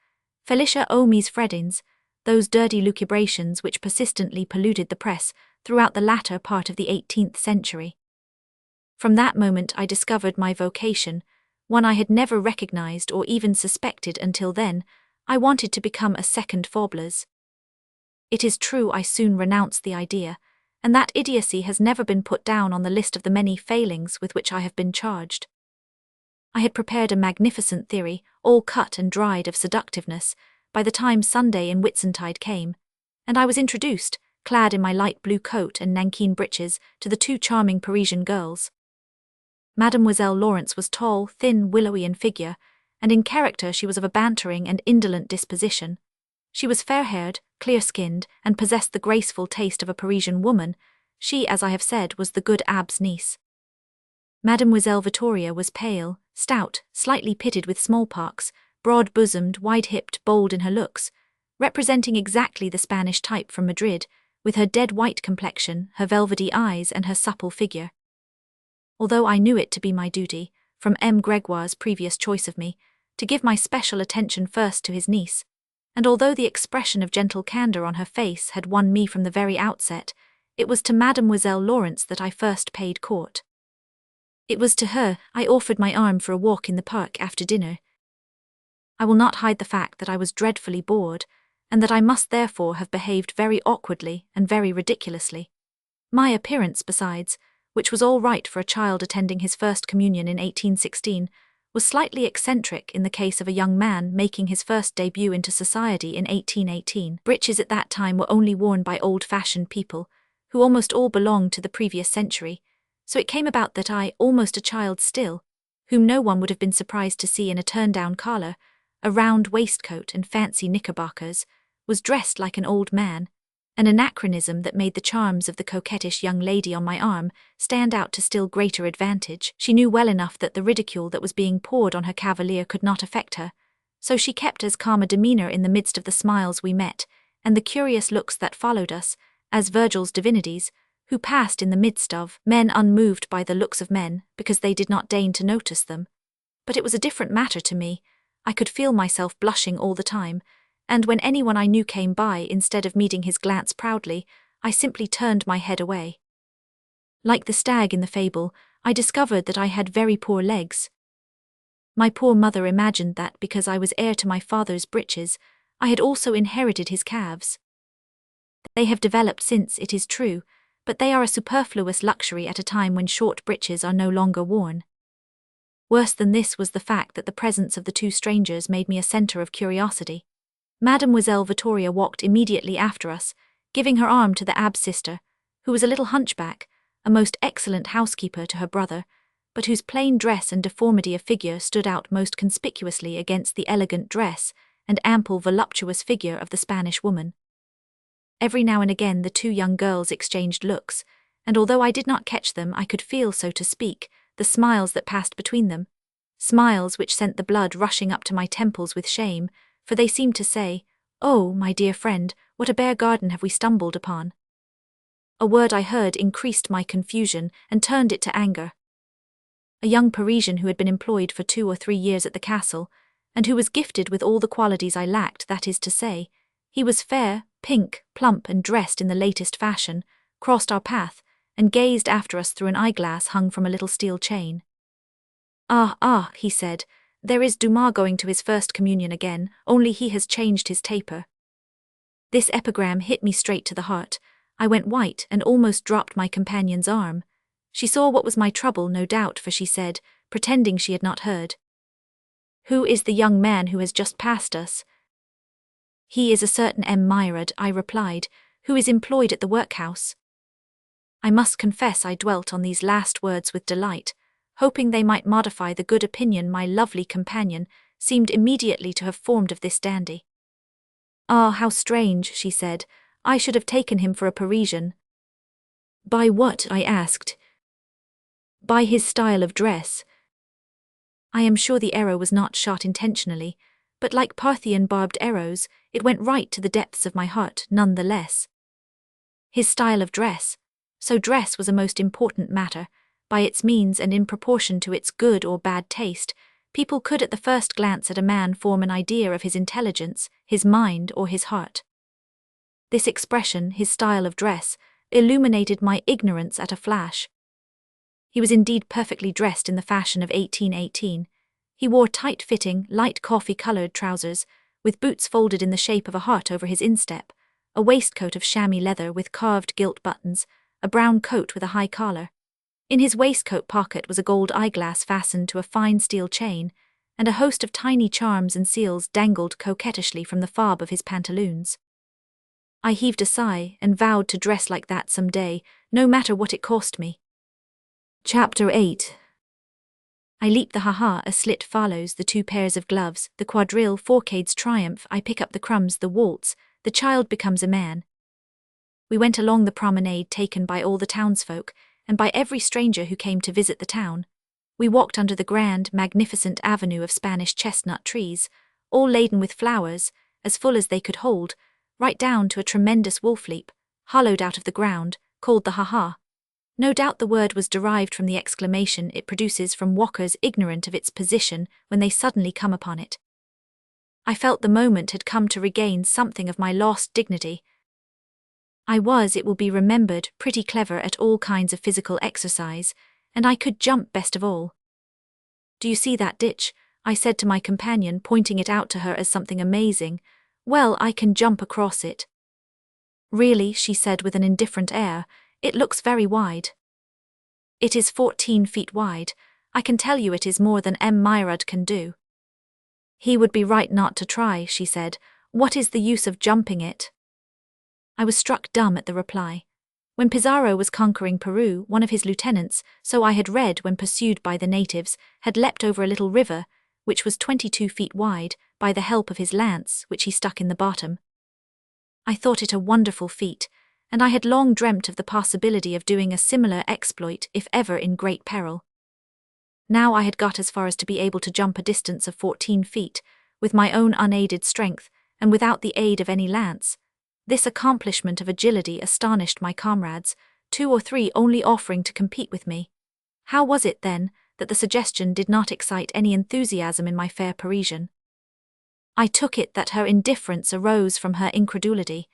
Felicia Omi's Fredins, those dirty lucubrations which persistently polluted the press throughout the latter part of the 18th century. From that moment I discovered my vocation, one I had never recognized or even suspected until then. I wanted to become a second Faublers. It is true I soon renounced the idea, and that idiocy has never been put down on the list of the many failings with which I have been charged. I had prepared a magnificent theory, all cut and dried, of seductiveness, by the time Sunday in Whitsuntide came, and I was introduced, clad in my light blue coat and nankeen breeches, to the 2 charming Parisian girls. Mademoiselle Laurence was tall, thin, willowy in figure, and in character she was of a bantering and indolent disposition. She was fair-haired, clear-skinned, and possessed the graceful taste of a Parisian woman. She, as I have said, was the good abbé's niece. Mademoiselle Vittoria was pale, stout, slightly pitted with smallpox, broad-bosomed, wide-hipped, bold in her looks, representing exactly the Spanish type from Madrid, with her dead-white complexion, her velvety eyes, and her supple figure. Although I knew it to be my duty, from M. Gregoire's previous choice of me, to give my special attention first to his niece, and although the expression of gentle candour on her face had won me from the very outset, it was to Mademoiselle Laurence that I first paid court. It was to her I offered my arm for a walk in the park after dinner. I will not hide the fact that I was dreadfully bored, and that I must therefore have behaved very awkwardly and very ridiculously. My appearance, besides, which was all right for a child attending his first communion in 1816, was slightly eccentric in the case of a young man making his first debut into society in 1818. Breeches at that time were only worn by old-fashioned people, who almost all belonged to the previous century, so it came about that I, almost a child still, whom no one would have been surprised to see in a turn-down collar, a round waistcoat and fancy knickerbockers, was dressed like an old man, an anachronism that made the charms of the coquettish young lady on my arm stand out to still greater advantage. She knew well enough that the ridicule that was being poured on her cavalier could not affect her, so she kept as calm a demeanour in the midst of the smiles we met, and the curious looks that followed us, as Virgil's divinities, who passed in the midst of men unmoved by the looks of men, because they did not deign to notice them. But it was a different matter to me. I could feel myself blushing all the time, and when anyone I knew came by, instead of meeting his glance proudly, I simply turned my head away. Like the stag in the fable, I discovered that I had very poor legs. My poor mother imagined that because I was heir to my father's breeches, I had also inherited his calves. They have developed since, it is true, but they are a superfluous luxury at a time when short breeches are no longer worn. Worse than this was the fact that the presence of the 2 strangers made me a centre of curiosity. Mademoiselle Vittoria walked immediately after us, giving her arm to the abbé's sister, who was a little hunchback, a most excellent housekeeper to her brother, but whose plain dress and deformity of figure stood out most conspicuously against the elegant dress and ample voluptuous figure of the Spanish woman. Every now and again the 2 young girls exchanged looks, and although I did not catch them, I could feel, so to speak, the smiles that passed between them, smiles which sent the blood rushing up to my temples with shame, for they seemed to say, "Oh, my dear friend, what a bare garden have we stumbled upon." A word I heard increased my confusion and turned it to anger. A young Parisian who had been employed for 2 or 3 years at the castle, and who was gifted with all the qualities I lacked, that is to say, he was fair, pink, plump, and dressed in the latest fashion, crossed our path, and gazed after us through an eyeglass hung from a little steel chain. Ah, he said, there is Dumas going to his first communion again, only he has changed his taper. This epigram hit me straight to the heart. I went white and almost dropped my companion's arm. She saw what was my trouble, no doubt, for she said, pretending she had not heard, "Who is the young man who has just passed us?" "He is a certain Memoirs," I replied, "who is employed at the workhouse." I must confess I dwelt on these last words with delight, hoping they might modify the good opinion my lovely companion seemed immediately to have formed of this dandy. "Ah, how strange," she said. "I should have taken him for a Parisian." "By what?" I asked. "By his style of dress." I am sure the arrow was not shot intentionally, but like Parthian barbed arrows, it went right to the depths of my heart none the less. His style of dress. So dress was a most important matter. By its means and in proportion to its good or bad taste, people could at the first glance at a man form an idea of his intelligence, his mind, or his heart. This expression, his style of dress, illuminated my ignorance at a flash. He was indeed perfectly dressed in the fashion of 1818. He wore tight-fitting, light coffee-coloured trousers, with boots folded in the shape of a heart over his instep, a waistcoat of chamois leather with carved gilt buttons, a brown coat with a high collar. In his waistcoat pocket was a gold eyeglass fastened to a fine steel chain, and a host of tiny charms and seals dangled coquettishly from the fob of his pantaloons. I heaved a sigh and vowed to dress like that some day, no matter what it cost me. Chapter 8. I leap the ha-ha, a slit follows the 2 pairs of gloves, the quadrille, fourcades triumph, I pick up the crumbs, the waltz, the child becomes a man. We went along the promenade taken by all the townsfolk, and by every stranger who came to visit the town. We walked under the grand, magnificent avenue of Spanish chestnut trees, all laden with flowers, as full as they could hold, right down to a tremendous wolf-leap, hollowed out of the ground, called the ha-ha. No doubt the word was derived from the exclamation it produces from walkers ignorant of its position when they suddenly come upon it. I felt the moment had come to regain something of my lost dignity. I was, it will be remembered, pretty clever at all kinds of physical exercise, and I could jump best of all. "Do you see that ditch?" I said to my companion, pointing it out to her as something amazing. "Well, I can jump across it." "Really," she said with an indifferent air, "it looks very wide." "It is 14 feet wide. I can tell you it is more than Memoirs can do." "He would be right not to try," she said. "What is the use of jumping it?" I was struck dumb at the reply. When Pizarro was conquering Peru, one of his lieutenants, so I had read when pursued by the natives, had leapt over a little river, which was 22 feet wide, by the help of his lance, which he stuck in the bottom. I thought it a wonderful feat, and I had long dreamt of the possibility of doing a similar exploit if ever in great peril. Now I had got as far as to be able to jump a distance of 14 feet, with my own unaided strength, and without the aid of any lance. This accomplishment of agility astonished my comrades, 2 or 3 only offering to compete with me. How was it, then, that the suggestion did not excite any enthusiasm in my fair Parisian? I took it that her indifference arose from her incredulity.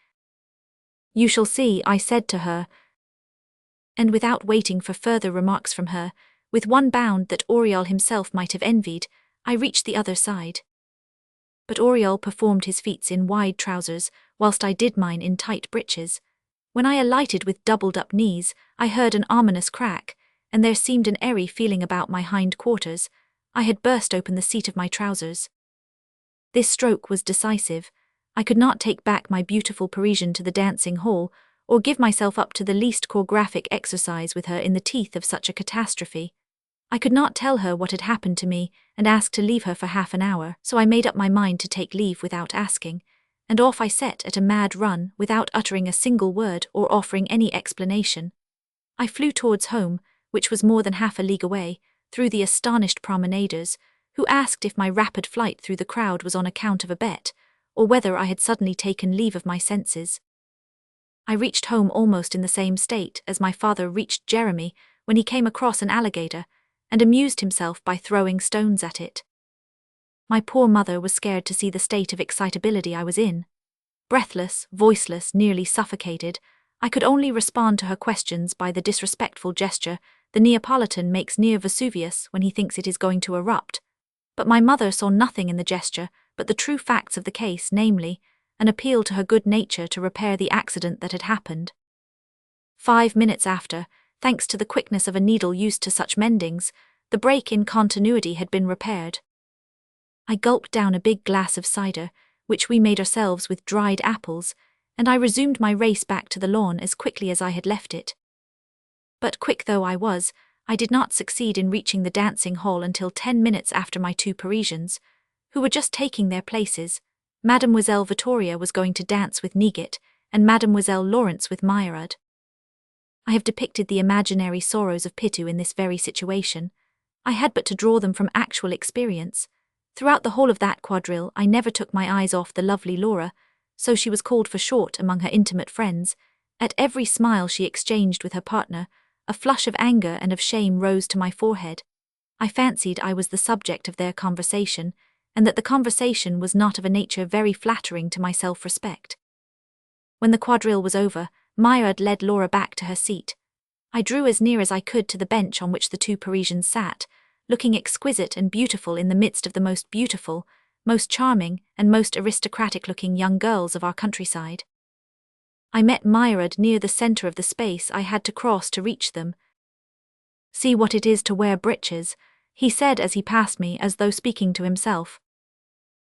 "You shall see," I said to her, and without waiting for further remarks from her, with one bound that Oriol himself might have envied, I reached the other side. But Oriol performed his feats in wide trousers, whilst I did mine in tight breeches. When I alighted with doubled-up knees, I heard an ominous crack, and there seemed an airy feeling about my hind quarters. I had burst open the seat of my trousers. This stroke was decisive. I could not take back my beautiful Parisian to the dancing hall, or give myself up to the least choregraphic exercise with her in the teeth of such a catastrophe. I could not tell her what had happened to me, and ask to leave her for half an hour, so I made up my mind to take leave without asking, and off I set at a mad run without uttering a single word or offering any explanation. I flew towards home, which was more than half a league away, through the astonished promenaders, who asked if my rapid flight through the crowd was on account of a bet, or whether I had suddenly taken leave of my senses. I reached home almost in the same state as my father reached Jeremy when he came across an alligator, and amused himself by throwing stones at it. My poor mother was scared to see the state of excitability I was in. Breathless, voiceless, nearly suffocated, I could only respond to her questions by the disrespectful gesture the Neapolitan makes near Vesuvius when he thinks it is going to erupt. But my mother saw nothing in the gesture but the true facts of the case, namely, an appeal to her good nature to repair the accident that had happened. 5 minutes after, thanks to the quickness of a needle used to such mendings, the break in continuity had been repaired. I gulped down a big glass of cider, which we made ourselves with dried apples, and I resumed my race back to the lawn as quickly as I had left it. But quick though I was, I did not succeed in reaching the dancing hall until 10 minutes after my two Parisians, who were just taking their places. Mademoiselle Vittoria was going to dance with Nigit, and Mademoiselle Lawrence with Meyrad. I have depicted the imaginary sorrows of Pitou in this very situation. I had but to draw them from actual experience. Throughout the whole of that quadrille I never took my eyes off the lovely Laura, so she was called for short among her intimate friends. At every smile she exchanged with her partner, a flush of anger and of shame rose to my forehead. I fancied I was the subject of their conversation, and that the conversation was not of a nature very flattering to my self-respect. When the quadrille was over, Meyrad led Laura back to her seat. I drew as near as I could to the bench on which the two Parisians sat, looking exquisite and beautiful in the midst of the most beautiful, most charming, and most aristocratic-looking young girls of our countryside. I met Meyrad near the centre of the space I had to cross to reach them. "See what it is to wear breeches," he said as he passed me as though speaking to himself.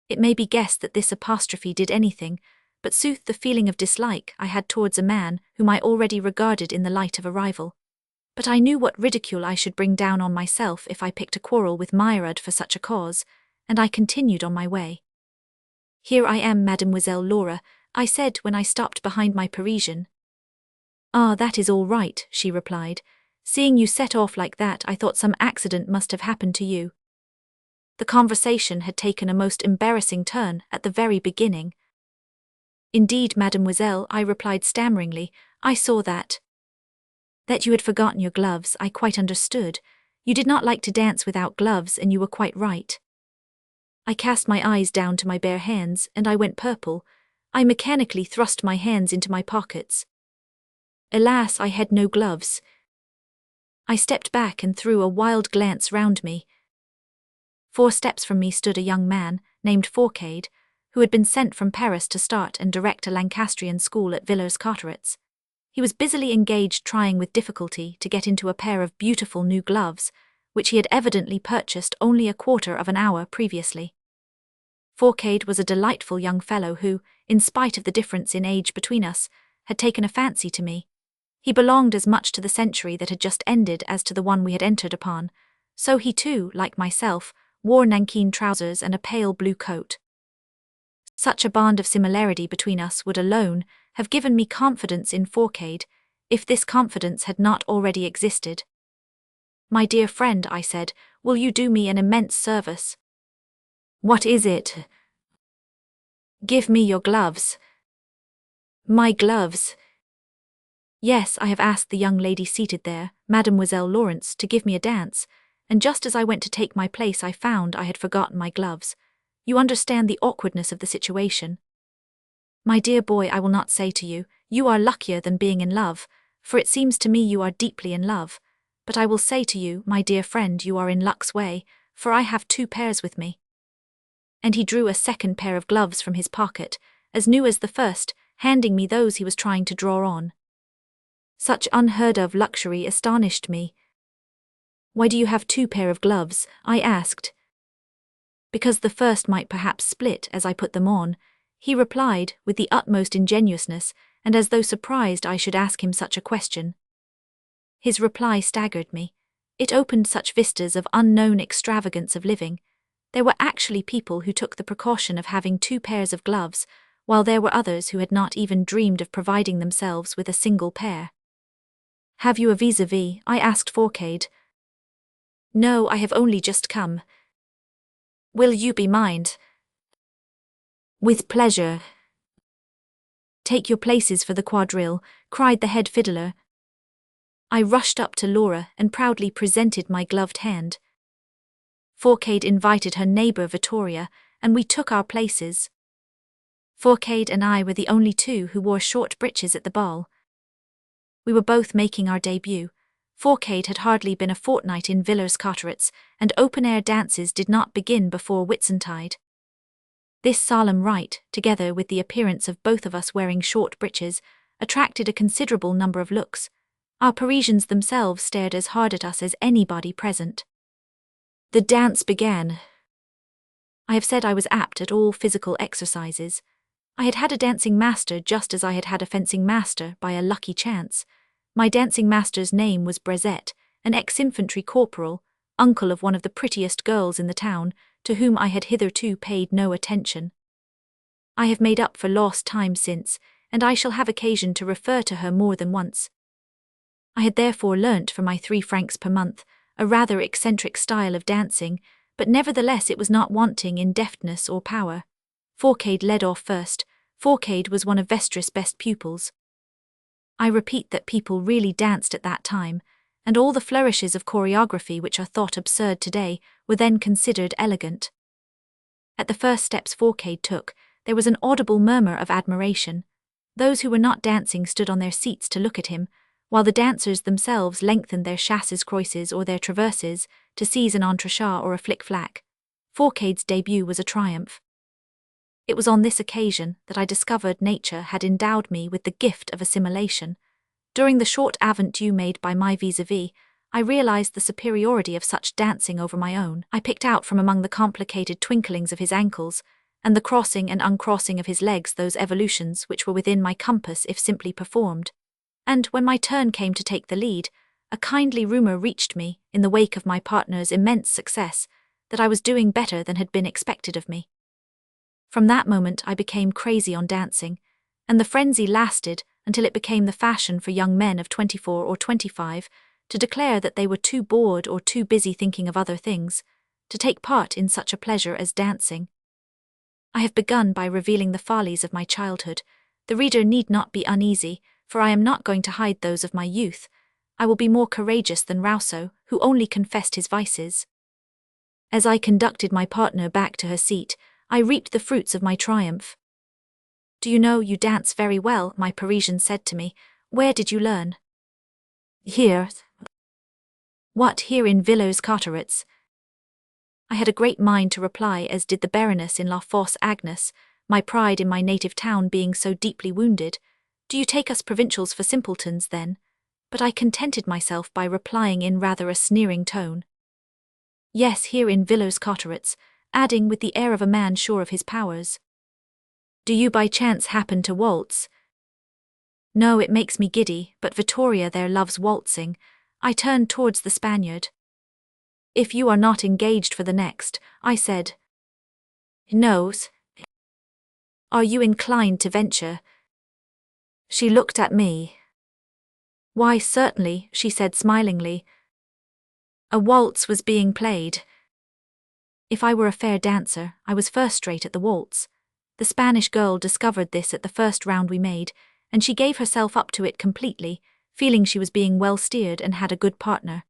It may be guessed that this apostrophe did anything but soothe the feeling of dislike I had towards a man whom I already regarded in the light of a rival. But I knew what ridicule I should bring down on myself if I picked a quarrel with Meyrad for such a cause, and I continued on my way. "Here I am, Mademoiselle Laura," I said when I stopped behind my Parisian. "Ah, that is all right," she replied. "Seeing you set off like that, I thought some accident must have happened to you." The conversation had taken a most embarrassing turn at the very beginning. "Indeed, mademoiselle," I replied stammeringly, "I saw that you had forgotten your gloves. I quite understood. You did not like to dance without gloves, and you were quite right." I cast my eyes down to my bare hands, and I went purple. I mechanically thrust my hands into my pockets. Alas, I had no gloves. I stepped back and threw a wild glance round me. 4 steps from me stood a young man, named Portrayed, who had been sent from Paris to start and direct a Lancastrian school at Villers-Cotterets. He was busily engaged trying with difficulty to get into a pair of beautiful new gloves, which he had evidently purchased only a quarter of an hour previously. Portrayed was a delightful young fellow who, in spite of the difference in age between us, had taken a fancy to me. He belonged as much to the century that had just ended as to the one we had entered upon, so he too, like myself, wore nankeen trousers and a pale blue coat. Such a bond of similarity between us would alone have given me confidence in Portrayed, if this confidence had not already existed. "My dear friend," I said, "will you do me an immense service?" "What is it?" "Give me your gloves." "My gloves?" "Yes, I have asked the young lady seated there, Mademoiselle Lawrence, to give me a dance, and just as I went to take my place I found I had forgotten my gloves. You understand the awkwardness of the situation. My dear boy, I will not say to you, you are luckier than being in love, for it seems to me you are deeply in love, but I will say to you, my dear friend, you are in luck's way, for I have 2 pairs with me." And he drew a second pair of gloves from his pocket, as new as the first, handing me those he was trying to draw on. Such unheard-of luxury astonished me. "Why do you have 2 pair of gloves?" I asked. "Because the first might perhaps split as I put them on," he replied with the utmost ingenuousness, and as though surprised I should ask him such a question. His reply staggered me. It opened such vistas of unknown extravagance of living. There were actually people who took the precaution of having 2 pairs of gloves, while there were others who had not even dreamed of providing themselves with a single pair. "Have you a vis-a-vis?" I asked Portrayed. "No, I have only just come." "Will you be mine?" "With pleasure." "Take your places for the quadrille," cried the head fiddler. I rushed up to Laura and proudly presented my gloved hand. Portrayed invited her neighbour Vittoria, and we took our places. Portrayed and I were the only 2 who wore short breeches at the ball. We were both making our debut. Portrayed had hardly been a fortnight in Villers-Cotterets, and open-air dances did not begin before Whitsuntide. This solemn rite, together with the appearance of both of us wearing short breeches, attracted a considerable number of looks, Our Parisians themselves stared as hard at us as anybody present. The dance began. I have said I was apt at all physical exercises. I had had a dancing master just as I had had a fencing master by a lucky chance. My dancing master's name was Brezet, an ex-infantry corporal, uncle of one of the prettiest girls in the town, to whom I had hitherto paid no attention. I have made up for lost time since, and I shall have occasion to refer to her more than once. I had therefore learnt for my 3 francs per month a rather eccentric style of dancing, but nevertheless it was not wanting in deftness or power. Portrayed led off first. Portrayed was one of Vestris' best pupils. I repeat that people really danced at that time, and all the flourishes of choreography which are thought absurd today were then considered elegant. At the first steps Portrayed took, there was an audible murmur of admiration. Those who were not dancing stood on their seats to look at him, while the dancers themselves lengthened their chasses croises or their traverses to seize an entrechat or a flick-flack. Portrayd's debut was a triumph. It was on this occasion that I discovered nature had endowed me with the gift of assimilation. During the short avant-deux made by my vis-à-vis, I realized the superiority of such dancing over my own. I picked out from among the complicated twinklings of his ankles, and the crossing and uncrossing of his legs those evolutions which were within my compass if simply performed. And when my turn came to take the lead, a kindly rumour reached me, in the wake of my partner's immense success, that I was doing better than had been expected of me. From that moment I became crazy on dancing, and the frenzy lasted until it became the fashion for young men of 24 or 25 to declare that they were too bored or too busy thinking of other things to take part in such a pleasure as dancing. I have begun by revealing the follies of my childhood. The reader need not be uneasy, for I am not going to hide those of my youth. I will be more courageous than Rousseau, who only confessed his vices. As I conducted my partner back to her seat, I reaped the fruits of my triumph. "Do you know you dance very well?" my Parisian said to me. "Where did you learn?" "Here." "What, here in Villers-Cotterets?" I had a great mind to reply as did the Baroness in La Fosse Agnes, my pride in my native town being so deeply wounded. "Do you take us provincials for simpletons, then?" But I contented myself by replying in rather a sneering tone. "Yes, here in Villers-Cotterets," adding with the air of a man sure of his powers. "Do you by chance happen to waltz?" "No, it makes me giddy, but Vittoria there loves waltzing." I turned towards the Spaniard. "If you are not engaged for the next," I said. "No." "Are you inclined to venture?" She looked at me. "Why, certainly," she said smilingly. A waltz was being played. If I were a fair dancer, I was first rate at the waltz. The Spanish girl discovered this at the first round we made, and she gave herself up to it completely, feeling she was being well steered and had a good partner.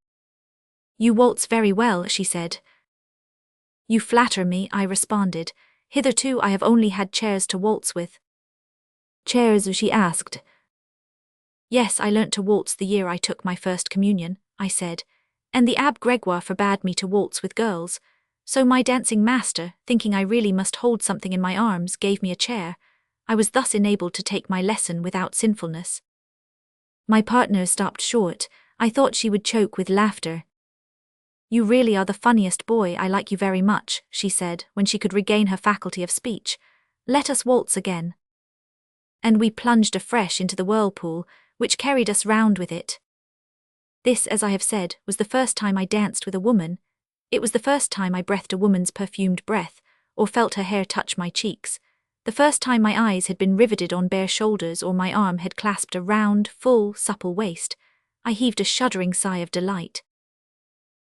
"You waltz very well," she said. "You flatter me," I responded. "Hitherto I have only had chairs to waltz with." "Chairs?" she asked. "Yes, I learnt to waltz the year I took my first communion," I said, "and the Abbé Gregoire forbade me to waltz with girls. So my dancing master, thinking I really must hold something in my arms, gave me a chair. I was thus enabled to take my lesson without sinfulness." My partner stopped short. I thought she would choke with laughter. "You really are the funniest boy. I like you very much," she said, when she could regain her faculty of speech. "Let us waltz again." And we plunged afresh into the whirlpool, which carried us round with it. This, as I have said, was the first time I danced with a woman. It was the first time I breathed a woman's perfumed breath, or felt her hair touch my cheeks. The first time my eyes had been riveted on bare shoulders or my arm had clasped a round, full, supple waist. I heaved a shuddering sigh of delight.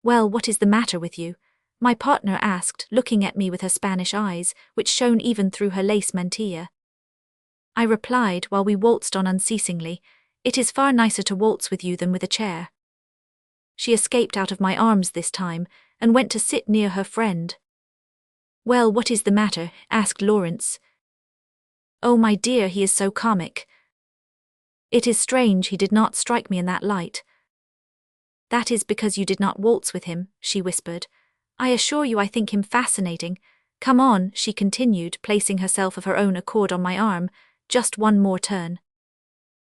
"Well, what is the matter with you?" my partner asked, looking at me with her Spanish eyes, which shone even through her lace mantilla. I replied, while we waltzed on unceasingly, "It is far nicer to waltz with you than with a chair." She escaped out of my arms this time, and went to sit near her friend. "Well, what is the matter?" asked Lawrence. "Oh, my dear, he is so comic." "It is strange he did not strike me in that light." "That is because you did not waltz with him," she whispered. "I assure you I think him fascinating. Come on," she continued, placing herself of her own accord on my arm, "just one more turn."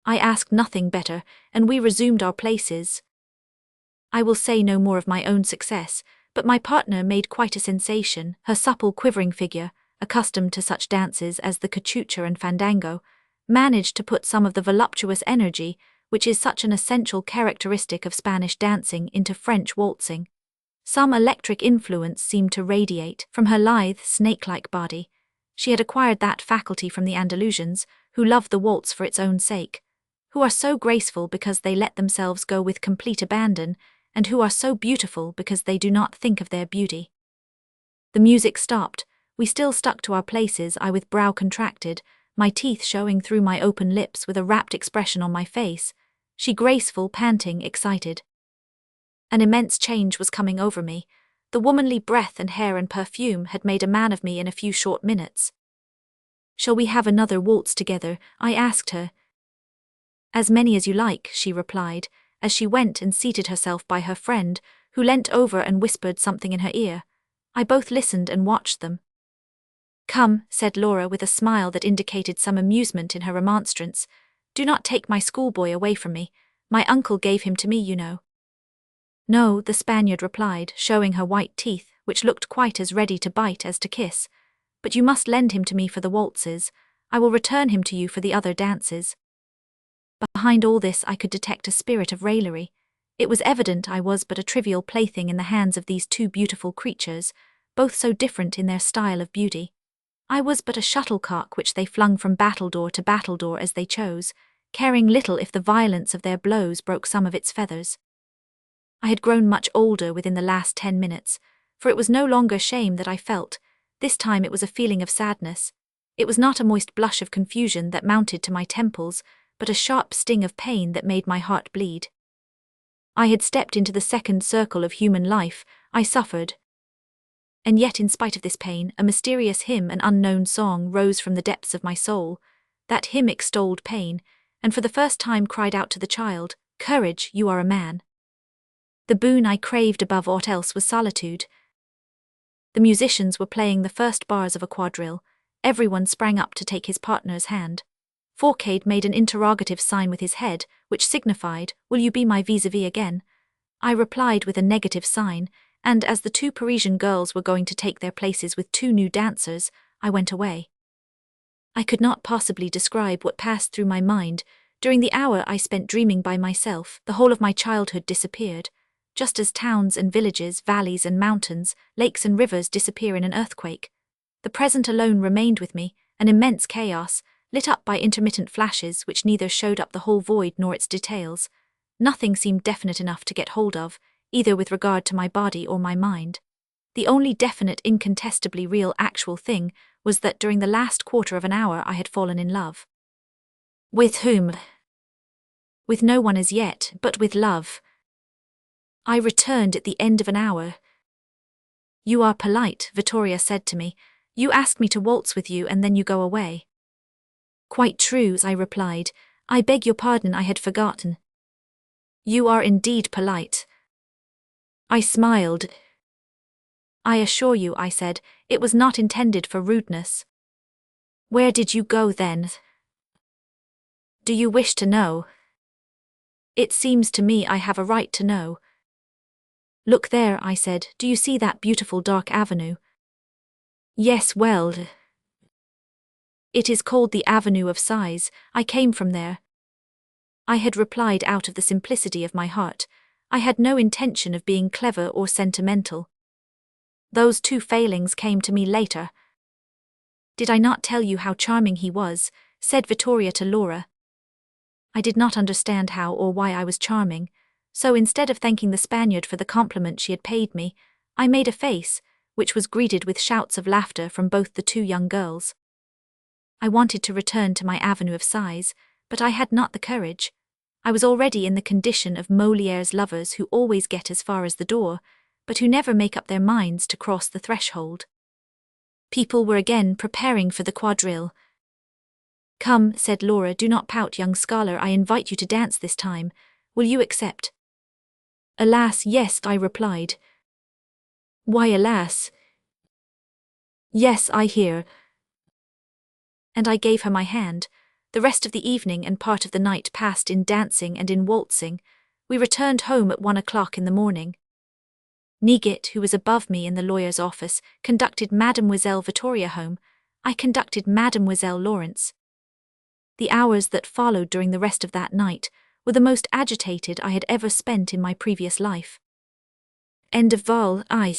I asked nothing better, and we resumed our places. I will say no more of my own success, but my partner made quite a sensation. Her supple, quivering figure, accustomed to such dances as the cachucha and fandango, managed to put some of the voluptuous energy, which is such an essential characteristic of Spanish dancing, into French waltzing. Some electric influence seemed to radiate from her lithe, snake-like body. She had acquired that faculty from the Andalusians, who love the waltz for its own sake, who are so graceful because they let themselves go with complete abandon, and who are so beautiful because they do not think of their beauty. The music stopped. We still stuck to our places, I with brow contracted, my teeth showing through my open lips with a rapt expression on my face, she graceful, panting, excited. An immense change was coming over me. The womanly breath and hair and perfume had made a man of me in a few short minutes. "Shall we have another waltz together?" I asked her. "As many as you like," she replied, as she went and seated herself by her friend, who leant over and whispered something in her ear. I both listened and watched them. "Come," said Laura with a smile that indicated some amusement in her remonstrance, "do not take my schoolboy away from me. My uncle gave him to me, you know." "No," the Spaniard replied, showing her white teeth, which looked quite as ready to bite as to kiss. "But you must lend him to me for the waltzes. I will return him to you for the other dances." Behind all this I could detect a spirit of raillery. It was evident I was but a trivial plaything in the hands of these two beautiful creatures, both so different in their style of beauty. I was but a shuttlecock which they flung from battledore to battledore as they chose, caring little if the violence of their blows broke some of its feathers. I had grown much older within the last 10 minutes, for it was no longer shame that I felt. This time it was a feeling of sadness. It was not a moist blush of confusion that mounted to my temples, but a sharp sting of pain that made my heart bleed. I had stepped into the second circle of human life. I suffered. And yet, in spite of this pain, a mysterious hymn, an unknown song, rose from the depths of my soul. That hymn extolled pain, and for the first time cried out to the child, "Courage, you are a man." The boon I craved above aught else was solitude. The musicians were playing the first bars of a quadrille. Everyone sprang up to take his partner's hand. Forcade made an interrogative sign with his head, which signified, "Will you be my vis-a-vis again?" I replied with a negative sign, and as the two Parisian girls were going to take their places with two new dancers, I went away. I could not possibly describe what passed through my mind. During the hour I spent dreaming by myself, the whole of my childhood disappeared. Just as towns and villages, valleys and mountains, lakes and rivers disappear in an earthquake. The present alone remained with me, an immense chaos, lit up by intermittent flashes which neither showed up the whole void nor its details. Nothing seemed definite enough to get hold of, either with regard to my body or my mind. The only definite, incontestably real, actual thing was that during the last quarter of an hour I had fallen in love. With whom? With no one as yet, but with love. I returned at the end of an hour. "You are polite," Vittoria said to me. "You ask me to waltz with you and then you go away." "Quite true," I replied. "I beg your pardon, I had forgotten." "You are indeed polite." I smiled. "I assure you," I said, "it was not intended for rudeness." "Where did you go then?" "Do you wish to know?" "It seems to me I have a right to know." "Look there," I said. "Do you see that beautiful dark avenue?" "Yes, well. It is called the Avenue of Sighs. I came from there." I had replied out of the simplicity of my heart. I had no intention of being clever or sentimental. Those two failings came to me later. "Did I not tell you how charming he was?" said Vittoria to Laura. I did not understand how or why I was charming, so instead of thanking the Spaniard for the compliment she had paid me, I made a face, which was greeted with shouts of laughter from both the two young girls. I wanted to return to my Avenue of Sighs, but I had not the courage. I was already in the condition of Molière's lovers who always get as far as the door, but who never make up their minds to cross the threshold. People were again preparing for the quadrille. "Come," said Laura, "do not pout, young scholar, I invite you to dance this time. Will you accept?" "Alas, yes," I replied. "Why alas?" "Yes, I hear." And I gave her my hand. The rest of the evening and part of the night passed in dancing and in waltzing. We returned home at 1 o'clock in the morning. Nigit, who was above me in the lawyer's office, conducted Mademoiselle Vittoria home. I conducted Mademoiselle Lawrence. The hours that followed during the rest of that night were the most agitated I had ever spent in my previous life. End of vol. I.